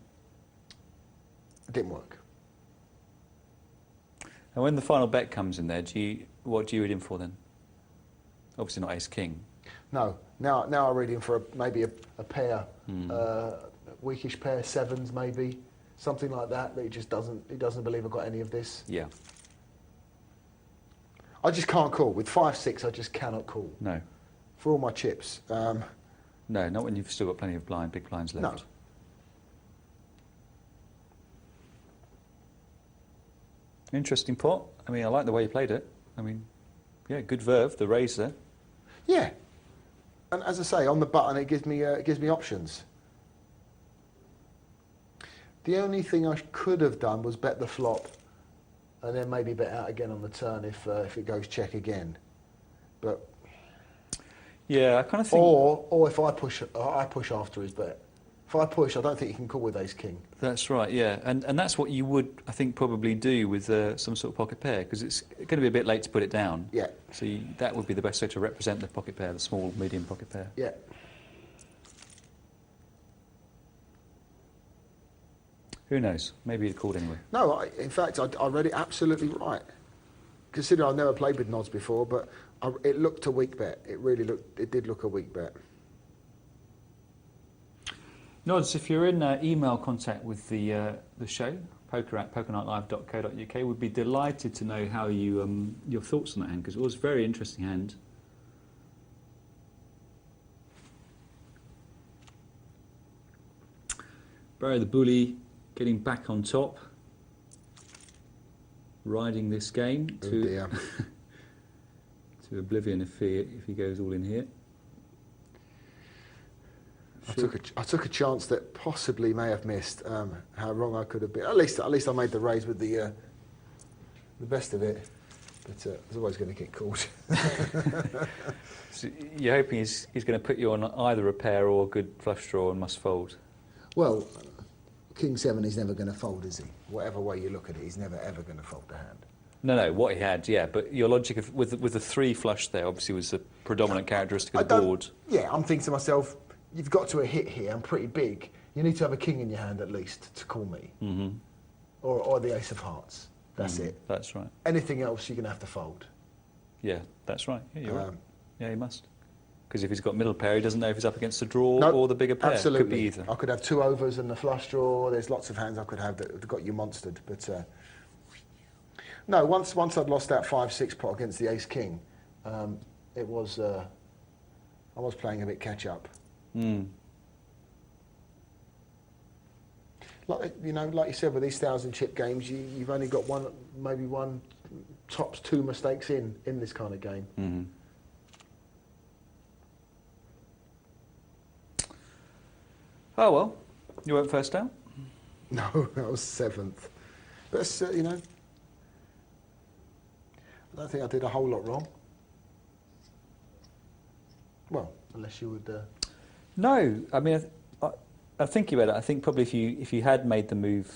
didn't work. And when the final bet comes in there, what do you read him for then? Obviously not ace-king. No. Now I read him for maybe a pair, weakish pair, 7s maybe, something like that. But he doesn't believe I've got any of this. Yeah. I just can't call. With 5-6, I just cannot call. No. For all my chips. No, not when you've still got plenty of big blinds left. No. Interesting pot. I mean, I like the way you played it. I mean, yeah, good verve, the raise there. Yeah, and as I say, on the button it gives me options. The only thing I could have done was bet the flop, and then maybe bet out again on the turn if it goes check again. But yeah, I kind of think. Or if I push after his bet, If I push, I don't think you can call with ace king. That's right, yeah. And that's what you would, I think, probably do with some sort of pocket pair, because it's going to be a bit late to put it down. Yeah. So that would be the best way to represent the pocket pair, the small, medium pocket pair. Yeah. Who knows? Maybe he'd called anyway. No, in fact, I read it absolutely right. Considering I've never played with Nods before, but it looked a weak bet. It did look a weak bet. Nods, if you're in email contact with the show, poker@pokernightlive.co.uk, we'd be delighted to know how you your thoughts on that hand, because it was a very interesting hand. Barry the Bully getting back on top, riding this game to to oblivion if he goes all in here. I took a chance that possibly may have missed. How wrong I could have been. At least I made the raise with the best of it. But I was always going to get called. So you're hoping he's going to put you on either a pair or a good flush draw and must fold. Well, King 7 is never going to fold, is he? Whatever way you look at it, he's never ever going to fold the hand. No, what he had, yeah, but your logic with the 3 flush there obviously was the predominant characteristic of the board. Yeah, I'm thinking to myself, you've got to a hit here, I'm pretty big. You need to have a king in your hand at least to call me. Mm-hmm. Or the ace of hearts. That's it. That's right. Anything else, you're going to have to fold. Yeah, that's right. Yeah, you're right. Yeah, he must. Because if he's got middle pair, he doesn't know if he's up against the draw or the bigger pair. Absolutely. Could be either. I could have 2 overs and the flush draw. There's lots of hands I could have that have got you monstered. But no, once I'd lost that 5-6 pot against the ace king, it was I was playing a bit catch up. Mm. Like you said, with these 1,000-chip games, you've only got maybe one, tops 2 mistakes in this kind of game. Mm-hmm. Oh well, you weren't first down. No, that was 7th. But I don't think I did a whole lot wrong. Well, unless you would. No, I mean, I think about it. I think probably if you had made the move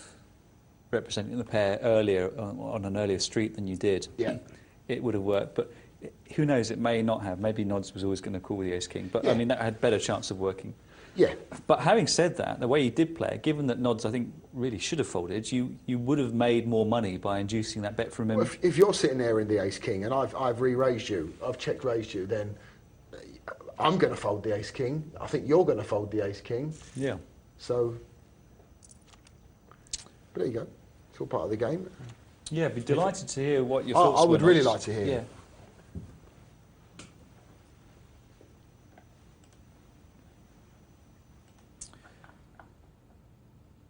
representing the pair earlier on an earlier street than you did, yeah, it would have worked. But who knows? It may not have. Maybe Nods was always going to call with the ace king. But yeah. I mean, that had better chance of working. Yeah. But having said that, the way he did play it, given that Nods, I think, really should have folded, you would have made more money by inducing that bet from him. Well, if you're sitting there in the ace king and I've re-raised you, I've check raised you, then I'm going to fold the ace king. I think you're going to fold the ace king. Yeah. So, but there you go. It's all part of the game. Yeah, I'd be delighted to hear what your thoughts were. I would really like to hear. Yeah.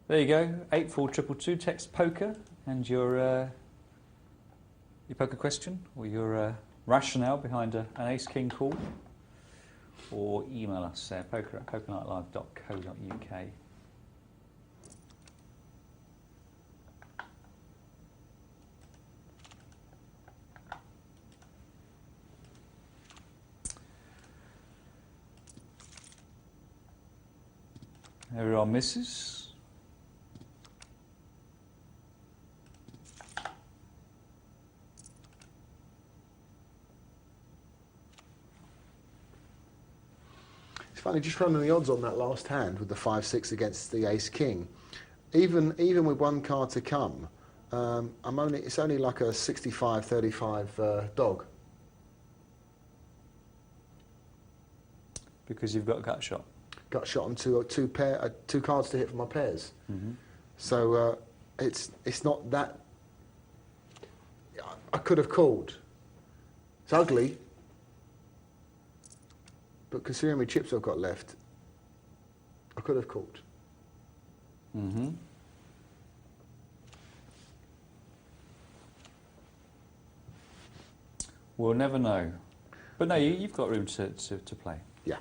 There you go, 84222, text poker, and your poker question, or your rationale behind an ace-king call, or email us, poker@pokernightlive.co.uk. Everyone misses. It's funny, just running the odds on that last hand with the 5-6 against the ace king. Even with one card to come, it's only like a 65-35 dog. Because you've got a gut shot. Gut shot on two cards to hit for my pairs. Mm-hmm. So it's not that. I could have called. It's ugly. But considering how many chips I've got left, I could have called. Mm-hmm. We'll never know. But no, you've got room to play. Yeah.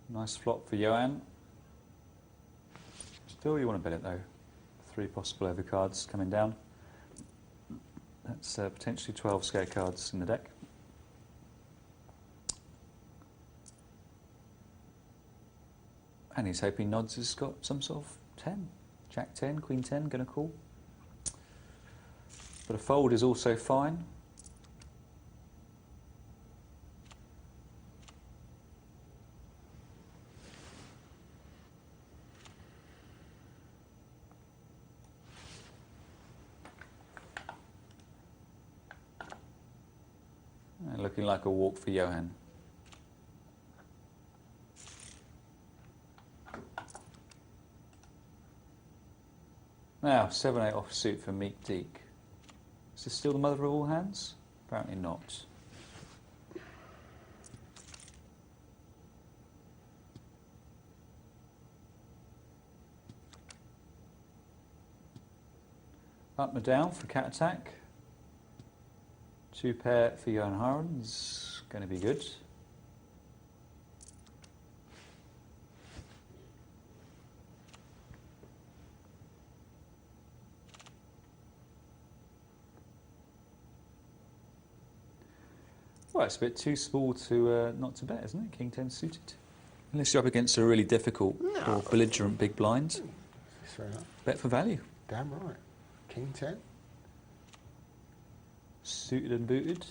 Nice flop for Johan. Still, you want to bet it though. 3 possible overcards coming down. That's potentially 12 scare cards in the deck. And he's hoping Nods has got some sort of 10. Jack 10, Queen 10, going to call. But a fold is also fine. And looking like a walk for Johan. Now, 7-8 offsuit for Meek Deek. Is this still the mother of all hands? Apparently not. Up and down for cat attack. 2 pair for Johan Haren is going to be good. Well, it's a bit too small to not to bet, isn't it? King 10 suited. Unless you're up against a really difficult or belligerent big blind. Fair enough. Bet for value. Damn right. King 10. Suited and booted.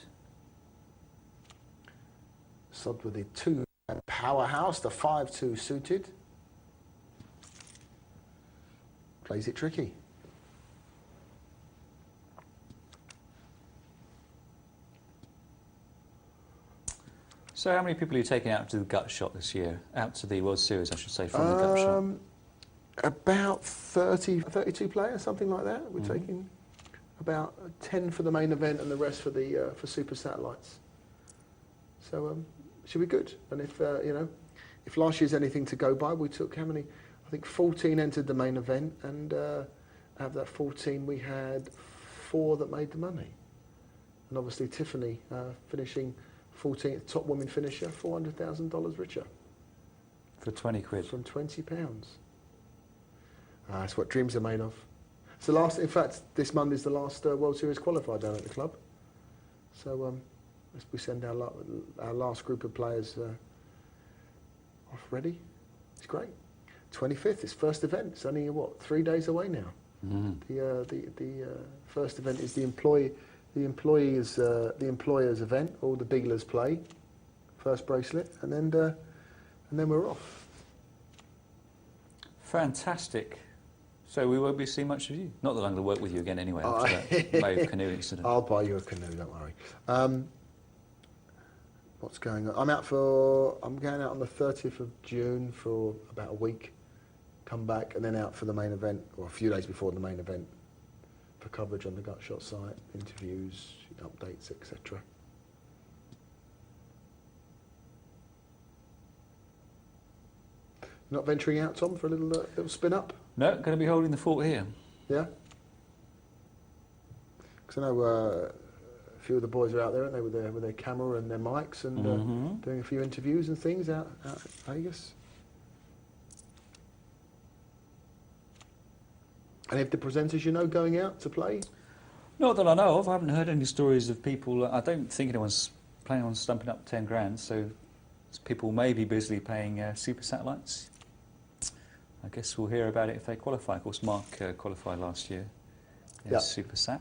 Sod with the 2 powerhouse, the 5-2 suited. Plays it tricky. So how many people are you taking out to the gut shot this year? Out to the World Series, I should say, from the gut shot? About 32 players, something like that. We're taking about 10 for the main event and the rest for the for Super Satellites. So should be good. And if if last year's anything to go by, we took how many? I think 14 entered the main event, and out of that 14, we had 4 that made the money. And obviously Tiffany finishing 14th top woman finisher, $400,000 richer. For 20 quid. From £20. That's what dreams are made of. It's the last. In fact, this Monday's the last World Series qualifier down at the club. So we send our last group of players off ready. It's great. 25th, it's first event. It's only 3 days away now. The first event is the employers event. All the dealers play. First bracelet, and then we're off. Fantastic. So we won't be seeing much of you. Not that I'm going to work with you again anyway after that May canoe incident. I'll buy you a canoe, don't worry. What's going on? I'm going out on the 30th of June for about a week. Come back and then out for the main event, or a few days before the main event, for coverage on the Gutshot site, interviews, updates, etc. Not venturing out, Tom, for a little spin up? No, going to be holding the fort here. Yeah? Because I know a few of the boys are out there, aren't they, with their camera and their mics and doing a few interviews and things out at Vegas. Any of the presenters going out to play? Not that I know of. I haven't heard any stories of people. I don't think anyone's planning on stumping up 10 grand, so people may be busily playing Super Satellites. I guess we'll hear about it if they qualify. Of course, Mark qualified last year in Super Sat.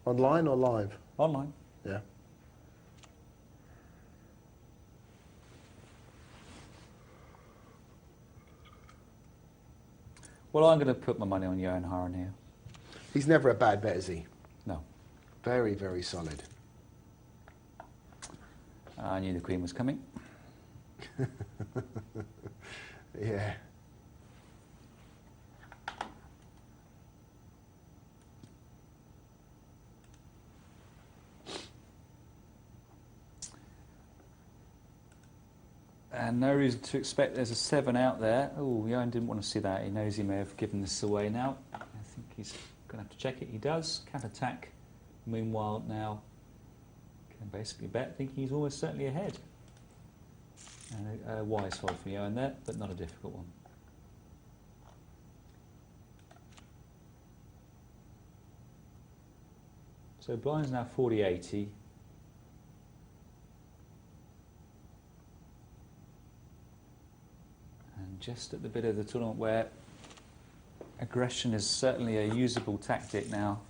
Online or live? Online. Yeah. Well, I'm going to put my money on Johan Haren here. He's never a bad bet, is he? No. Very, very solid. I knew the Queen was coming. Yeah. And no reason to expect there's a 7 out there. Oh, Johan didn't want to see that. He knows he may have given this away now. I think he's going to have to check it. He does. Cat attack. Meanwhile, now can basically bet, thinking he's almost certainly ahead. And a wise fold for Johan there, but not a difficult one. So blind's now 40-80. just at the bit of the tournament where aggression is certainly a usable tactic now.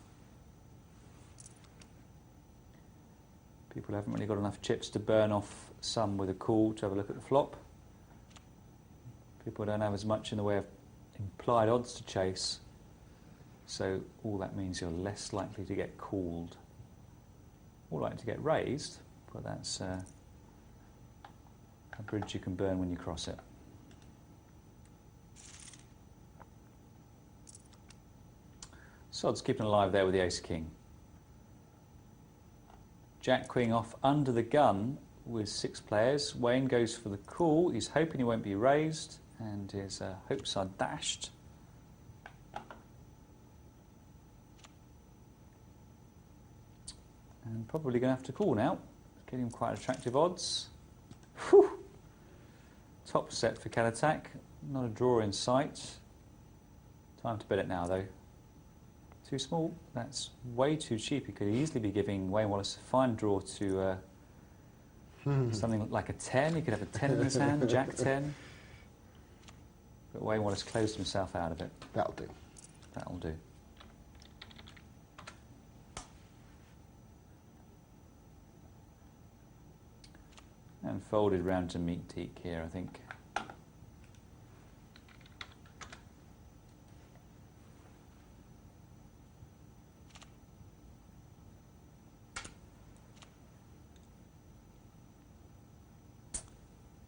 People haven't really got enough chips to burn off some with a call to have a look at the flop. People don't have as much in the way of implied odds to chase, so all that means you're less likely to get called. More likely to get raised, but that's a bridge you can burn when you cross it. Sod's keeping alive there with the ace-king. Jack-queen off under the gun with 6 players. Wayne goes for the call. He's hoping he won't be raised, and his hopes are dashed. And probably going to have to call now. Getting quite attractive odds. Whew. Top set for Cat Attack. Not a draw in sight. Time to bet it now, though. Too small. That's way too cheap. You could easily be giving Wayne Wallace a fine draw to something like a 10. He could have a 10 in his hand, Jack 10. But Wayne Wallace closed himself out of it. That'll do. That'll do. And folded round to meet Teak here, I think.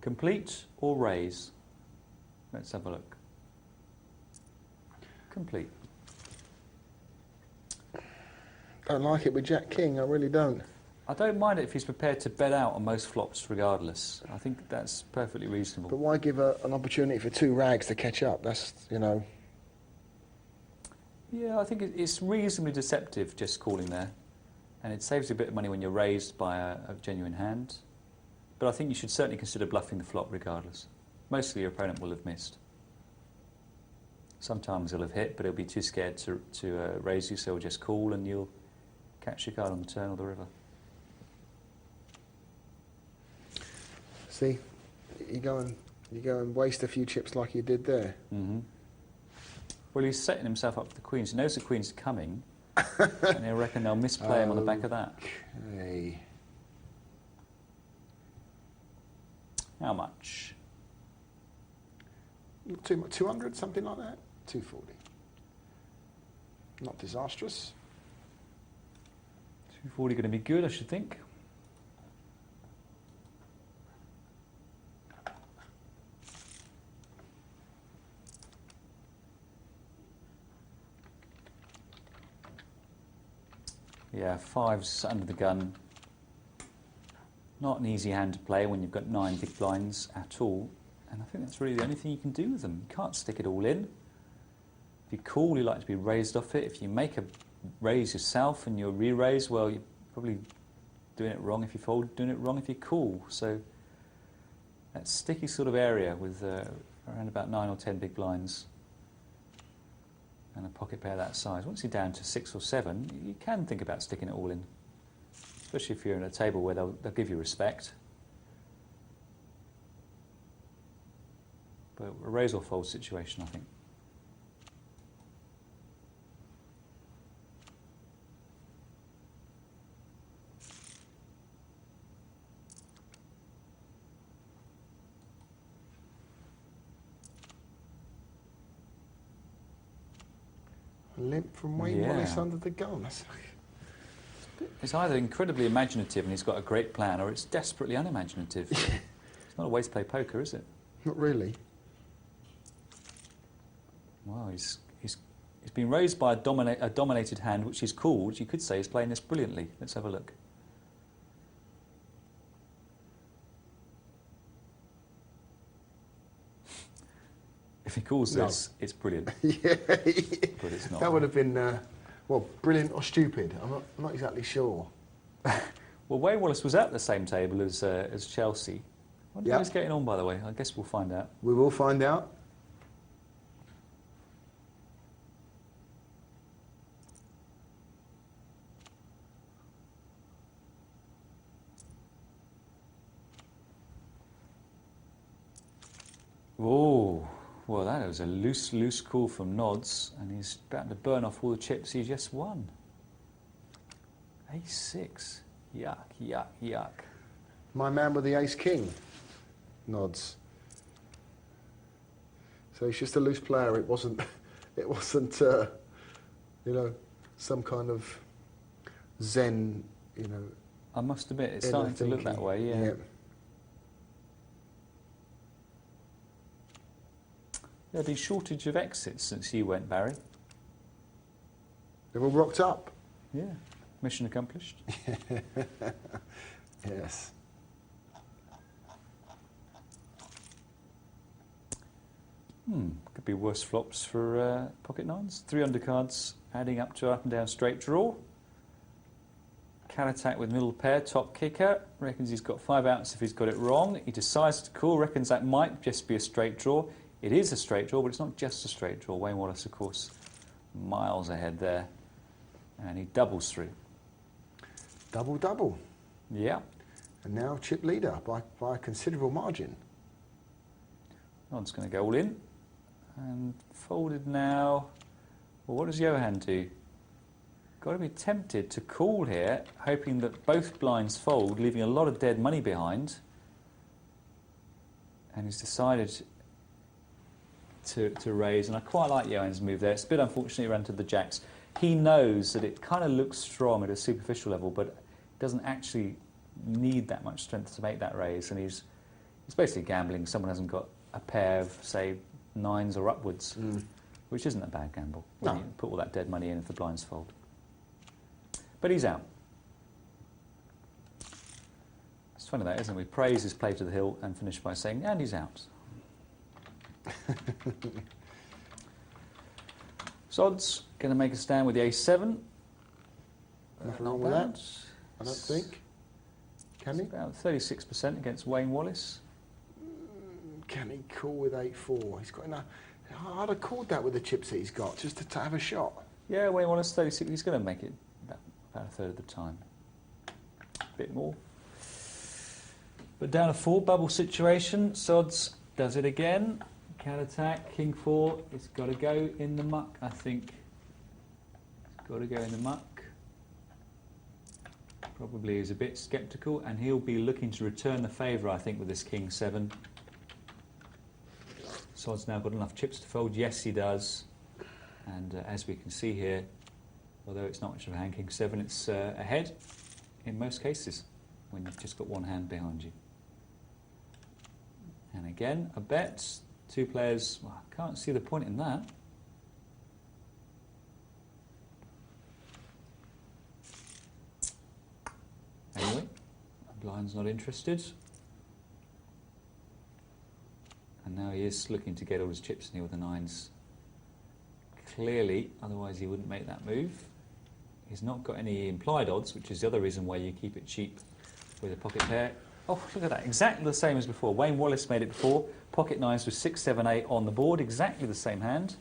Complete or raise? Let's have a look. Complete. Don't like it with Jack King, I really don't. I don't mind it if he's prepared to bet out on most flops regardless. I think that's perfectly reasonable. But why give an opportunity for 2 rags to catch up? That's, you know... Yeah, I think it's reasonably deceptive just calling there. And it saves you a bit of money when you're raised by a genuine hand. But I think you should certainly consider bluffing the flop regardless. Mostly your opponent will have missed. Sometimes he'll have hit, but he'll be too scared to raise you, so he'll just call and you'll catch your card on the turn or the river. See, you go and waste a few chips like you did there. Mm-hmm. Well, he's setting himself up for the queens. He knows the queen's coming, and he'll reckon they'll misplay him on the back of that. Okay. How much? 200, something like that? 240. Not disastrous. 240 going to be good, I should think. Yeah, 5's under the gun. Not an easy hand to play when you've got 9 big blinds at all. And I think that's really the only thing you can do with them. You can't stick it all in. If you call, you like to be raised off it. If you make a raise yourself and you're re-raised, well, you're probably doing it wrong if you fold, doing it wrong if you call. So that sticky sort of area with around about 9 or 10 big blinds and a pocket pair that size. Once you're down to 6 or 7, you can think about sticking it all in. Especially if you're in a table where they'll give you respect. But a raise or fold situation, I think. Limp from Wayne Wallace under the gun. It's either incredibly imaginative and he's got a great plan, or it's desperately unimaginative. It's not a way to play poker, is it? Not really. Well, he's been raised by a dominated hand, which is called. You could say he's playing this brilliantly. Let's have a look. If he calls this, it's brilliant. Yeah. But it's not. That would have been, well, brilliant or stupid. I'm not exactly sure. Well, Wayne Wallace was at the same table as Chelsea. I wonder how he's getting on, by the way. I guess we'll find out. We will find out. Oh. Well, that was a loose call from Nods, and he's about to burn off all the chips he just won. Ace-6. Yuck, yuck, yuck. My man with the ace-king. Nods. So he's just a loose player. It wasn't, you know, some kind of Zen, you know. I must admit, it's starting to look that way, yeah. There'll be shortage of exits since you went, Barry. They're all rocked up. Yeah, mission accomplished. Yes. Could be worse flops for pocket nines. 3 undercards adding up to up and down straight draw. Can attack with middle pair, top kicker. Reckons he's got 5 outs if he's got it wrong. He decides to call, reckons that might just be a straight draw. It is a straight draw, but it's not just a straight draw. Wayne Wallace, of course, miles ahead there. And he doubles through. Double. Yeah. And now chip leader by a considerable margin. Nod's going to go all in. And folded now. Well, what does Johan do? Got to be tempted to call here, hoping that both blinds fold, leaving a lot of dead money behind. And he's decided to raise, and I quite like Johan's move there. It's a bit unfortunate he ran to the jacks. He knows that it kind of looks strong at a superficial level, but doesn't actually need that much strength to make that raise, and he's basically gambling someone hasn't got a pair of, say, 9s or upwards, which isn't a bad gamble when you put all that dead money in if the blinds fold. But he's out. It's funny that, isn't it? We praise his play to the hill and finish by saying, and he's out. Sod's going to make a stand with the ace-7. Nothing wrong with that, I don't think. Can he? About 36% against Wayne Wallace. Can he call with 8-4? He's got enough. I'd have called that with the chips that he's got, just to have a shot. Yeah, Wayne Wallace, 36. He's going to make it about a third of the time. A bit more. But down a 4, bubble situation. Sods does it again. Cat attack, king 4. It's got to go in the muck, I think. It's got to go in the muck. Probably is a bit sceptical, and he'll be looking to return the favour, I think, with this king 7. Sod's now got enough chips to fold. Yes, he does. And as we can see here, although it's not much of a hand, king 7, it's ahead in most cases when you've just got one hand behind you. And again, a bet. 2 players, well, I can't see the point in that. Anyway, blind's not interested. And now he is looking to get all his chips in here with the 9s. Clearly, otherwise he wouldn't make that move. He's not got any implied odds, which is the other reason why you keep it cheap with a pocket pair. Oh, look at that, exactly the same as before. Wayne Wallace made it before. Pocket 9s with 6, 7, 8 on the board, exactly the same hand.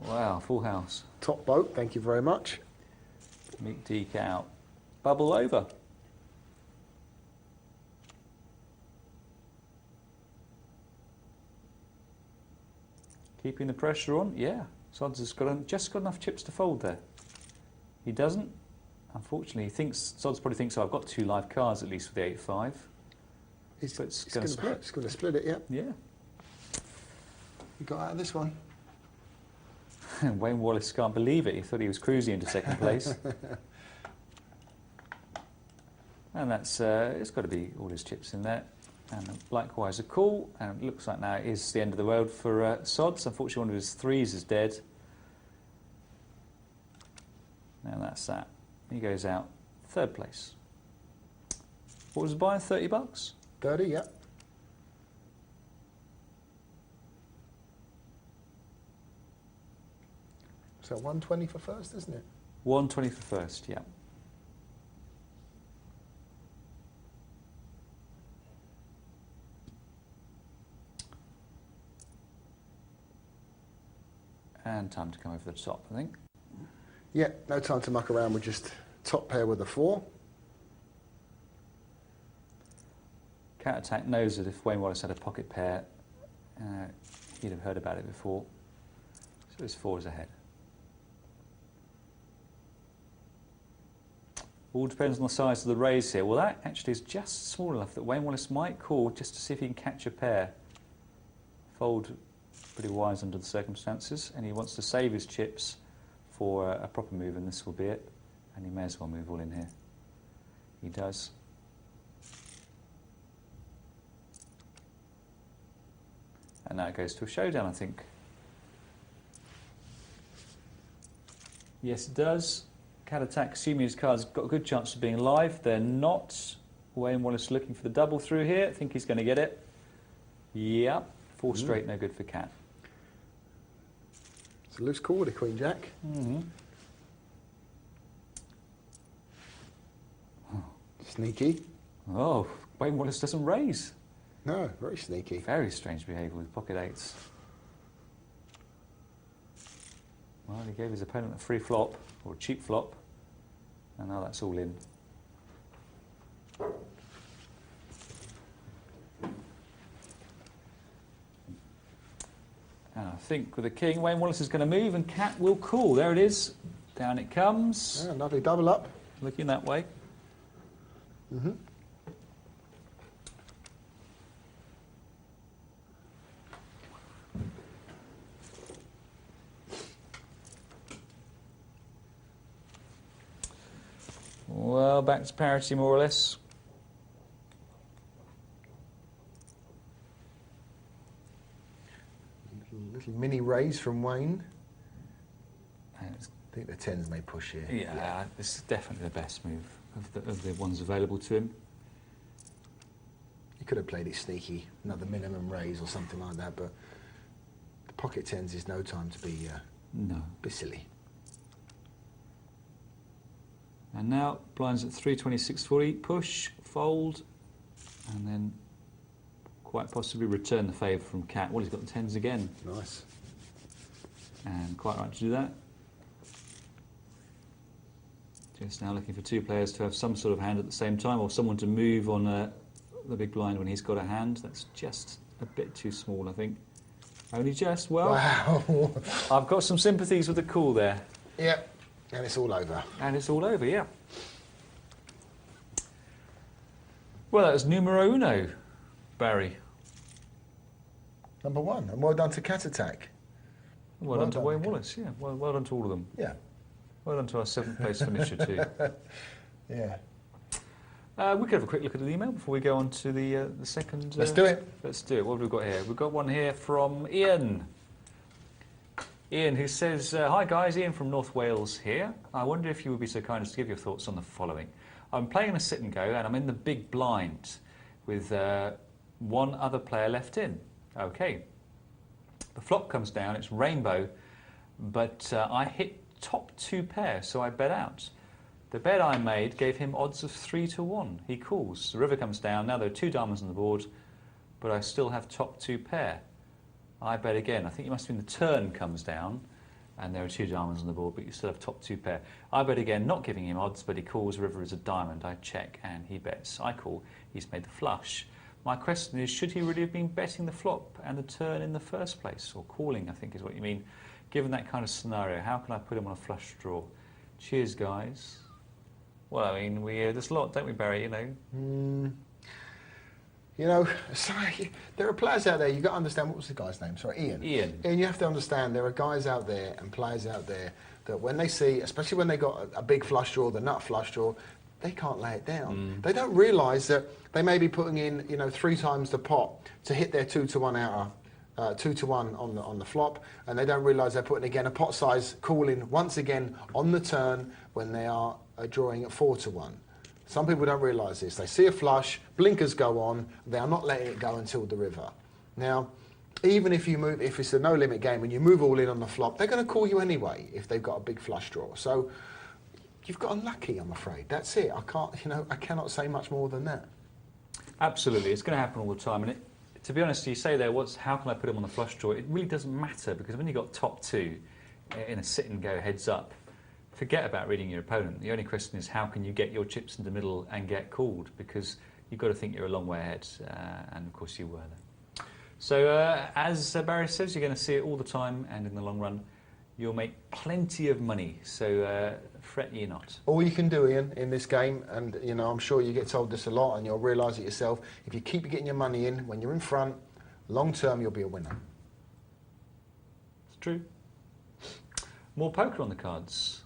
Wow, full house. Top boat, thank you very much. Meek Deke out. Bubble over. Keeping the pressure on, yeah. Sods has just got enough chips to fold there. He doesn't. Unfortunately, Sods probably thinks, oh, I've got 2 live cards at least with the 8-5. He's going to split. He's going to split it, yeah. Yeah. He got out of this one. Wayne Wallace can't believe it. He thought he was cruising into second place. And that's, it's got to be all his chips in there. And likewise a call. And it looks like now it is the end of the world for Sods. Unfortunately, one of his 3s is dead. And that's that. He goes out 3rd place. What was the buy? $30? 30, yeah. So 120 for first, isn't it? 120 for first, yeah. And time to come over the top, I think. Yeah, no time to muck around with just top pair with a 4. Cat attack knows that if Wayne Wallace had a pocket pair He'd have heard about it before. So his 4 is ahead. All depends on the size of the raise here. Well, that actually is just small enough that Wayne Wallace might call just to see if he can catch a pair. Fold pretty wise under the circumstances, and he wants to save his chips for a proper move, and this will be it. And he may as well move all in here. He does. And now it goes to a showdown, I think. Yes, it does. Cat attack, assuming his card's got a good chance of being live. They're not. Wayne Wallace looking for the double through here. I think he's going to get it. Yep. 4 straight, no good for Cat. It's a loose call with a Queen Jack. Sneaky. Oh, Wayne Wallace doesn't raise. No, very sneaky. Very strange behaviour with pocket 8s. Well, he gave his opponent a free flop, or a cheap flop, and now that's all in. And I think with the king, Wayne Wallace is going to move, and Cat will call. There it is. Down it comes. Yeah, lovely double up. Looking that way. Well, back to parity more or less. Little mini raise from Wayne. And I think the 10s may push here. yeah, this is definitely the best move of the ones available to him. He could have played it sneaky, another minimum raise or something like that, but the pocket 10s is no time to be No. silly. And now blinds at 326.40, push, fold, and then quite possibly return the favour from Cat. Well, he's got the 10s again, Nice. and quite right to do that. Just now looking for 2 players to have some sort of hand at the same time, or someone to move on the big blind when he's got a hand. That's just a bit too small, I think. Only just, well, Wow. I've got some sympathies with the call there. Yep. And it's all over. And it's all over, yeah. Well, that was numero uno, Barry. Number 1. And well done to Cat Attack. Well done to Wayne Wallace, yeah. Well done to all of them. Yeah. Well done to our 7th place finisher too. Yeah. We could have a quick look at the email before we go on to the second. Let's do it. Let's do it. What have we got here? We've got one here from Ian. Ian, who says, hi guys, Ian from North Wales here. I wonder if you would be so kind as to give your thoughts on the following. I'm playing a sit and go and I'm in the big blind with one other player left in. Okay. The flop comes down, it's rainbow, but I hit top 2 pair, so I bet out. The bet I made gave him odds of 3 to 1. He calls. The river comes down. Now there are 2 diamonds on the board, but I still have top 2 pair. I bet again. I think it must mean the turn comes down and there are 2 diamonds on the board, but you still have top 2 pair. I bet again, not giving him odds, but he calls. River is a diamond. I check and he bets. I call. He's made the flush. My question is, should he really have been betting the flop and the turn in the first place? Or calling, I think is what you mean. Given that kind of scenario, how can I put him on a flush draw? Cheers, guys. Well, I mean, we hear this a lot, don't we, Barry? You know. You know, sorry, there are players out there, you've got to understand, what was the guy's name? Sorry, Ian. Ian. You have to understand there are guys out there and players out there that when they see, especially when they got a big flush draw, the nut flush draw, they can't lay it down. They don't realise that they may be putting in, 3 times the pot to hit their 2 to 1 outer, 2 to 1 on the flop, and they don't realise they're putting again a pot size calling once again on the turn when they are drawing at 4 to 1. Some people don't realise this. They see a flush, blinkers go on, they are not letting it go until the river. Now, even if you move, if it's a no-limit game and you move all in on the flop, they're going to call you anyway if they've got a big flush draw. So you've got unlucky, I'm afraid. That's it. I cannot say much more than that. Absolutely, it's going to happen all the time. And to be honest, you say there, how can I put him on the flush draw? It really doesn't matter because when you've got top 2 in a sit and go heads up, forget about reading your opponent. The only question is how can you get your chips in the middle and get called, because you've got to think you're a long way ahead, and of course you were there. So, as Barry says, you're going to see it all the time, and in the long run, you'll make plenty of money. So, fret ye not. All you can do, Ian, in this game, and you know, I'm sure you get told this a lot, and you'll realise it yourself. If you keep getting your money in when you're in front, long term you'll be a winner. It's true. More poker on the cards.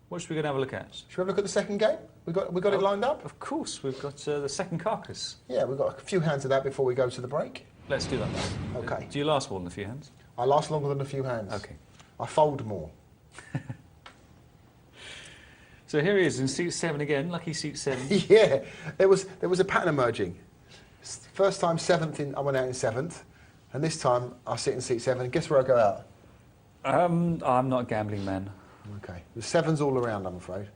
What should we go and have a look at? Should we have a look at the second game? We got it lined up. Of course, we've got the second carcass. Yeah, we've got a few hands of that before we go to the break. Let's do that. Okay. Do you last more than a few hands? I last longer than a few hands. Okay. I fold more. So here he is in seat 7 again, lucky seat 7. Yeah, there was a pattern emerging. First time I went out in 7th, and this time I sit in seat 7. And guess where I go out? I'm not a gambling man. Okay, the 7's all around, I'm afraid.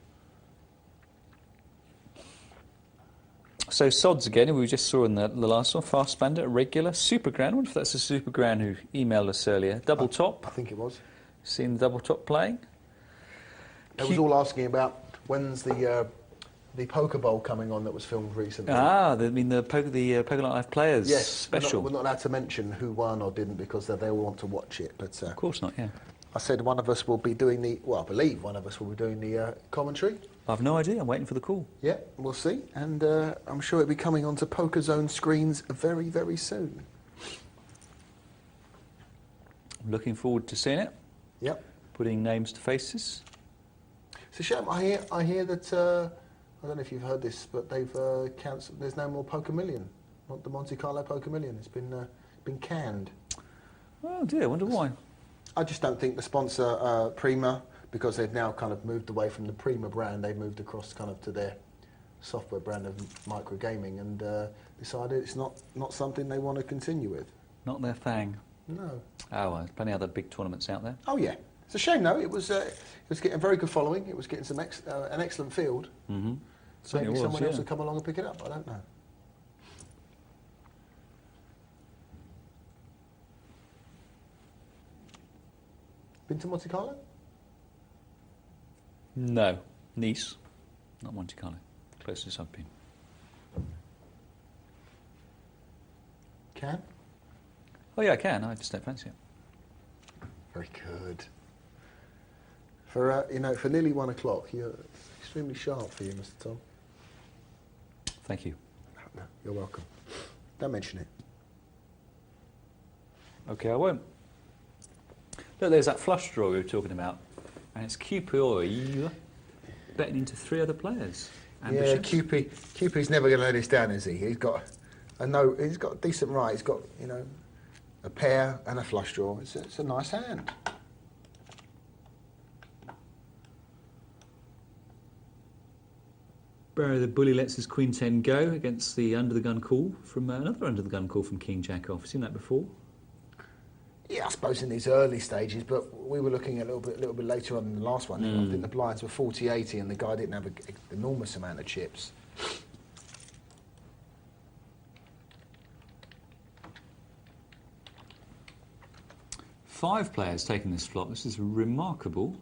So Sods again, we just saw in the last one, Fast Bandit, regular, Super Grand. I wonder if that's a Super Grand who emailed us earlier. Double top. I think it was. Seen the double top playing? They was all asking about when's the Poker Bowl coming on that was filmed recently. The Poker Night Live Players Yes, special. We're not allowed to mention who won or didn't because they all want to watch it. But Of course not, yeah. I said one of us will be doing I believe one of us will be doing the commentary. I've no idea, I'm waiting for the call. Yeah, we'll see. And I'm sure it'll be coming onto Poker Zone screens very, very soon. I'm looking forward to seeing it, Yep. putting names to faces. It's a shame. I hear that, I don't know if you've heard this, but they've cancelled, there's no more Poker Million. Not the Monte Carlo Poker Million. It's been canned. Oh dear, I wonder why. I just don't think the sponsor, Prima, because they've now kind of moved away from the Prima brand, they've moved across kind of to their software brand of micro gaming and decided it's not something they want to continue with. Not their thing. No. Oh, well, there's plenty of other big tournaments out there. Oh yeah. It's a shame though. It was getting a very good following. It was getting some an excellent field. Mm-hmm. So maybe someone else will come along and pick it up. I don't know. Been to Monte Carlo? No. Nice. Not Monte Carlo. Closest I've been. Can? Oh yeah, I can. I just don't fancy it. Very good. For for nearly 1 o'clock, you're extremely sharp for you, Mr. Tom. Thank you. No, you're welcome. Don't mention it. Okay, I won't. Look, there's that flush draw we were talking about, and it's QPOI betting into 3 other players. Yeah, Ambitious. QP's never going to let us down, is he? He's got he's got a decent right. He's got a pair and a flush draw. It's a nice hand. Barry the bully lets his Queen 10 go against the under the gun call from another under the gun call from King Jack off. Seen that before? Yeah, I suppose in these early stages, but we were looking a little bit later on in the last one. I think the blinds were 40-80 and the guy didn't have an enormous amount of chips. Five players taking this flop. This is remarkable.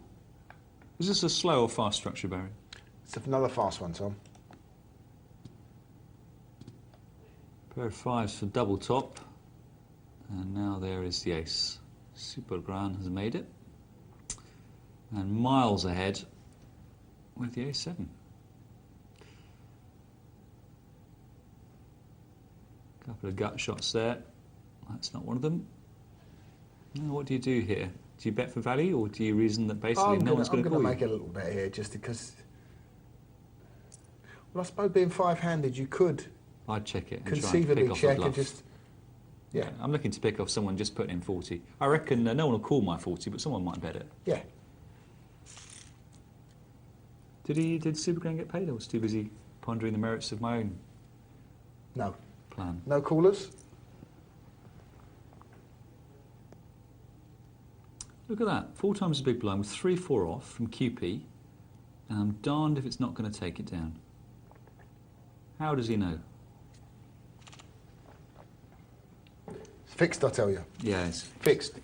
Is this a slow or fast structure, Barry? It's another fast one, Tom. Pair of fives for double top. And now there is the ace. Super Gran has made it. And miles ahead with the ace-7. Couple of gut shots there. That's not one of them. Now, what do you do here? Do you bet for value, or do you reason that basically no one's going to call you? I'm going to make a little bet here, just because. Well, I suppose being 5-handed, you could I'd check it and conceivably try and pick off check a and bluff. just. Yeah. I'm looking to pick off someone just putting in 40. I reckon no one will call my 40, but someone might bet it. Yeah. Did Super Grand get paid, or was too busy pondering the merits of my own No. plan? No callers. Look at that, 4 times the big blind with 3-4 off from QP, and I'm darned if it's not going to take it down. How does he know? It's fixed, I tell you. Yeah, it's Fixed.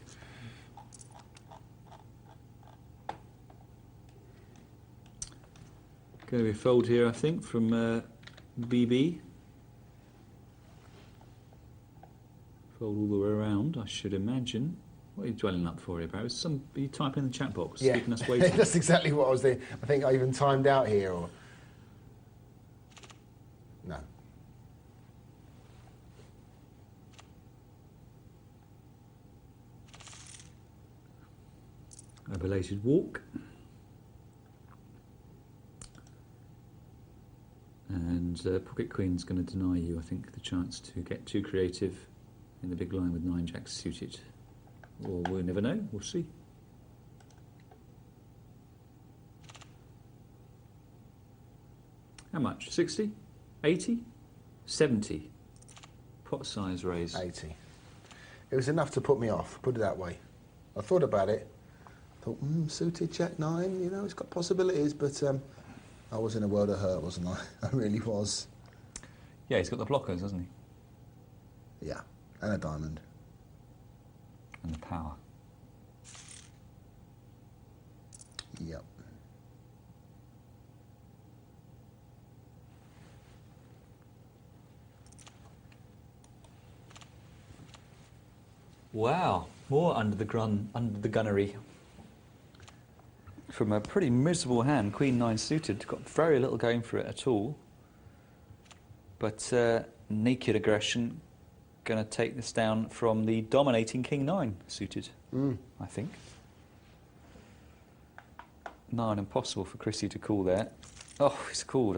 going to be a fold here, I think, from BB. Fold all the way around, I should imagine. What are you dwelling up for here, Barry? Are you typing in the chat box? Yeah, Keeping us waiting? that's exactly what I was doing. I think I even timed out here, or... No. A belated walk. And Pocket Queen's going to deny you, I think, the chance to get too creative in the big line with 9 jacks suited. Or we'll never know, we'll see. How much? 60? 80? 70? Pot size raise. 80. It was enough to put me off, put it that way. I thought about it. Thought, suited Jack 9, you know, it's got possibilities, but I was in a world of hurt, wasn't I? I really was. Yeah, he's got the blockers, hasn't he? Yeah, and a diamond. And the power. Yep. Wow, more under the gunnery. From a pretty miserable hand, Queen 9 suited, got very little going for it at all. But naked aggression, going to take this down from the dominating King 9 suited, I think. 9 impossible for Chrissy to call there. Oh, it's called.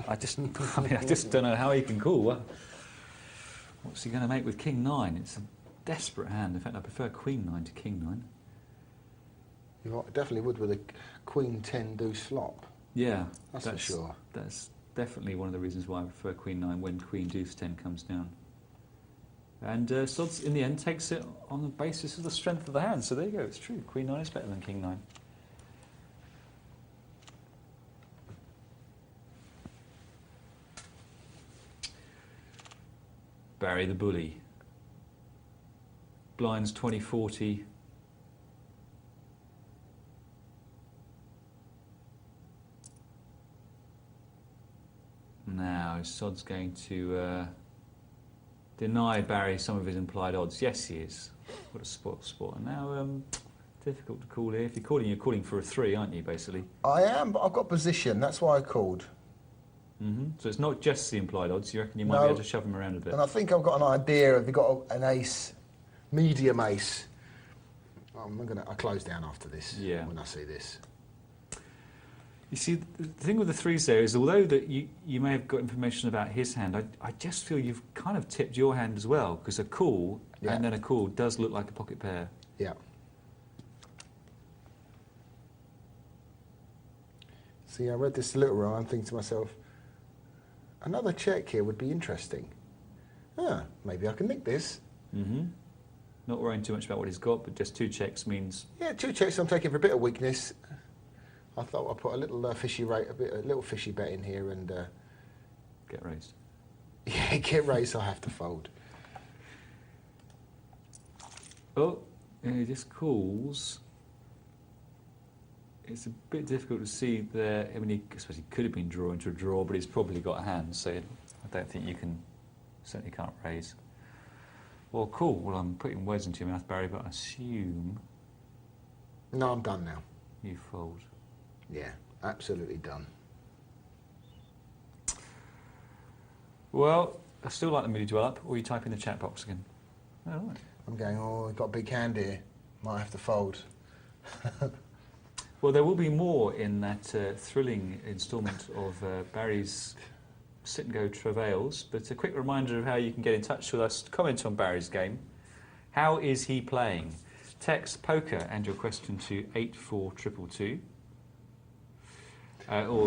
I just don't know how he can call. What's he going to make with King 9? It's a desperate hand. In fact, I prefer Queen 9 to King 9. You definitely would with a Queen 10 deuce flop. Yeah, that's for sure. That's definitely one of the reasons why I prefer Queen 9 when Queen deuce 10 comes down. And Sods, in the end, takes it on the basis of the strength of the hand. So there you go, it's true. Queen 9 is better than King 9. Barry the bully. Blinds 20-40. Now, is Sod's going to deny Barry some of his implied odds? Yes, he is. What a spot. And now, difficult to call here. If you're calling for a 3, aren't you, basically? I am, but I've got position. That's why I called. So it's not just the implied odds. You reckon you might be able to shove them around a bit? And I think I've got an idea. If you've got an ace, medium ace, I'll close down after this. Yeah. When I see this. You see, the thing with the 3s there is, although that you may have got information about his hand, I just feel you've kind of tipped your hand as well, because a call and then a call does look like a pocket pair. Yeah. See, I read this a little wrong. I'm thinking to myself, another check here would be interesting. Maybe I can nick this. Not worrying too much about what he's got, but just 2 checks means... Yeah, 2 checks I'm taking for a bit of weakness. I thought I'd put a little fishy bet in here and... get raised. Yeah, get raised, I have to fold. Oh, he just calls. It's a bit difficult to see there. I mean, I suppose he could have been drawing to a draw, but he's probably got a hand, so I don't think you can... Certainly can't raise. Well, cool. Well, I'm putting words into your mouth, Barry, but I assume... No, I'm done now. You fold. Yeah, absolutely done. Well, I still like the moody dwell up, or you type in the chat box again. All right. I'm going, I've got a big hand here. Might have to fold. Well, there will be more in that thrilling instalment of Barry's Sit and Go Travails, but a quick reminder of how you can get in touch with us to comment on Barry's game. How is he playing? Text poker and your question to 84222.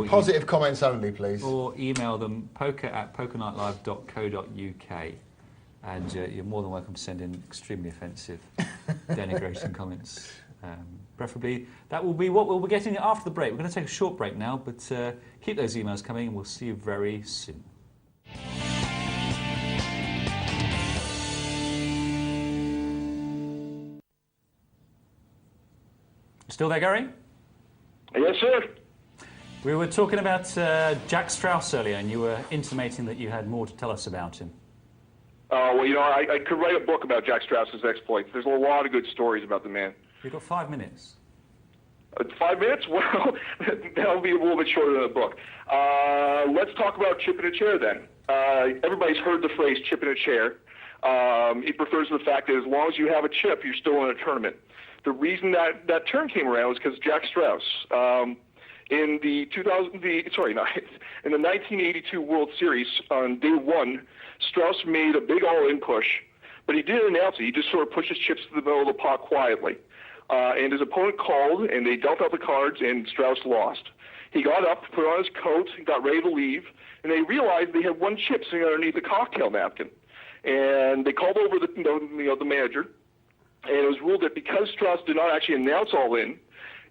Positive comments only, please. Or email them poker@pokernightlive.co.uk. And you're more than welcome to send in extremely offensive, denigrating comments. Preferably, that will be what we'll be getting after the break. We're going to take a short break now, but keep those emails coming and we'll see you very soon. Still there, Gary? Yes, sir. We were talking about Jack Strauss earlier, and you were intimating that you had more to tell us about him. Well, I could write a book about Jack Strauss's exploits. There's a lot of good stories about the man. You've got 5 minutes. 5 minutes? Well, that'll be a little bit shorter than a book. Let's talk about chip in a chair then. Everybody's heard the phrase chip in a chair. It refers to the fact that as long as you have a chip, you're still in a tournament. The reason that term came around was because Jack Strauss, in the 1982 World Series on day one, Strauss made a big all-in push, but he didn't announce it. He just sort of pushed his chips to the middle of the pot quietly. And his opponent called, and they dealt out the cards, and Strauss lost. He got up, put on his coat, got ready to leave, and they realized they had one chip sitting underneath the cocktail napkin. And they called over the manager, and it was ruled that because Strauss did not actually announce all in,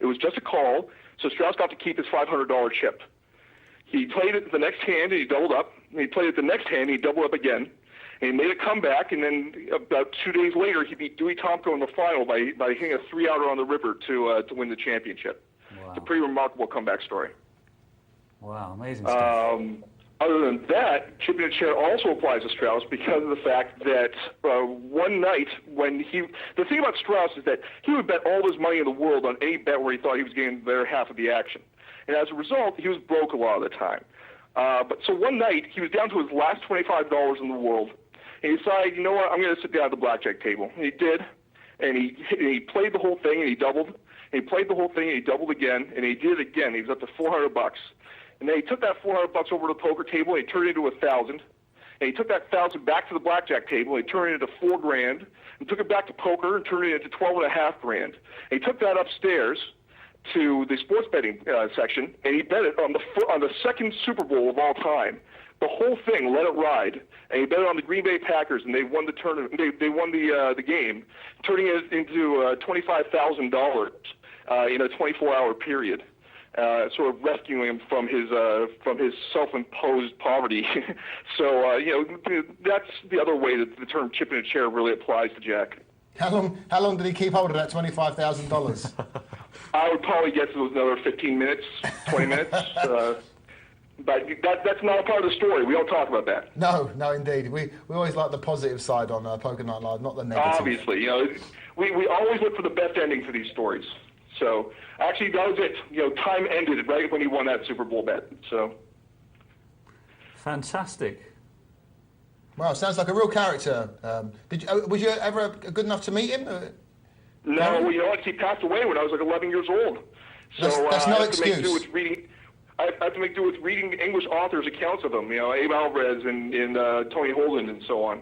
it was just a call, so Strauss got to keep his $500 chip. He played it the next hand, and he doubled up. And he played it the next hand, and he doubled up again. And he made a comeback, and then about 2 days later, he beat Dewey Tomko in the final by hitting a 3-outer on the river to win the championship. Wow. It's a pretty remarkable comeback story. Wow, amazing stuff. Other than that, chip in a chair also applies to Strauss because of the fact that one night when the thing about Strauss is that he would bet all his money in the world on any bet where he thought he was getting their half of the action. And as a result, he was broke a lot of the time. So one night, he was down to his last $25 in the world. And he decided, you know what, I'm going to sit down at the blackjack table. And he did. And he played the whole thing, and he doubled. And he played the whole thing, and he doubled again. And he did it again. He was up to $400. And then he took that $400 over to the poker table, and he turned it into $1,000. And he took that $1,000 back to the blackjack table, and he turned it into $4,000. And took it back to poker and turned it into $12,500. And he took that upstairs to the sports betting section, and he bet it on the second Super Bowl of all time. The whole thing, let it ride, and he bet it on the Green Bay Packers, and they won the tournament. They won the game, turning it into $25,000 in a 24-hour period, sort of rescuing him from his self-imposed poverty. So that's the other way that the term chip in a chair really applies to Jack. How long did he keep hold of that $25,000? I would probably guess it was another 15 minutes, 20 minutes. But that's not a part of the story. We don't talk about that. No, indeed. We always like the positive side on Poker Night Live, not the negative. Obviously, we always look for the best ending for these stories. So actually, that was it. Time ended right when he won that Super Bowl bet. So fantastic. Wow, sounds like a real character. Was you ever good enough to meet him? No, he passed away when I was like 11 years old. So that's no excuse. I have to make do with reading English authors' accounts of him, Abe Alvarez and Tony Holden and so on.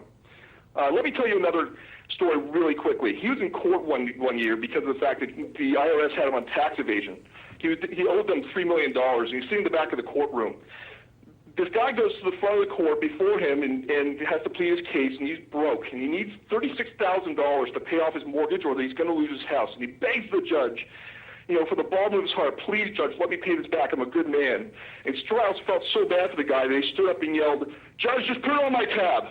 Let me tell you another story really quickly. He was in court one year because of the fact that the IRS had him on tax evasion. He owed them $3 million, and he's sitting in the back of the courtroom. This guy goes to the front of the court before him and has to plead his case, and he's broke, and he needs $36,000 to pay off his mortgage or that he's going to lose his house. And he begs the judge, for the bottom of his heart, please, Judge, let me pay this back. I'm a good man. And Strauss felt so bad for the guy that he stood up and yelled, Judge, just put it on my tab.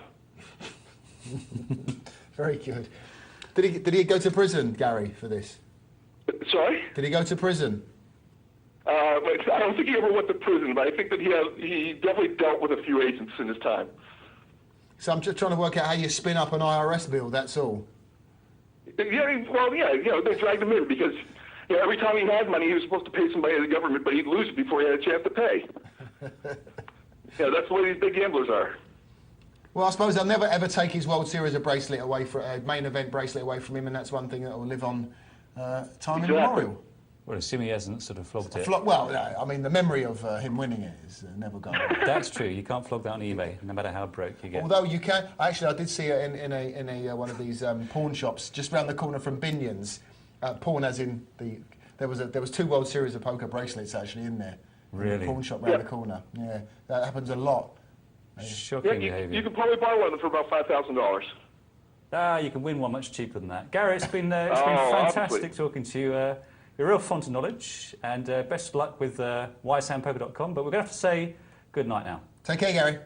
Very good. Did he go to prison, Gary, for this? Sorry? Did he go to prison? I don't think he ever went to prison, but I think that he definitely dealt with a few agents in his time. So I'm just trying to work out how you spin up an IRS bill, that's all. Yeah, they dragged him in because every time he had money, he was supposed to pay somebody in the government, but he'd lose it before he had a chance to pay. That's the way these big gamblers are. Well, I suppose they'll never ever take his World Series bracelet away main event bracelet away from him, and that's one thing that will live on time immemorial. Well, assuming he hasn't sort of flogged it. The memory of him winning it is never gone. That's true. You can't flog that on eBay, no matter how broke you get. Although you can, actually, I did see it in a one of these pawn shops just round the corner from Binion's. Pawn, as in there was 2 World Series of poker bracelets actually in there. Really? In the pawn shop round the corner. Yeah, that happens a lot. Shocking behaviour. You can probably buy one of them for about $5,000. You can win one much cheaper than that. Gary, it's been fantastic obviously. talking to you. You're a real font of knowledge, and best of luck with wisehandpoker.com. But we're going to have to say good night now. Take care, Gary.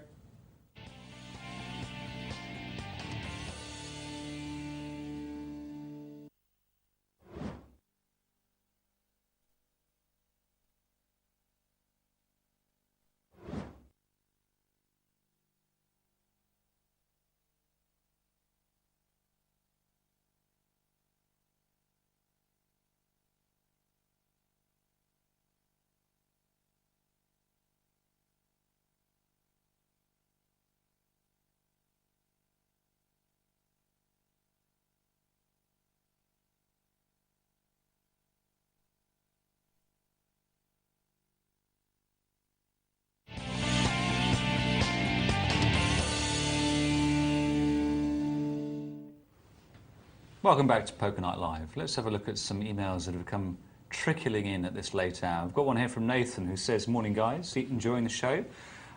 Welcome back to Poker Night Live. Let's have a look at some emails that have come trickling in at this late hour. I've got one here from Nathan who says, "Morning guys, enjoying the show.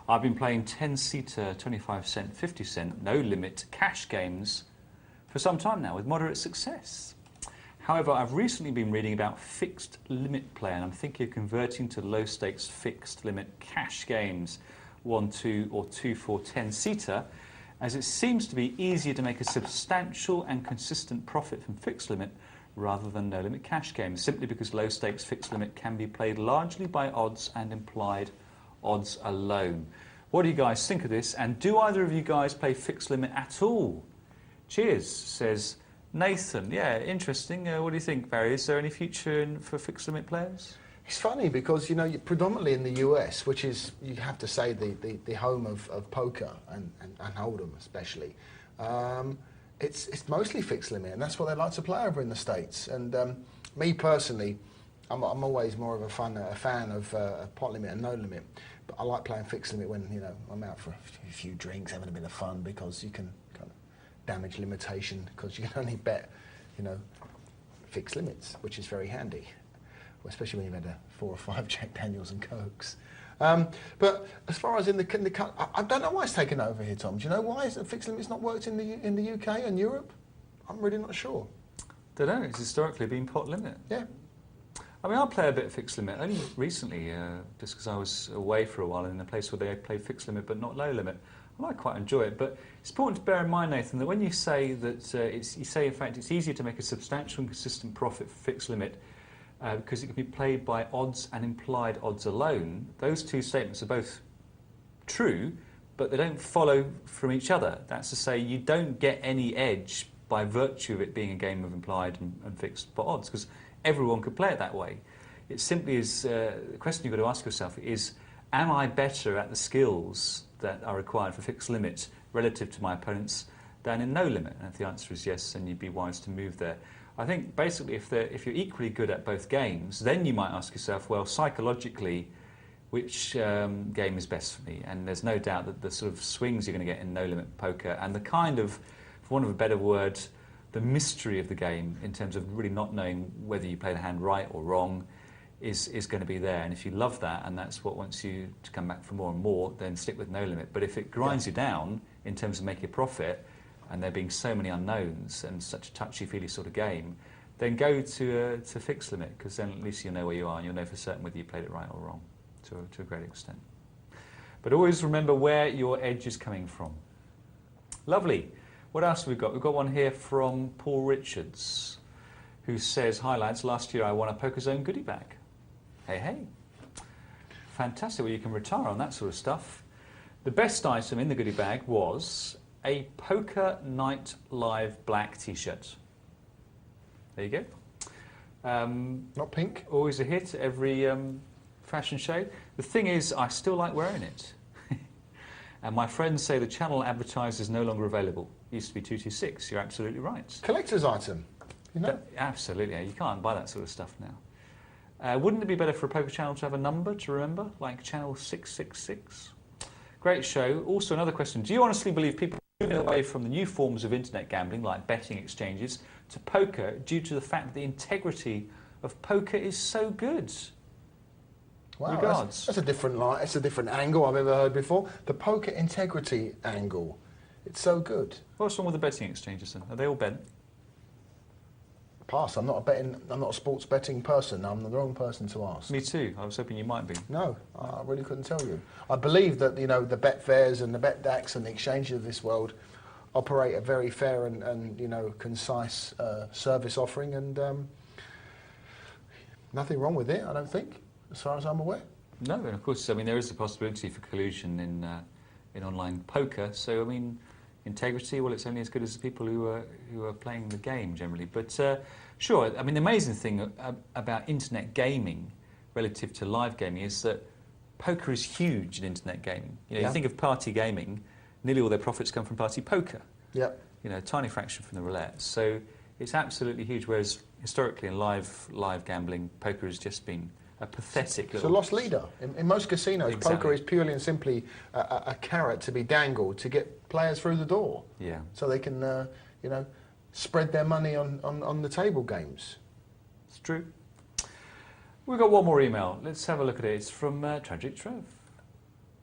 I've been playing 10-seater, 25-cent, 50-cent, no-limit cash games for some time now with moderate success. However, I've recently been reading about fixed limit play and I'm thinking of converting to low-stakes fixed limit cash games, 1, 2 or 2 for 10-seater, as it seems to be easier to make a substantial and consistent profit from fixed limit rather than no-limit cash games, simply because low-stakes fixed limit can be played largely by odds and implied odds alone. What do you guys think of this? And do either of you guys play fixed limit at all? Cheers," says Nathan. Yeah, interesting. What do you think, Barry? Is there any future for fixed limit players? It's funny because, you know, predominantly in the US, which is, you have to say, the home of poker and Hold'em especially, it's mostly fixed limit, and that's what they like to play over in the States. And me personally, I'm always more of a fan of pot limit and no limit, but I like playing fixed limit when, you know, I'm out for a few drinks, having a bit of fun, because you can kind of damage limitation, because you can only bet, you know, fixed limits, which is very handy, especially when you've had 4 or 5 Jack Daniels and Cokes. But as far as in the I don't know why it's taken over here, Tom. Do you know why fixed limits not worked in the UK and Europe? I'm really not sure. Don't know. It's historically been pot limit. Yeah. I mean, I play a bit of fixed limit only recently, just because I was away for a while in a place where they play fixed limit but not low limit. And I quite enjoy it. But it's important to bear in mind, Nathan, that when you say that you say in fact it's easier to make a substantial and consistent profit for fixed limit because it can be played by odds and implied odds alone, those two statements are both true, but they don't follow from each other. That's to say, you don't get any edge by virtue of it being a game of implied and fixed pot odds, because everyone could play it that way. It simply is, the question you've got to ask yourself is, am I better at the skills that are required for fixed limit relative to my opponents than in no limit? And if the answer is yes, then you'd be wise to move there. I think basically if you're equally good at both games, then you might ask yourself, well, psychologically, which game is best for me? And there's no doubt that the sort of swings you're going to get in no-limit poker and the kind of, for want of a better word, the mystery of the game in terms of really not knowing whether you play the hand right or wrong is going to be there. And if you love that and that's what wants you to come back for more and more, then stick with no limit. But if it grinds you down in terms of making a profit, and there being so many unknowns and such a touchy-feely sort of game, then go to fixed limit, because then at least you'll know where you are and you'll know for certain whether you played it right or wrong to a great extent. But always remember where your edge is coming from. Lovely. What else have we got? We've got one here from Paul Richards, who says, "Hi lads, last year I won a Poker Zone goodie bag." Hey, hey. Fantastic. Well, you can retire on that sort of stuff. The best item in the goodie bag was a Poker Night Live black t-shirt. There you go. Not pink? Always a hit at every fashion show. The thing is, I still like wearing it. And my friends say the channel advertised is no longer available. It used to be 226. You're absolutely right. Collector's item, you know? Absolutely. You can't buy that sort of stuff now. Wouldn't it be better for a poker channel to have a number to remember, like channel 666? Great show. Also, another question. Do you honestly believe people are moving away from the new forms of internet gambling, like betting exchanges, to poker due to the fact that the integrity of poker is so good? Wow, Regards. that's a different line. It's a different angle I've ever heard before. The poker integrity angle. It's so good. What's wrong with the betting exchanges then? Are they all bent? Pass. I'm not a sports betting person. I'm the wrong person to ask. Me too. I was hoping you might be. No, I really couldn't tell you. I believe that, you know, the Betfairs and the BetDAX and the exchanges of this world operate a very fair and you know, concise service offering, and nothing wrong with it, I don't think, as far as I'm aware. No, and of course, I mean, there is a possibility for collusion in online poker. So, I mean, integrity, well, it's only as good as the people who are playing the game generally. But sure, I mean, the amazing thing about internet gaming relative to live gaming is that poker is huge in internet gaming. You know, you think of party gaming, nearly all their profits come from party poker. Yeah. You know, a tiny fraction from the roulette. So it's absolutely huge. Whereas historically in live gambling, poker has just been a pathetic It's a lost leader. In most casinos, Exactly. poker is purely and simply a carrot to be dangled to get players through the door. Yeah. So they can, you know, spread their money on the table games. It's true. We've got one more email. Let's have a look at it. It's from Tragic Trev,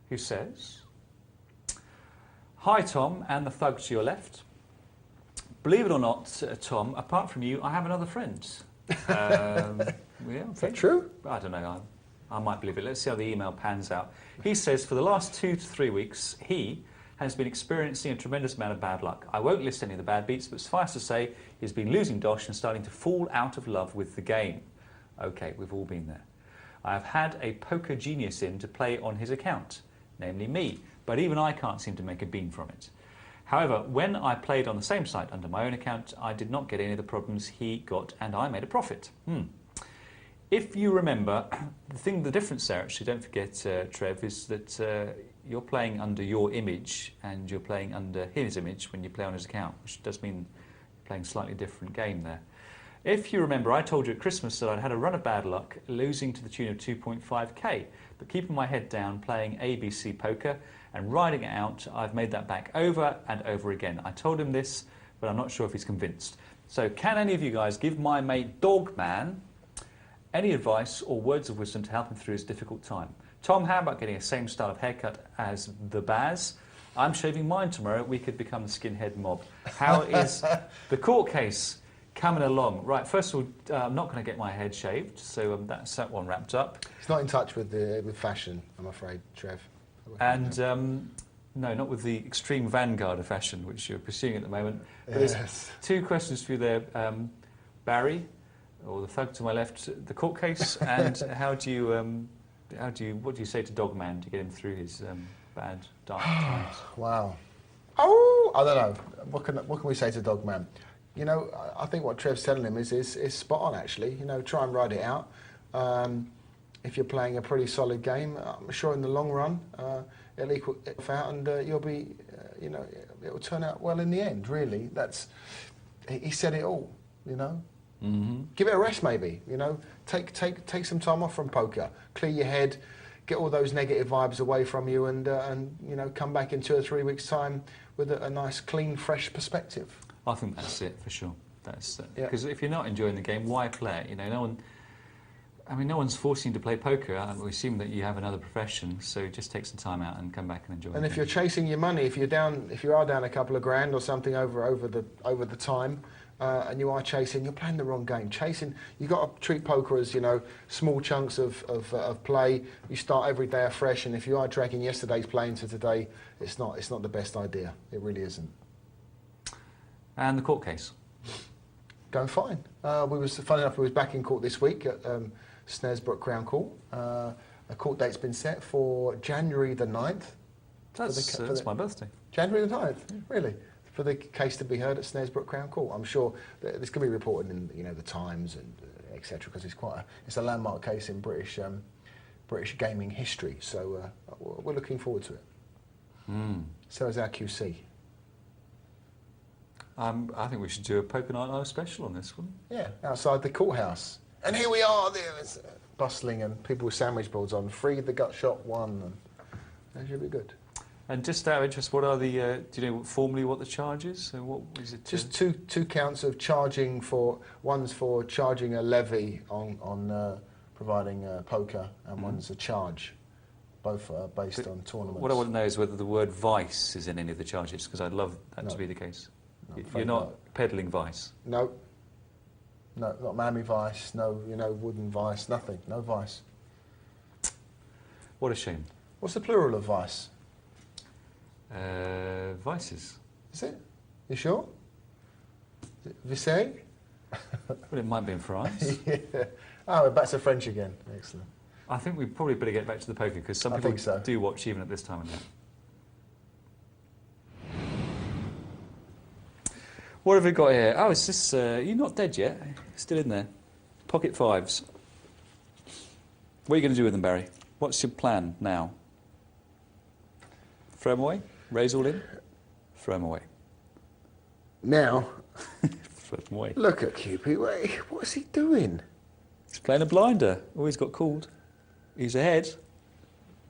who says, "Hi Tom and the thug to your left. Believe it or not, Tom, apart from you, I have another friend." Yeah, Is that true? I don't know. I might believe it. Let's see how the email pans out. He says, for the last 2 to 3 weeks, he has been experiencing a tremendous amount of bad luck. I won't list any of the bad beats, but suffice to say, he's been losing dosh and starting to fall out of love with the game. Okay, we've all been there. I have had a poker genius in to play on his account, namely me, but even I can't seem to make a bean from it. However, when I played on the same site under my own account, I did not get any of the problems he got, and I made a profit. If you remember, the difference there, actually, don't forget, Trev, is that you're playing under your image and you're playing under his image when you play on his account, which does mean you're playing a slightly different game there. If you remember, I told you at Christmas that I'd had a run of bad luck, losing to the tune of 2.5k, but keeping my head down, playing ABC poker and riding it out, I've made that back over and over again. I told him this, but I'm not sure if he's convinced. So can any of you guys give my mate Dogman any advice or words of wisdom to help him through his difficult time? Tom, how about getting the same style of haircut as the Baz? I'm shaving mine tomorrow. We could become the skinhead mob. How is the court case coming along? Right, first of all, I'm not going to get my head shaved, so that's that one wrapped up. He's not in touch with fashion, I'm afraid, Trev. And no, not with the extreme vanguard of fashion, which you're pursuing at the moment. But Yes. there's 2 questions for you there, Barry, or the thug to my left, the court case, and what do you say to Dogman to get him through his bad, dark times? Wow. Oh, I don't know. What can we say to Dogman? You know, I think what Trev's telling him is spot on, actually. You know, try and ride it out. If you're playing a pretty solid game, I'm sure in the long run it'll equal itself out, and you'll be, you know, it'll turn out well in the end. Really, he said it all. You know, give it a rest, maybe. You know, take some time off from poker, clear your head, get all those negative vibes away from you, and you know, come back in 2 or 3 weeks' time with a nice, clean, fresh perspective. I think that's it for sure. That's Yeah. because if you're not enjoying the game, why play it? You know, no one's forcing you to play poker. We assume that you have another profession, so just take some time out and come back and enjoy. And if you're chasing your money, if you are down a couple of grand or something over the time, and you are chasing, you're playing the wrong game. You got to treat poker as, you know, small chunks of play. You start every day afresh, and if you are dragging yesterday's play into today, it's not the best idea. It really isn't. And the court case. Going fine. Funny enough, we was back in court this week at Snaresbrook Crown Court. A court date's been set for January the 9th. That's my birthday. January the 9th, really? For the case to be heard at Snaresbrook Crown Court. I'm sure that this can be reported in, you know, the Times and etc. because it's a landmark case in British gaming history. So we're looking forward to it. So is our QC. I think we should do a Poker Night Live special on this one. Yeah, outside the courthouse. And here we are, there, it's bustling, and people with sandwich boards on. Free the gut shot one. And that should be good. And just out of interest, what are the? Do you know formally what the charge is? So what is it? Just two counts of charging one's for charging a levy on providing poker, and one's a charge. Both are based on tournaments. What I want to know is whether the word vice is in any of the charges, because I'd love that to be the case. No, You're not peddling vice. No, not Miami Vice. No, you know, wooden Vice. Nothing. No Vice. What a shame. What's the plural of Vice? Vices. Is it? You sure? Vise? Well, it might be in France. Yeah. Oh, we're back to French again. Excellent. I think we probably better get back to the poker, because some I people think so. do watch even at this time of night. What have we got here? Oh, is this... you're not dead yet. Still in there. Pocket fives. What are you going to do with them, Barry? What's your plan now? Throw them away? Raise all in? Throw them away. Now, Throw them away. look at QP. Wait, what's he doing? He's playing a blinder. Always got called. He's ahead.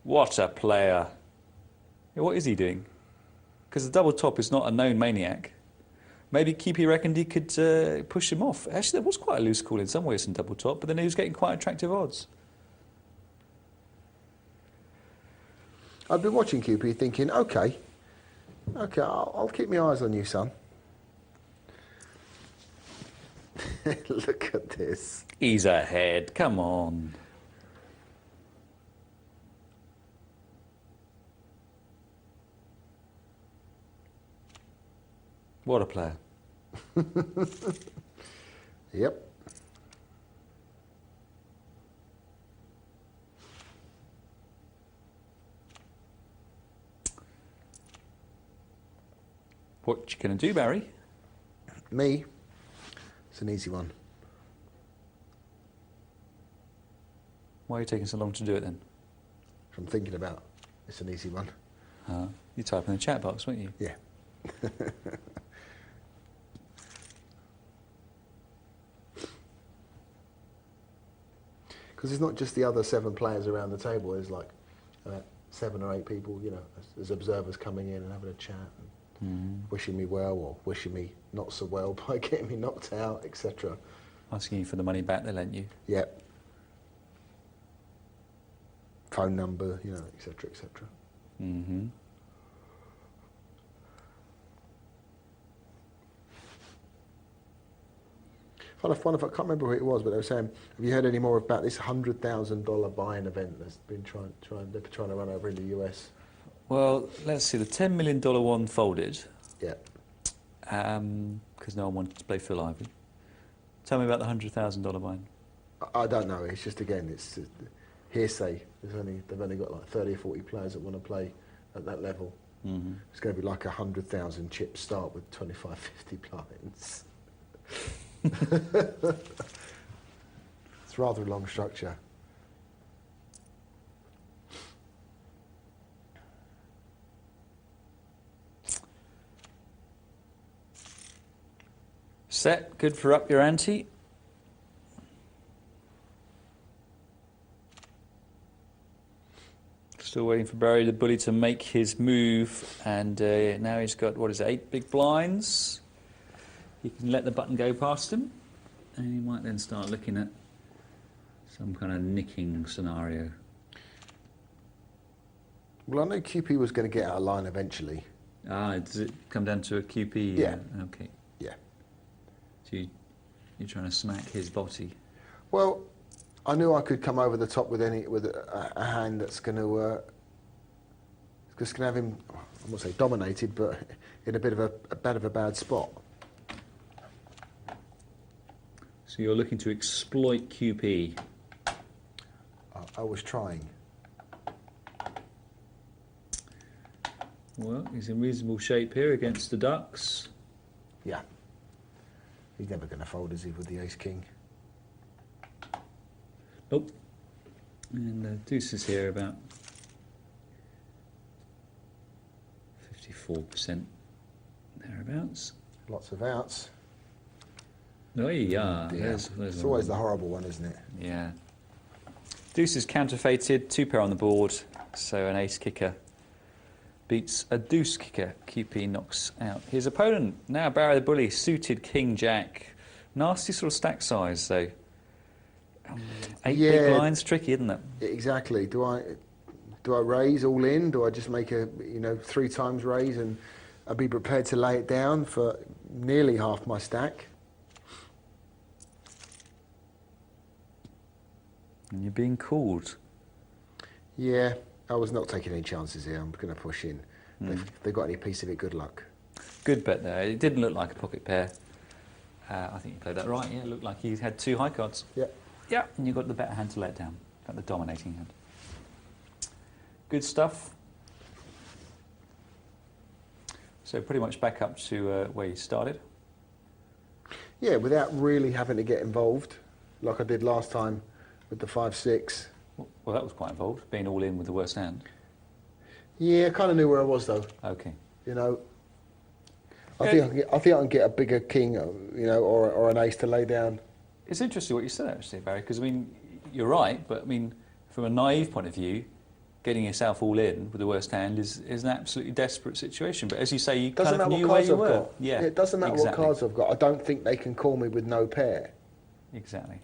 What a player. Yeah, what is he doing? Because the double top is not a known maniac. maybe QP reckoned he could push him off. Actually, there was quite a loose call in some ways in double top, but then he was getting quite attractive odds. I've been watching QP thinking, okay, I'll keep my eyes on you, son. Look at this. He's ahead. Come on. What a player. Yep. What you going to do, Barry? Me? It's an easy one. Why are you taking so long to do it then? I'm thinking about. It's an easy one. You type in the chat box, won't you? Yeah. Because it's not just the other 7 players around the table. There's like 7 or 8 people, you know, as observers coming in and having a chat and wishing me well or wishing me not so well by getting me knocked out, etc. Asking you for the money back they lent you. Yep. Phone number, you know, etc., etc. Mm-hmm. I can't remember who it was, but they were saying, have you heard any more about this $100,000 buy-in event that's been they're trying to run over in the US? Well, let's see. The $10 million one folded. Yeah. Because no one wanted to play Phil Ivey. Tell me about the $100,000 buy-in. I don't know. It's just, again, it's hearsay. They've only got like 30 or 40 players that want to play at that level. Mm-hmm. It's going to be like 100,000 chips start with 25, 50 blinds. It's rather a long structure. Set, good for up your ante. Still waiting for Barry the Bully to make his move, and now he's got, what is it, 8 big blinds. He can let the button go past him, and he might then start looking at some kind of nicking scenario. Well, I know QP was going to get out of line eventually. Does it come down to a QP? Yeah. Okay. Yeah. So you're trying to smack his body. Well, I knew I could come over the top with a hand that's going to just going to have him, I won't say dominated, but in a bit of a bad spot. So you're looking to exploit QP. I was trying. Well, he's in reasonable shape here against the Ducks. Yeah. He's never going to fold, is he, with the ace-king? Nope. And the deuces here about 54% thereabouts. Lots of outs. Oh, yeah. Yeah. It's always the horrible one, isn't it? Yeah. Deuces counterfeited, 2 pair on the board, so an ace kicker beats a deuce kicker. QP knocks out his opponent. Now Barry the Bully, suited king jack. Nasty sort of stack size though. 8 big blinds, tricky, isn't it? Exactly. Do I raise all in? Do I just make a 3 times raise and I'll be prepared to lay it down for nearly half my stack? And you're being called. Yeah, I was not taking any chances here. I'm going to push in. If they've got any piece of it, good luck. Good bet there. It didn't look like a pocket pair. I think you played that right. Yeah, it looked like you had 2 high cards. Yeah. Yeah, and you got the better hand to let down. Got the dominating hand. Good stuff. So pretty much back up to where you started. Yeah, without really having to get involved, like I did last time with the 5-6. Well, that was quite involved, being all in with the worst hand. Yeah, I kind of knew where I was though. Okay. I think I can get a bigger king, or an ace to lay down. It's interesting what you said actually, Barry, because I mean, you're right, but I mean, from a naive point of view, getting yourself all in with the worst hand is an absolutely desperate situation. But as you say, you Doesn't kind of matter knew what where cards you I've were. got. Yeah, It doesn't matter exactly. what cards I've got. I don't think they can call me with no pair. Exactly.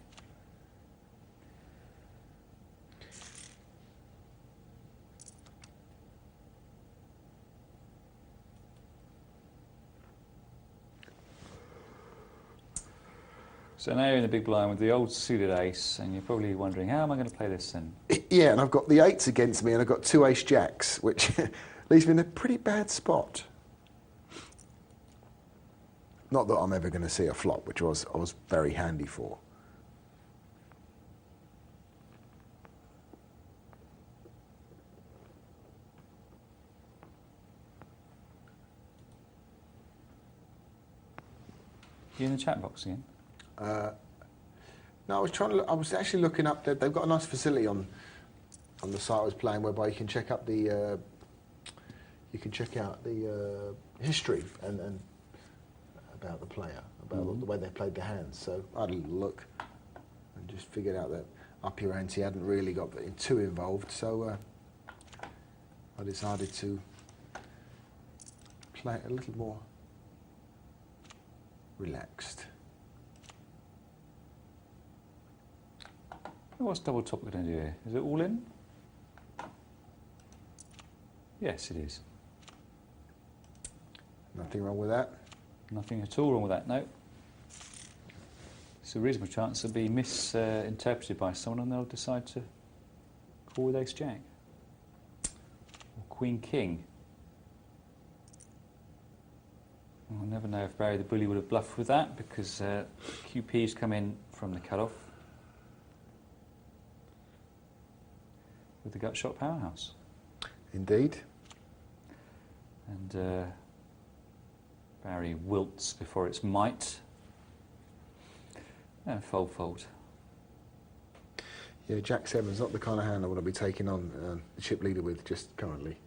So now you're in the big blind with the old suited ace, and you're probably wondering, how am I going to play this then? Yeah, and I've got the 8s against me, and I've got 2 ace jacks, which leaves me in a pretty bad spot. Not that I'm ever going to see a flop, which I was very handy for. You in the chat box again? No, I was actually looking up. They've got a nice facility on the site I was playing, whereby you can check up the history and about the player, about the way they played their hands. So I had a little look and just figured out that up your ante hadn't really got too involved. So I decided to play it a little more relaxed. What's double top going to do here? Is it all in? Yes, it is. Nothing wrong with that. Nothing at all wrong with that, no. It's a reasonable chance it'll be misinterpreted by someone and they'll decide to call with ace-jack. Or queen-king. I'll never know if Barry the Bully would have bluffed with that, because QP's come in from the cut-off with the gut shot powerhouse. Indeed. And Barry wilts before its might. And fold. Yeah, Jack 7's not the kind of hand I want to be taking on the chip leader with just currently.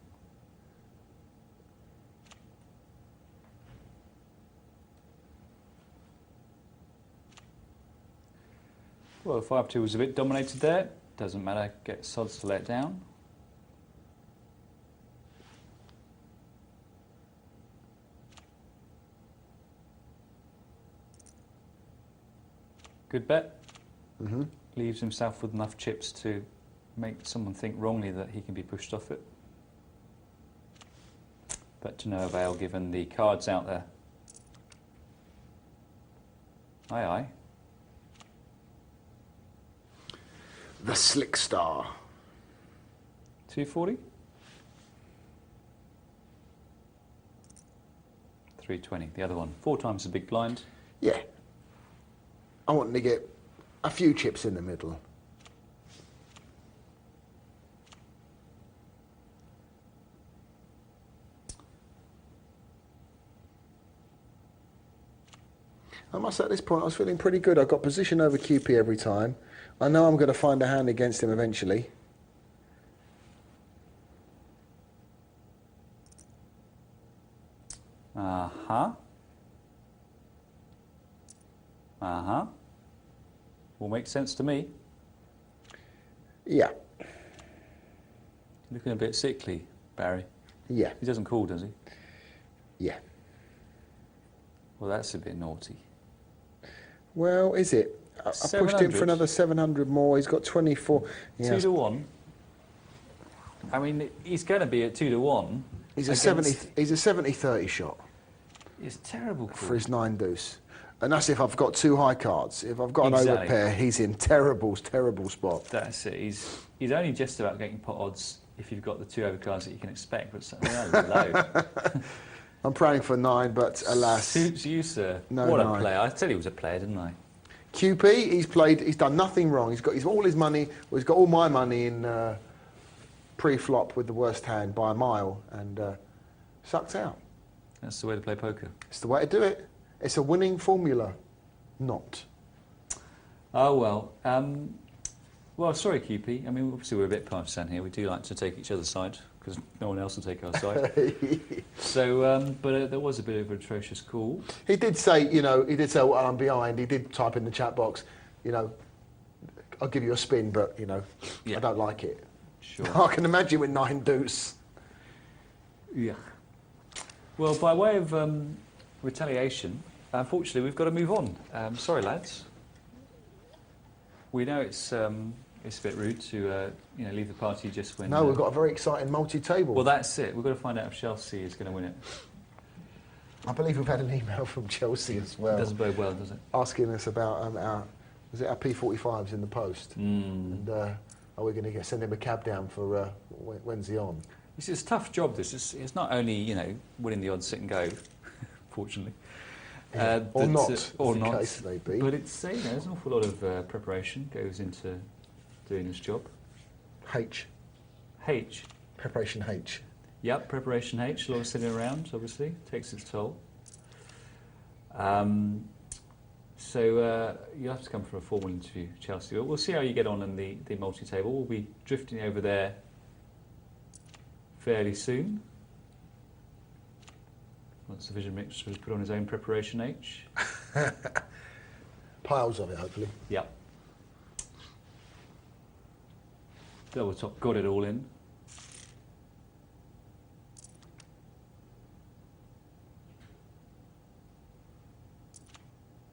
Well, 5-2 was a bit dominated there. Doesn't matter, get sods to let down. Good bet. Mm-hmm. Leaves himself with enough chips to make someone think wrongly that he can be pushed off it. But to no avail given the cards out there. Aye, aye. The Slick Star. 240? 320, the other one. 4 times the big blind. Yeah. I want to get a few chips in the middle. I must say at this point I was feeling pretty good. I got position over QP every time. I know I'm going to find a hand against him eventually. Uh-huh. Uh-huh. Will make sense to me. Yeah. Looking a bit sickly, Barry. Yeah. He doesn't call, does he? Yeah. Well, that's a bit naughty. Well, is it? I pushed him 700. for another 700 more. He's got 24. Yeah. 2 to 1. I mean, he's going to be at 2 to 1. He's a 70-30 shot It's terrible call. for his 9 deuce. And that's if I've got 2 high cards. If I've got an Exactly. overpair, he's in terrible spot. That's it. He's only just about getting pot odds if you've got the 2 overcards that you can expect, but certainly low. I'm praying for 9, but alas. Suits you, sir. No, what no. a player. I tell you he was a player, didn't I? QP, he's done nothing wrong. He's got all his money, well, he's got all my money in pre-flop with the worst hand by a mile and sucked out. That's the way to play poker. It's the way to do it. It's a winning formula. Not. Oh, well. Well, sorry, QP. I mean, obviously we're a bit partisan here. We do like to take each other's side because no one else will take our side. So, but there was a bit of an atrocious call. He did say, well, I'm behind. He did type in the chat box, I'll give you a spin, but, Yeah. I don't like it. Sure. I can imagine with 9 deuce. Yeah. Well, by way of retaliation, unfortunately, we've got to move on. Sorry, lads. We know it's a bit rude to leave the party just when. No, we've got a very exciting multi-table. Well, that's it. We've got to find out if Chelsea is going to win it. I believe we've had an email from Chelsea as well. It doesn't bode well, does it? Asking us about our P45s in the post. And are we going to send him a cab down for when's he on? It's a tough job, this. It's not only, winning the odd sit and go, fortunately. Or not, as or the not. case may be. But it's, there's an awful lot of preparation goes into doing this job. H. Preparation H. Yep, preparation H. A lot of sitting around, obviously. Takes its toll. So you'll have to come for a formal interview, Chelsea. But we'll see how you get on in the multi-table. We'll be drifting over there fairly soon. Once the Vision Mix has put on his own preparation H. Piles of it, hopefully. Yep. Double top, got it all in.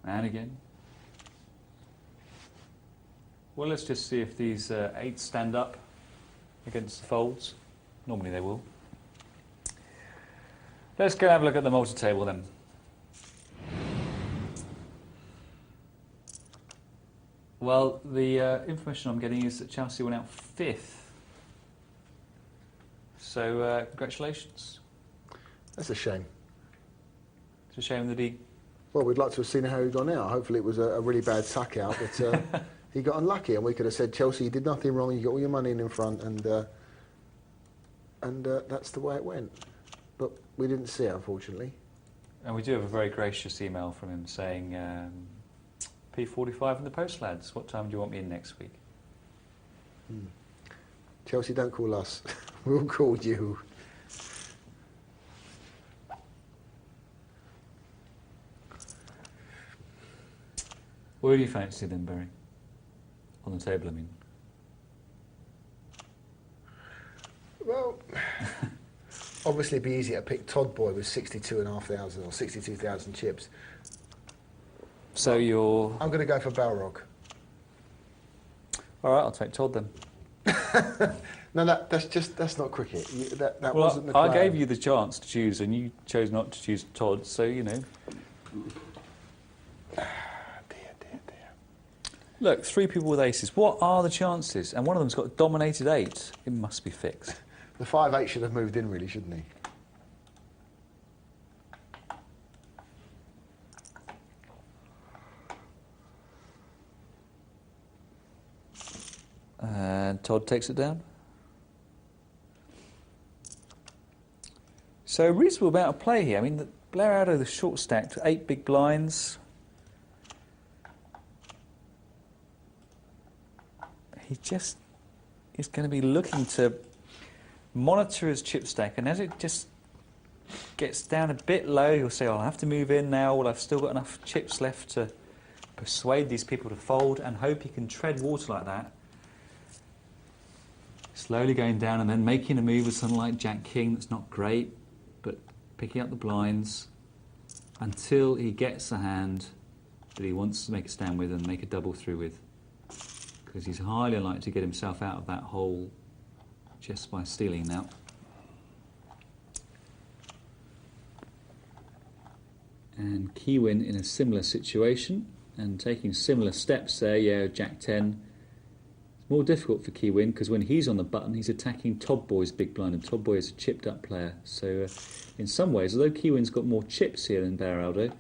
And again. Well, let's just see if these 8s stand up against the folds. Normally they will. Let's go have a look at the multi-table then. Well, the information I'm getting is that Chelsea went out 5th. So, congratulations. That's a shame. It's a shame that he... Well, we'd like to have seen how he got out. Hopefully it was a really bad suck out, but he got unlucky, and we could have said, Chelsea, you did nothing wrong, you got all your money in front, and that's the way it went. But we didn't see it, unfortunately. And we do have a very gracious email from him saying, P45 in the post, lads. What time do you want me in next week? Chelsea, don't call us. We'll call you. Where do you fancy then, Barry? On the table, I mean. Well, obviously it'd be easy to pick Todd Boy with 62,500 or 62,000 chips. So you're... I'm going to go for Balrog. All right, I'll take Todd then. No, that's not cricket. That well, wasn't the plan. I gave you the chance to choose, and you chose not to choose Todd. So Dear. Look, 3 people with aces. What are the chances? And one of them's got dominated 8. It must be fixed. The 5-8 should have moved in, really, shouldn't he? And Todd takes it down. So a reasonable amount of play here. I mean, Blair out of the short stacked, 8 big blinds. He just is going to be looking to monitor his chip stack, and as it just gets down a bit low, he'll say, I'll have to move in now. Well, I've still got enough chips left to persuade these people to fold, and hope he can tread water like that. Slowly going down and then making a move with something like Jack King that's not great, but picking up the blinds until he gets a hand that he wants to make a stand with and make a double through with. Because he's highly unlikely to get himself out of that hole just by stealing now. And Kiewin in a similar situation and taking similar steps there. Yeah, Jack 10. It's more difficult for Kiewin because when he's on the button, he's attacking Todd Boy's big blind, and Todd Boy is a chipped up player. So in some ways, although Kiewin's got more chips here than Blair Aldo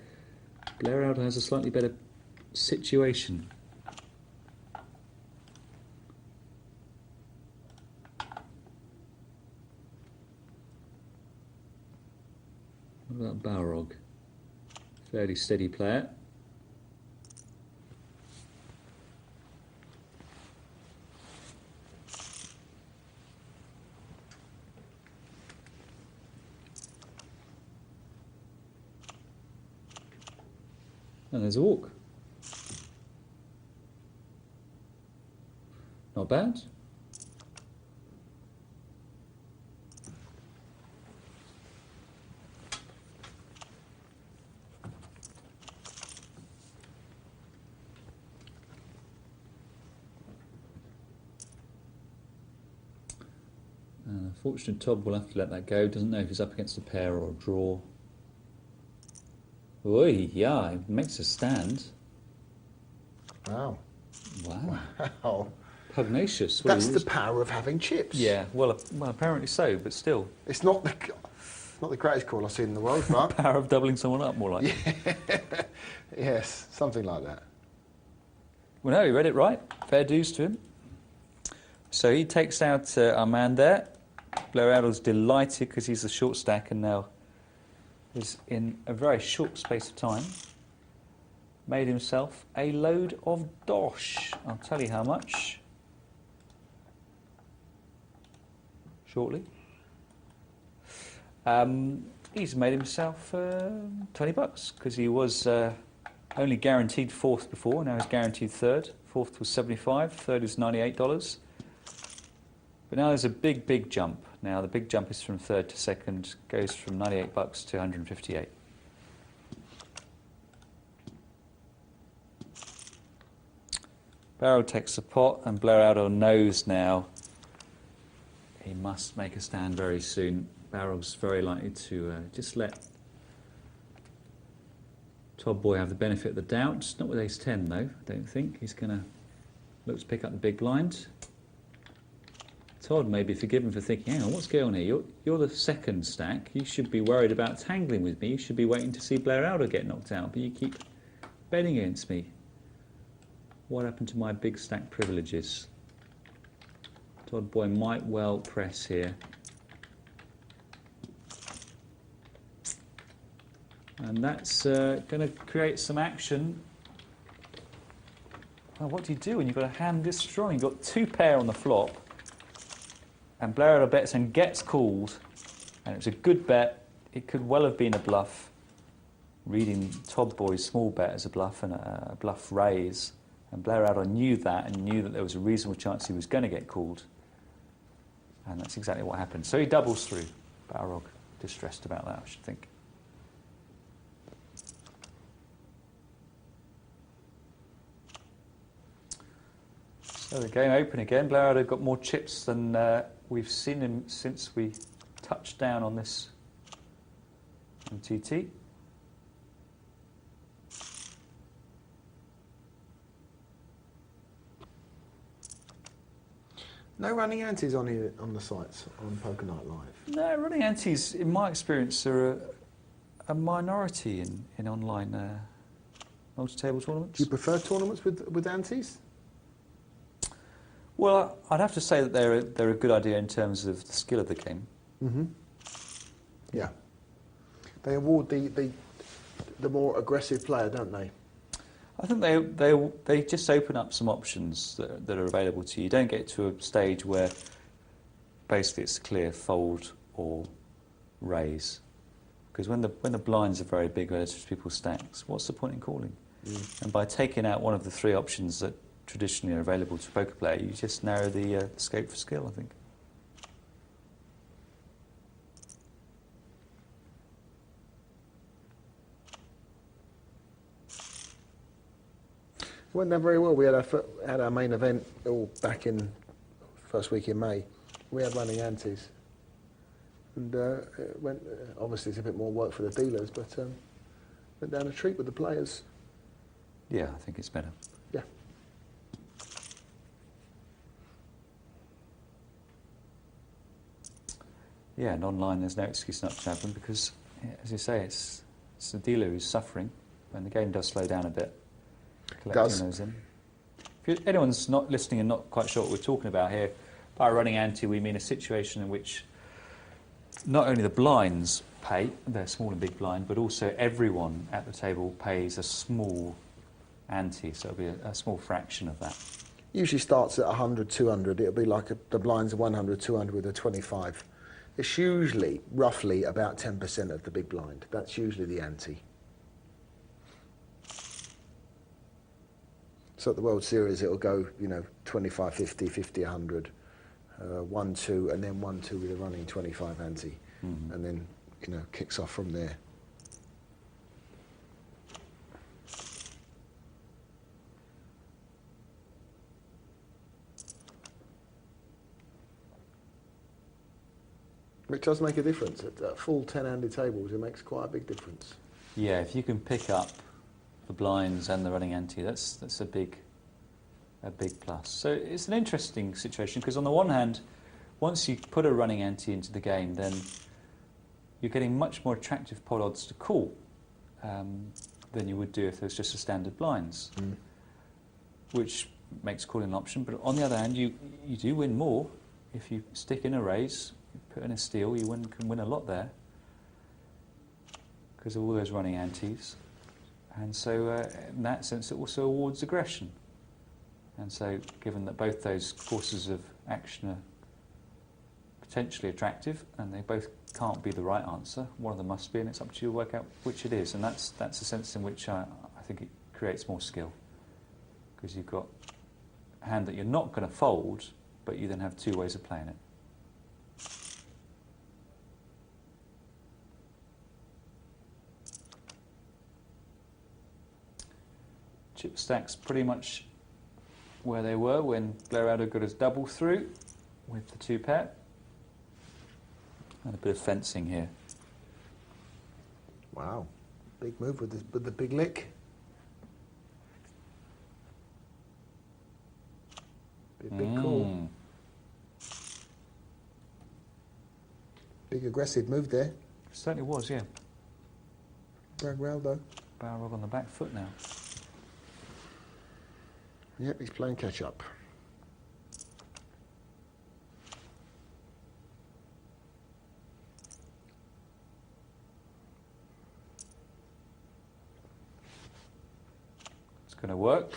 has a slightly better situation. What about Balrog? Fairly steady player. And there's a walk. Not bad. Unfortunately, Todd will have to let that go. Doesn't know if he's up against a pair or a draw. Oi, yeah, he makes a stand. Wow. Wow. Oh, Pugnacious. that's the power of having chips. Yeah, well, apparently so, but still. It's not the greatest call I've seen in the world, but Power of doubling someone up, more like. yes, something like that. Well, no, he read it right. Fair dues to him. So he takes out our man there. Blair Adle's delighted because he's a short stack and now is in a very short space of time made himself a load of dosh. I'll tell you how much shortly. He's made himself $20 because he was only guaranteed fourth before, now he's guaranteed third. Fourth was $75, third is $98. But now there's a big jump. Now the big jump is from third to second, goes from $98 to $158. Barrow takes the pot, and Blair Adle knows now he must make a stand very soon. Barrow's very likely to just let Todd Boy have the benefit of the doubt. Not with ace-10 though, I don't think. He's going to look to pick up the big blind. Todd may be forgiven for thinking, hang on, what's going on here? You're the second stack. You should be worried about tangling with me. You should be waiting to see Blair Adle get knocked out, but you keep betting against me. What happened to my big stack privileges? Todd Boy might well press here. And that's going to create some action. Well, what do you do when you've got a hand this strong? You've got two pair on the flop. And Blair Adle bets and gets called. And it was a good bet. It could well have been a bluff. Reading Todd Boy's small bet as a bluff and a bluff raise. And Blair Adle knew that and knew that there was a reasonable chance he was going to get called. And that's exactly what happened. So he doubles through. Balrog distressed about that, I should think. So the game open again. Blair Adle got more chips than we've seen him since we touched down on this MTT. No running antes on here on the sites on Poker Night Live. No, running antes, in my experience, are a minority in online multi-table tournaments. Do you prefer tournaments with antes? Well, I'd have to say that they're a good idea in terms of the skill of the game. Mm-hmm. Yeah. They award the more aggressive player, don't they? I think they just open up some options that are available to you. You don't get to a stage where basically it's clear fold or raise. Because when the blinds are very big relative to people's stacks, what's the point in calling? Mm. And by taking out one of the three options that traditionally are available to a poker player, you just narrow the scope for skill, I think. Went down very well. We had our main event all back in first week in May. We had running antes, and it went. Obviously, it's a bit more work for the dealers, but went down a treat with the players. Yeah, I think it's better. Yeah. Yeah, and online there's no excuse not to have them because, as you say, it's the dealer who's suffering when the game does slow down a bit. Collecting those in. If anyone's not listening and not quite sure what we're talking about here, by running ante we mean a situation in which not only the blinds pay, they're small and big blind, but also everyone at the table pays a small ante, so it'll be a small fraction of that. Usually starts at 100, 200. It'll be like the blinds are 100, 200 with a 25. It's usually roughly about 10% of the big blind. That's usually the ante. So at the World Series, it'll go, 25, 50, 50, 100, 1, 2, and then 1, 2 with a running 25 ante, and then, kicks off from there. It does make a difference. At full 10-handed tables, it makes quite a big difference. Yeah, if you can pick up the blinds and the running ante, that's a big plus. So it's an interesting situation because on the one hand, once you put a running ante into the game, then you're getting much more attractive pot odds to call than you would do if there was just a standard blinds, which makes calling an option. But on the other hand, you do win more if you stick in a raise, you put in a steal, you can win a lot there because of all those running antes. And so in that sense, it also awards aggression. And so given that both those courses of action are potentially attractive and they both can't be the right answer, one of them must be, and it's up to you to work out which it is. And that's the sense in which I think it creates more skill, because you've got a hand that you're not going to fold, but you then have two ways of playing it. Chip stacks pretty much where they were when Blair Aldo got his double through with the two pair. And a bit of fencing here. Wow, big move with the big lick. Big call. Big aggressive move there. Certainly was, yeah. Bragarello. Balrog on the back foot now. Yep, he's playing catch up. It's going to work.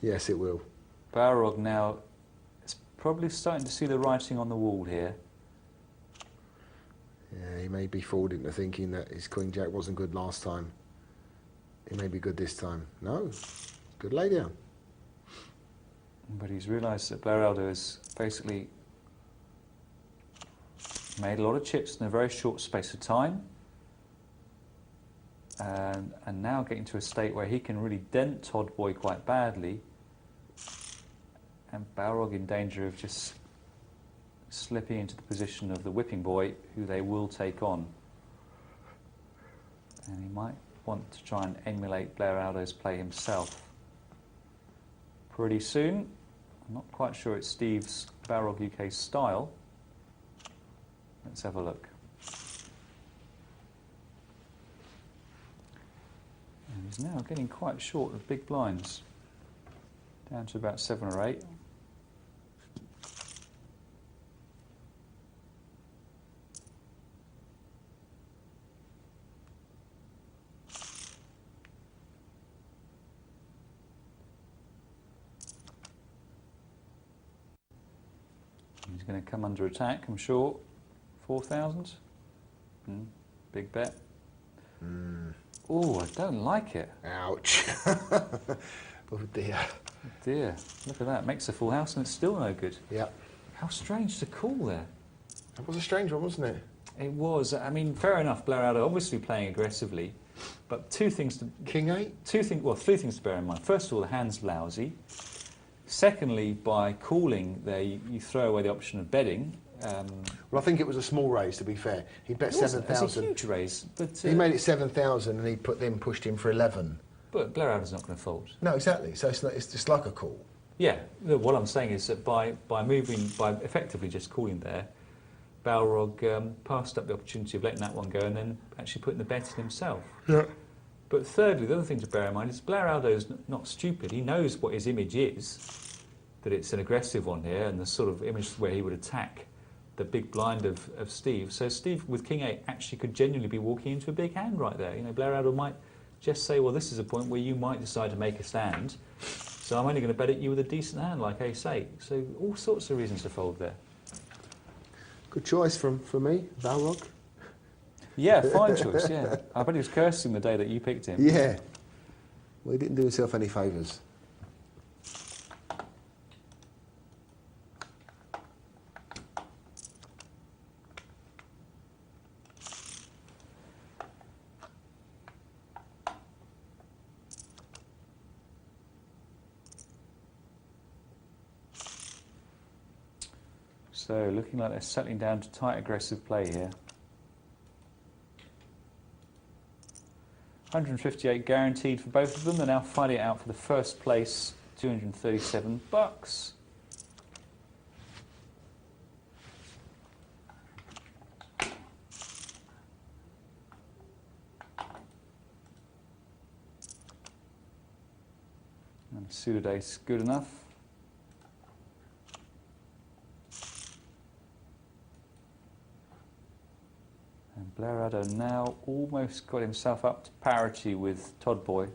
Yes, it will. Balrog now is probably starting to see the writing on the wall here. Yeah, he may be fooled into thinking that his Queen Jack wasn't good last time. He may be good this time. No, good lay down. But he's realised that Blair Aldo has basically made a lot of chips in a very short space of time, and now getting to a state where he can really dent Todd Boy quite badly, and Balrog in danger of just slipping into the position of the whipping boy, who they will take on. And he might want to try and emulate Blair Aldo's play himself pretty soon. I'm not quite sure it's Steve's Balrog UK style. Let's have a look. And he's now getting quite short of big blinds, down to about 7 or 8. He's going to come under attack, I'm sure. 4,000. Big bet. Oh, I don't like it. Ouch. Oh dear. Oh dear. Look at that. Makes a full house and it's still no good. Yep. How strange to call there. That was a strange one, wasn't it? It was. I mean, fair enough. Blair Aldo obviously playing aggressively, but King 8? Three things to bear in mind. First of all, the hand's lousy. Secondly, by calling there, you throw away the option of betting. Well, I think it was a small raise, to be fair. He bet It wasn't. 7,000. It's a huge raise. But, He made it 7,000 and he pushed him for 11. But Blair Aldo's not going to fold. No, exactly. So it's just like a call. Yeah. Look, what I'm saying is that by effectively just calling there, Balrog passed up the opportunity of letting that one go and then actually putting the bet in himself. Yeah. But thirdly, the other thing to bear in mind is Blair Aldo's not stupid. He knows what his image is, that it's an aggressive one here, and the sort of image where he would attack the big blind of Steve. So Steve, with King 8, actually could genuinely be walking into a big hand right there. You know, Blair Aldo might just say, well, this is a point where you might decide to make a stand, so I'm only going to bet at you with a decent hand like Ace 8. So all sorts of reasons to fold there. Good choice from me, Balrog. Yeah, fine choice, yeah. I bet he was cursing the day that you picked him. Yeah. Well, he didn't do himself any favours. So looking like they're settling down to tight, aggressive play here. 158 guaranteed for both of them. They're now fighting it out for the first place, $237. And suited ace good enough. And Blair Addo now almost got himself up to parity with Todd Boy.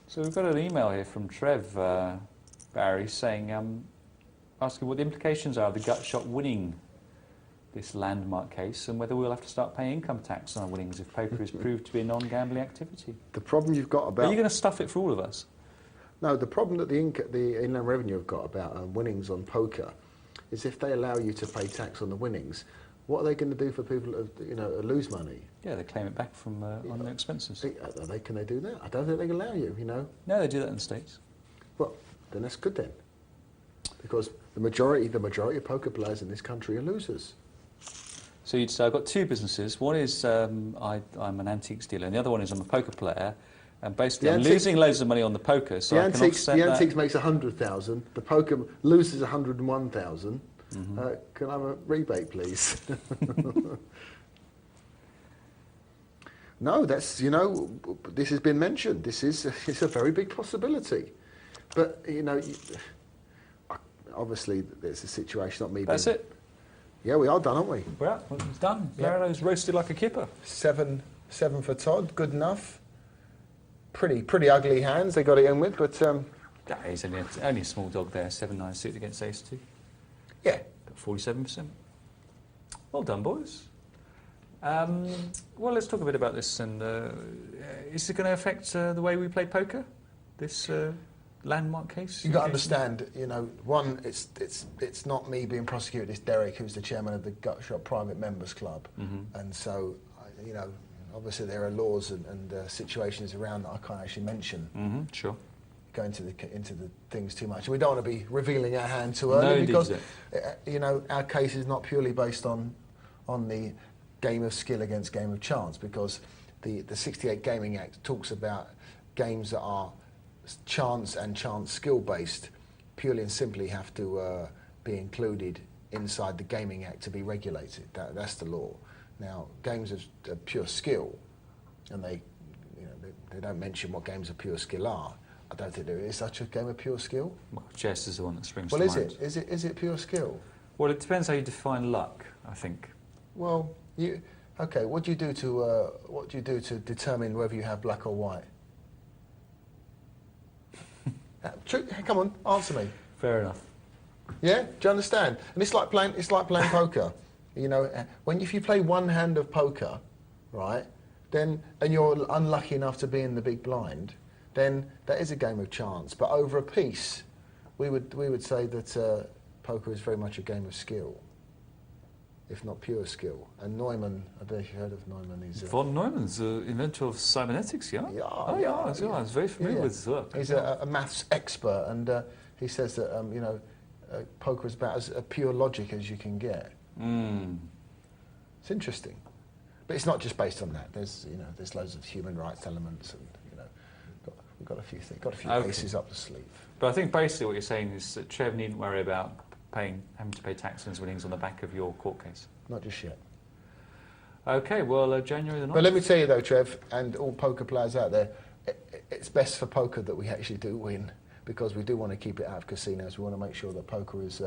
So we've got an email here from Trev Barry saying, asking what the implications are of the gut shot winning this landmark case and whether we'll have to start paying income tax on our winnings if poker is proved to be a non-gambling activity. The problem you've got about... Are you going to stuff it for all of us? No, the problem that the Inland Revenue have got about winnings on poker is if they allow you to pay tax on the winnings, what are they going to do for people that lose money? Yeah, they claim it back from on their expenses. Can they do that? I don't think they can allow you, No, they do that in the States. Well, then that's good then. Because the majority of poker players in this country are losers. So you'd say, I've got two businesses. One is I'm an antiques dealer, and the other one is I'm a poker player. And basically, I'm losing loads of money on the poker, so I can offset that. The antiques makes 100,000. The poker loses 101,000. Mm-hmm. Can I have a rebate, please? No, that's this has been mentioned. It's a very big possibility, but obviously there's a situation. Not me. That's it. Yeah, we are done, aren't we? Well, it's done. Barrow's roasted like a kipper. 7 for Todd. Good enough. Pretty ugly hands they got it in with, but He's only a small dog there. 7-9 suited against ace 2. yeah. 47%. Well done, boys. Well, let's talk a bit about this. And is it going to affect the way we play poker? This landmark case? You've got to understand, one, it's not me being prosecuted. It's Derek, who's the chairman of the Gutshot Private Members Club, and so obviously there are laws and situations around that I can't actually mention. Sure. Go into the things too much. We don't want to be revealing our hand too early because our case is not purely based on the game of skill against game of chance, because the 68 Gaming Act talks about games that are chance and chance skill based purely and simply have to be included inside the Gaming Act to be regulated. That's the law. Now, games of pure skill, and they don't mention what games of pure skill are. I don't think there is such a game of pure skill. Well, chess is the one that springs to mind. Well, is it pure skill? Well, it depends how you define luck, I think. Well, what do you do to determine whether you have black or white? Come on, answer me. Fair enough. Yeah, do you understand? And it's like playing poker. If you play one hand of poker, right, and you're unlucky enough to be in the big blind, then that is a game of chance. But over a piece, we would say that poker is very much a game of skill, if not pure skill. And Neumann, I don't know if you heard of Neumann. Von Neumann's the inventor of cybernetics, yeah? Yeah. I was very familiar with his work. He's a maths expert, and he says that poker is about as pure logic as you can get. It's interesting, but it's not just based on that. There's loads of human rights elements, and we've got a few aces up the sleeve. But I think basically what you're saying is that Trev needn't worry about having to pay tax on his winnings on the back of your court case. Not just yet. Okay, well, January the 9th. But let me tell you though, Trev, and all poker players out there, it's best for poker that we actually do win, because we do want to keep it out of casinos. We want to make sure that poker is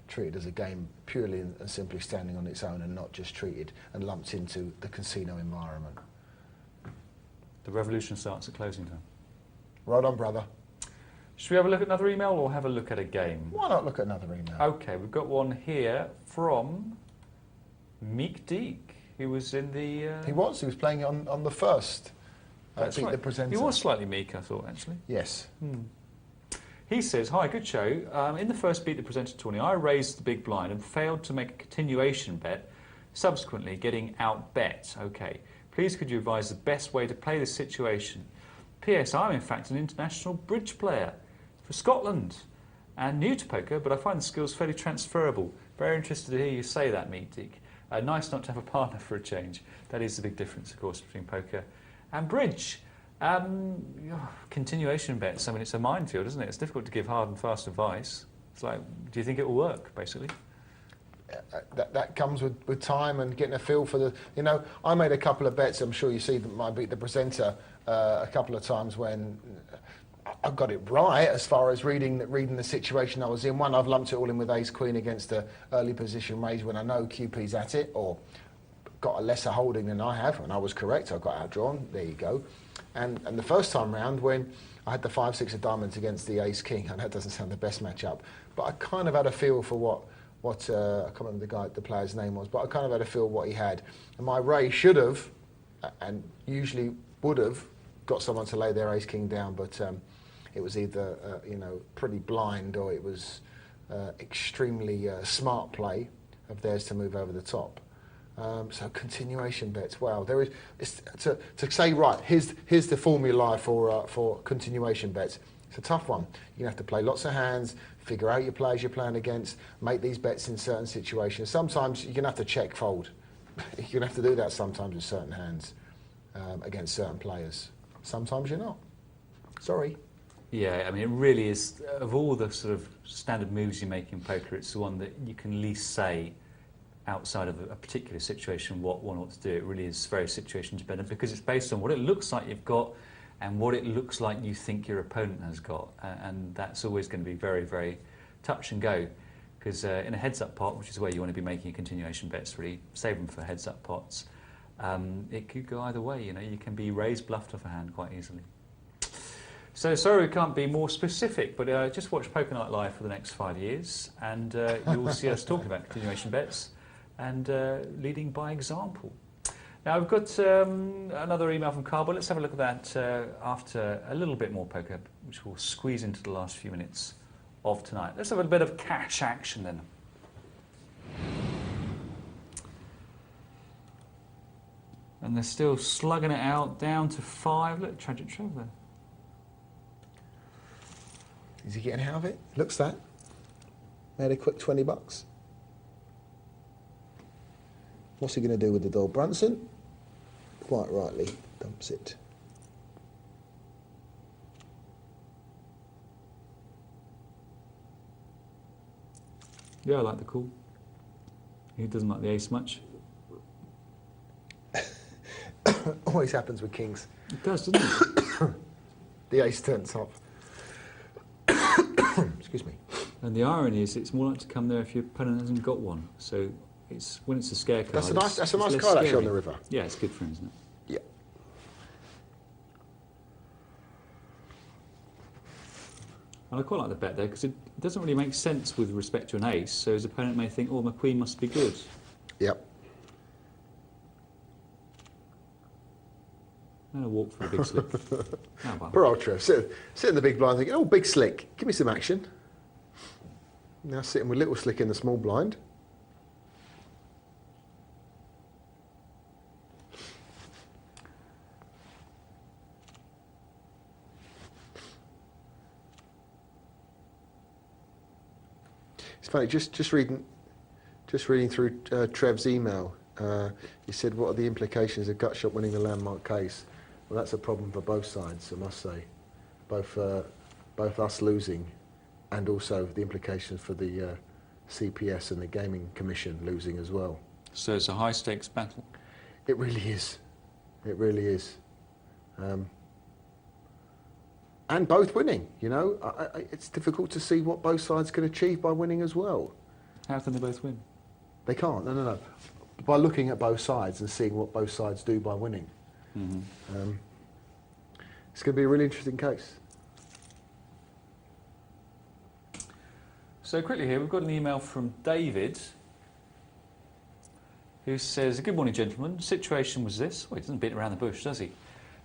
treated as a game purely and simply standing on its own, and not just treated and lumped into the casino environment. The revolution starts at closing time. Right on, brother. Should we have a look at another email or have a look at a game? Why not look at another email? Okay, we've got one here from Meek Deek, who was in the... He was playing on the first. That's right. The presenter. He was slightly meek, I thought, actually. Yes. He says, hi, good show. In the first Beat the Presenter tourney, I raised the big blind and failed to make a continuation bet, subsequently getting out-bet. Okay. Please could you advise the best way to play this situation? P.S. I'm in fact an international bridge player for Scotland and new to poker, but I find the skills fairly transferable. Very interested to hear you say that, Meatik. Nice not to have a partner for a change. That is the big difference, of course, between poker and bridge. Continuation bets, I mean, it's a minefield, isn't it? It's difficult to give hard and fast advice. It's like, do you think it will work, basically? That comes with time and getting a feel for the... You know, I made a couple of bets. I'm sure you see the presenter a couple of times when I got it right as far as reading the situation I was in. One, I've lumped it all in with ace-queen against the early position raise when I know QP's at it, or got a lesser holding than I have, and I was correct. I got outdrawn. There you go. And the first time round when I had the 5-6 of diamonds against the ace-king, and that doesn't sound the best matchup, but I kind of had a feel for what I can't remember the player's name was, but I kind of had a feel what he had. And my raise should have, and usually would have, got someone to lay their ace-king down, but it was either pretty blind, or it was extremely smart play of theirs to move over the top. So continuation bets. Wow, there is to say right. Here's the formula for continuation bets. It's a tough one. You have to play lots of hands, figure out your players you're playing against, make these bets in certain situations. Sometimes you're going to have to check fold. You're going to have to do that sometimes with certain hands against certain players. Sometimes you're not. Sorry. Yeah, I mean, it really is, of all the sort of standard moves you make in poker, it's the one that you can least say outside of a particular situation what one ought to do. It really is very situation dependent because it's based on what it looks like you've got and what it looks like you think your opponent has got. And that's always going to be very, very touch and go. Because in a heads-up pot, which is where you want to be making continuation bets, really save them for heads-up pots, it could go either way. You know, you can be raised, bluffed off a hand quite easily. So sorry we can't be more specific, but just watch Poker Night Live for the next 5 years, and you will see us talking about continuation bets and leading by example. Now we've got another email from Carl, but let's have a look at that after a little bit more poker, which we'll squeeze into the last few minutes of tonight. Let's have a bit of cash action then. And they're still slugging it out, down to 5. Look, Tragic Trev there. Is he getting out of it? Looks that. Made a quick $20. What's he going to do with the Doyle Brunson? Quite rightly, dumps it. Yeah, I like the call. He doesn't like the ace much. Always happens with kings. It does, doesn't it? The ace turns up. Excuse me. And the irony is it's more likely to come there if your opponent hasn't got one. So it's when it's a scare card. That's a nice it's card scary. actually on the river. Yeah, it's good for him, isn't it? Yeah. And I quite like the bet there because it doesn't really make sense with respect to an ace. So his opponent may think, oh, my queen must be good. Yep. And a walk for a big slick. Oh, well. Poor old Trev. Sit in the big blind thinking, oh, big slick, give me some action. Now sitting with little slick in the small blind. It's funny, just reading through Trev's email. He said, what are the implications of Gutshot winning the landmark case? Well, that's a problem for both sides, I must say. Both us losing and also the implications for the CPS and the Gaming Commission losing as well. So it's a high-stakes battle? It really is. It really is. And both winning, you know. It's difficult to see what both sides can achieve by winning as well. How can they both win? They can't, no. By looking at both sides and seeing what both sides do by winning. Mm-hmm. It's going to be a really interesting case. So quickly here, we've got an email from David who says, good morning, gentlemen. Situation was this. Well, he doesn't beat around the bush, does he?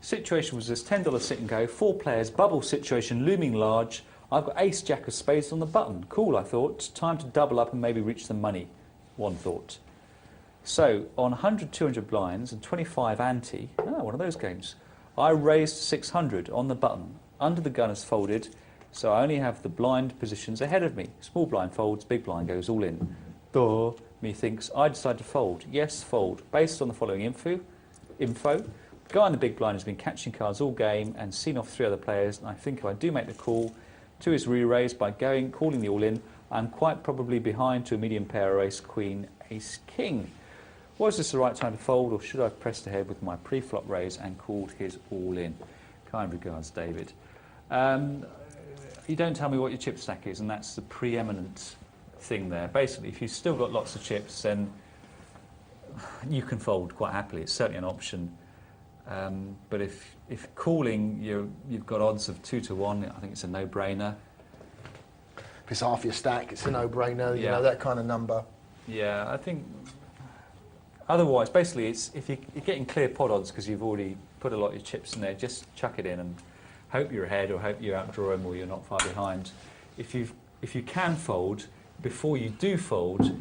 Situation was this, $10 sit and go, 4 players, bubble situation looming large. I've got ace, jack of spades on the button. Cool, I thought. Time to double up and maybe reach the money. One thought. So on 100, 200 blinds and 25 ante, one of those games, I raised 600 on the button. Under the gun is folded, so I only have the blind positions ahead of me. Small blind folds, big blind goes all in. Duh. Methinks I decide to fold. Yes, fold. Based on the following info. Guy in the big blind has been catching cards all game and seen off 3 other players, and I think if I do make the call to his re-raise by calling the all-in, I'm quite probably behind to a medium pair or ace, queen, ace, king. Was this the right time to fold, or should I have pressed ahead with my pre-flop raise and called his all-in? Kind regards, David. You don't tell me what your chip stack is, and that's the preeminent thing there. Basically, if you've still got lots of chips, then you can fold quite happily. It's certainly an option. But if calling, you've got odds of 2 to 1, I think it's a no-brainer. If it's half your stack, it's a no-brainer, you Yeah. know, that kind of number. Yeah, I think otherwise, basically, it's if you're getting clear pot odds because you've already put a lot of your chips in there, just chuck it in and hope you're ahead or hope you outdraw him or you're not far behind. If you can fold, before you do fold,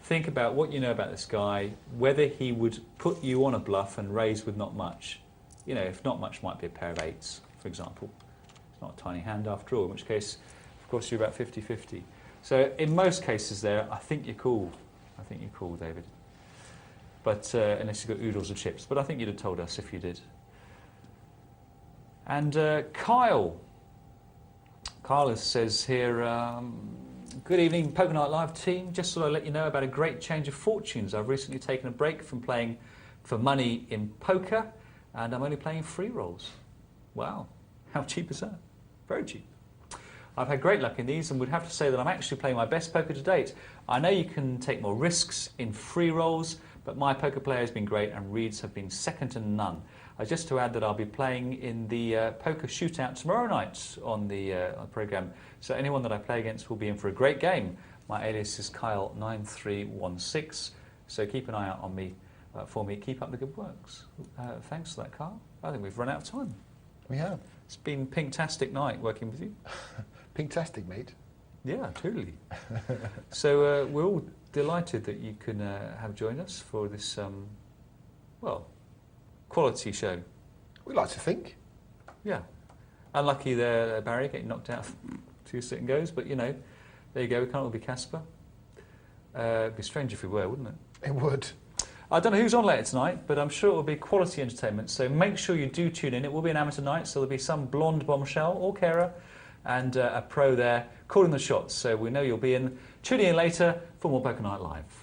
think about what you know about this guy, whether he would put you on a bluff and raise with not much. You know, if not much might be a pair of 8s, for example. It's not a tiny hand after all, in which case, of course, you're about 50-50. So in most cases there, I think you're cool. I think you're cool, David. But unless you've got oodles of chips. But I think you'd have told us if you did. And Kyle says here, good evening, Poker Night Live team. Just thought I'd let you know about a great change of fortunes. I've recently taken a break from playing for money in poker, and I'm only playing free rolls. Wow, how cheap is that? Very cheap. I've had great luck in these and would have to say that I'm actually playing my best poker to date. I know you can take more risks in free rolls, but my poker player has been great and reads have been second to none. Just to add that I'll be playing in the poker shootout tomorrow night on the programme, so anyone that I play against will be in for a great game. My alias is Kyle9316, so keep an eye out on me for me. Keep up the good works. Thanks for that, Carl. I think we've run out of time. We have. It's been pinktastic night working with you. Pinktastic, mate. Yeah, totally. So we're all delighted that you can have joined us for this, quality show. We like to think. Yeah. Unlucky there, Barry, getting knocked out 2 sit and goes, but you know, there you go, we can't all be Casper. It'd be strange if we were, wouldn't it? It would. I don't know who's on later tonight, but I'm sure it will be quality entertainment, so make sure you do tune in. It will be an amateur night, so there'll be some blonde bombshell or carer and a pro there calling the shots, so we know you'll be in. Tuning in later for more Poker Night Live.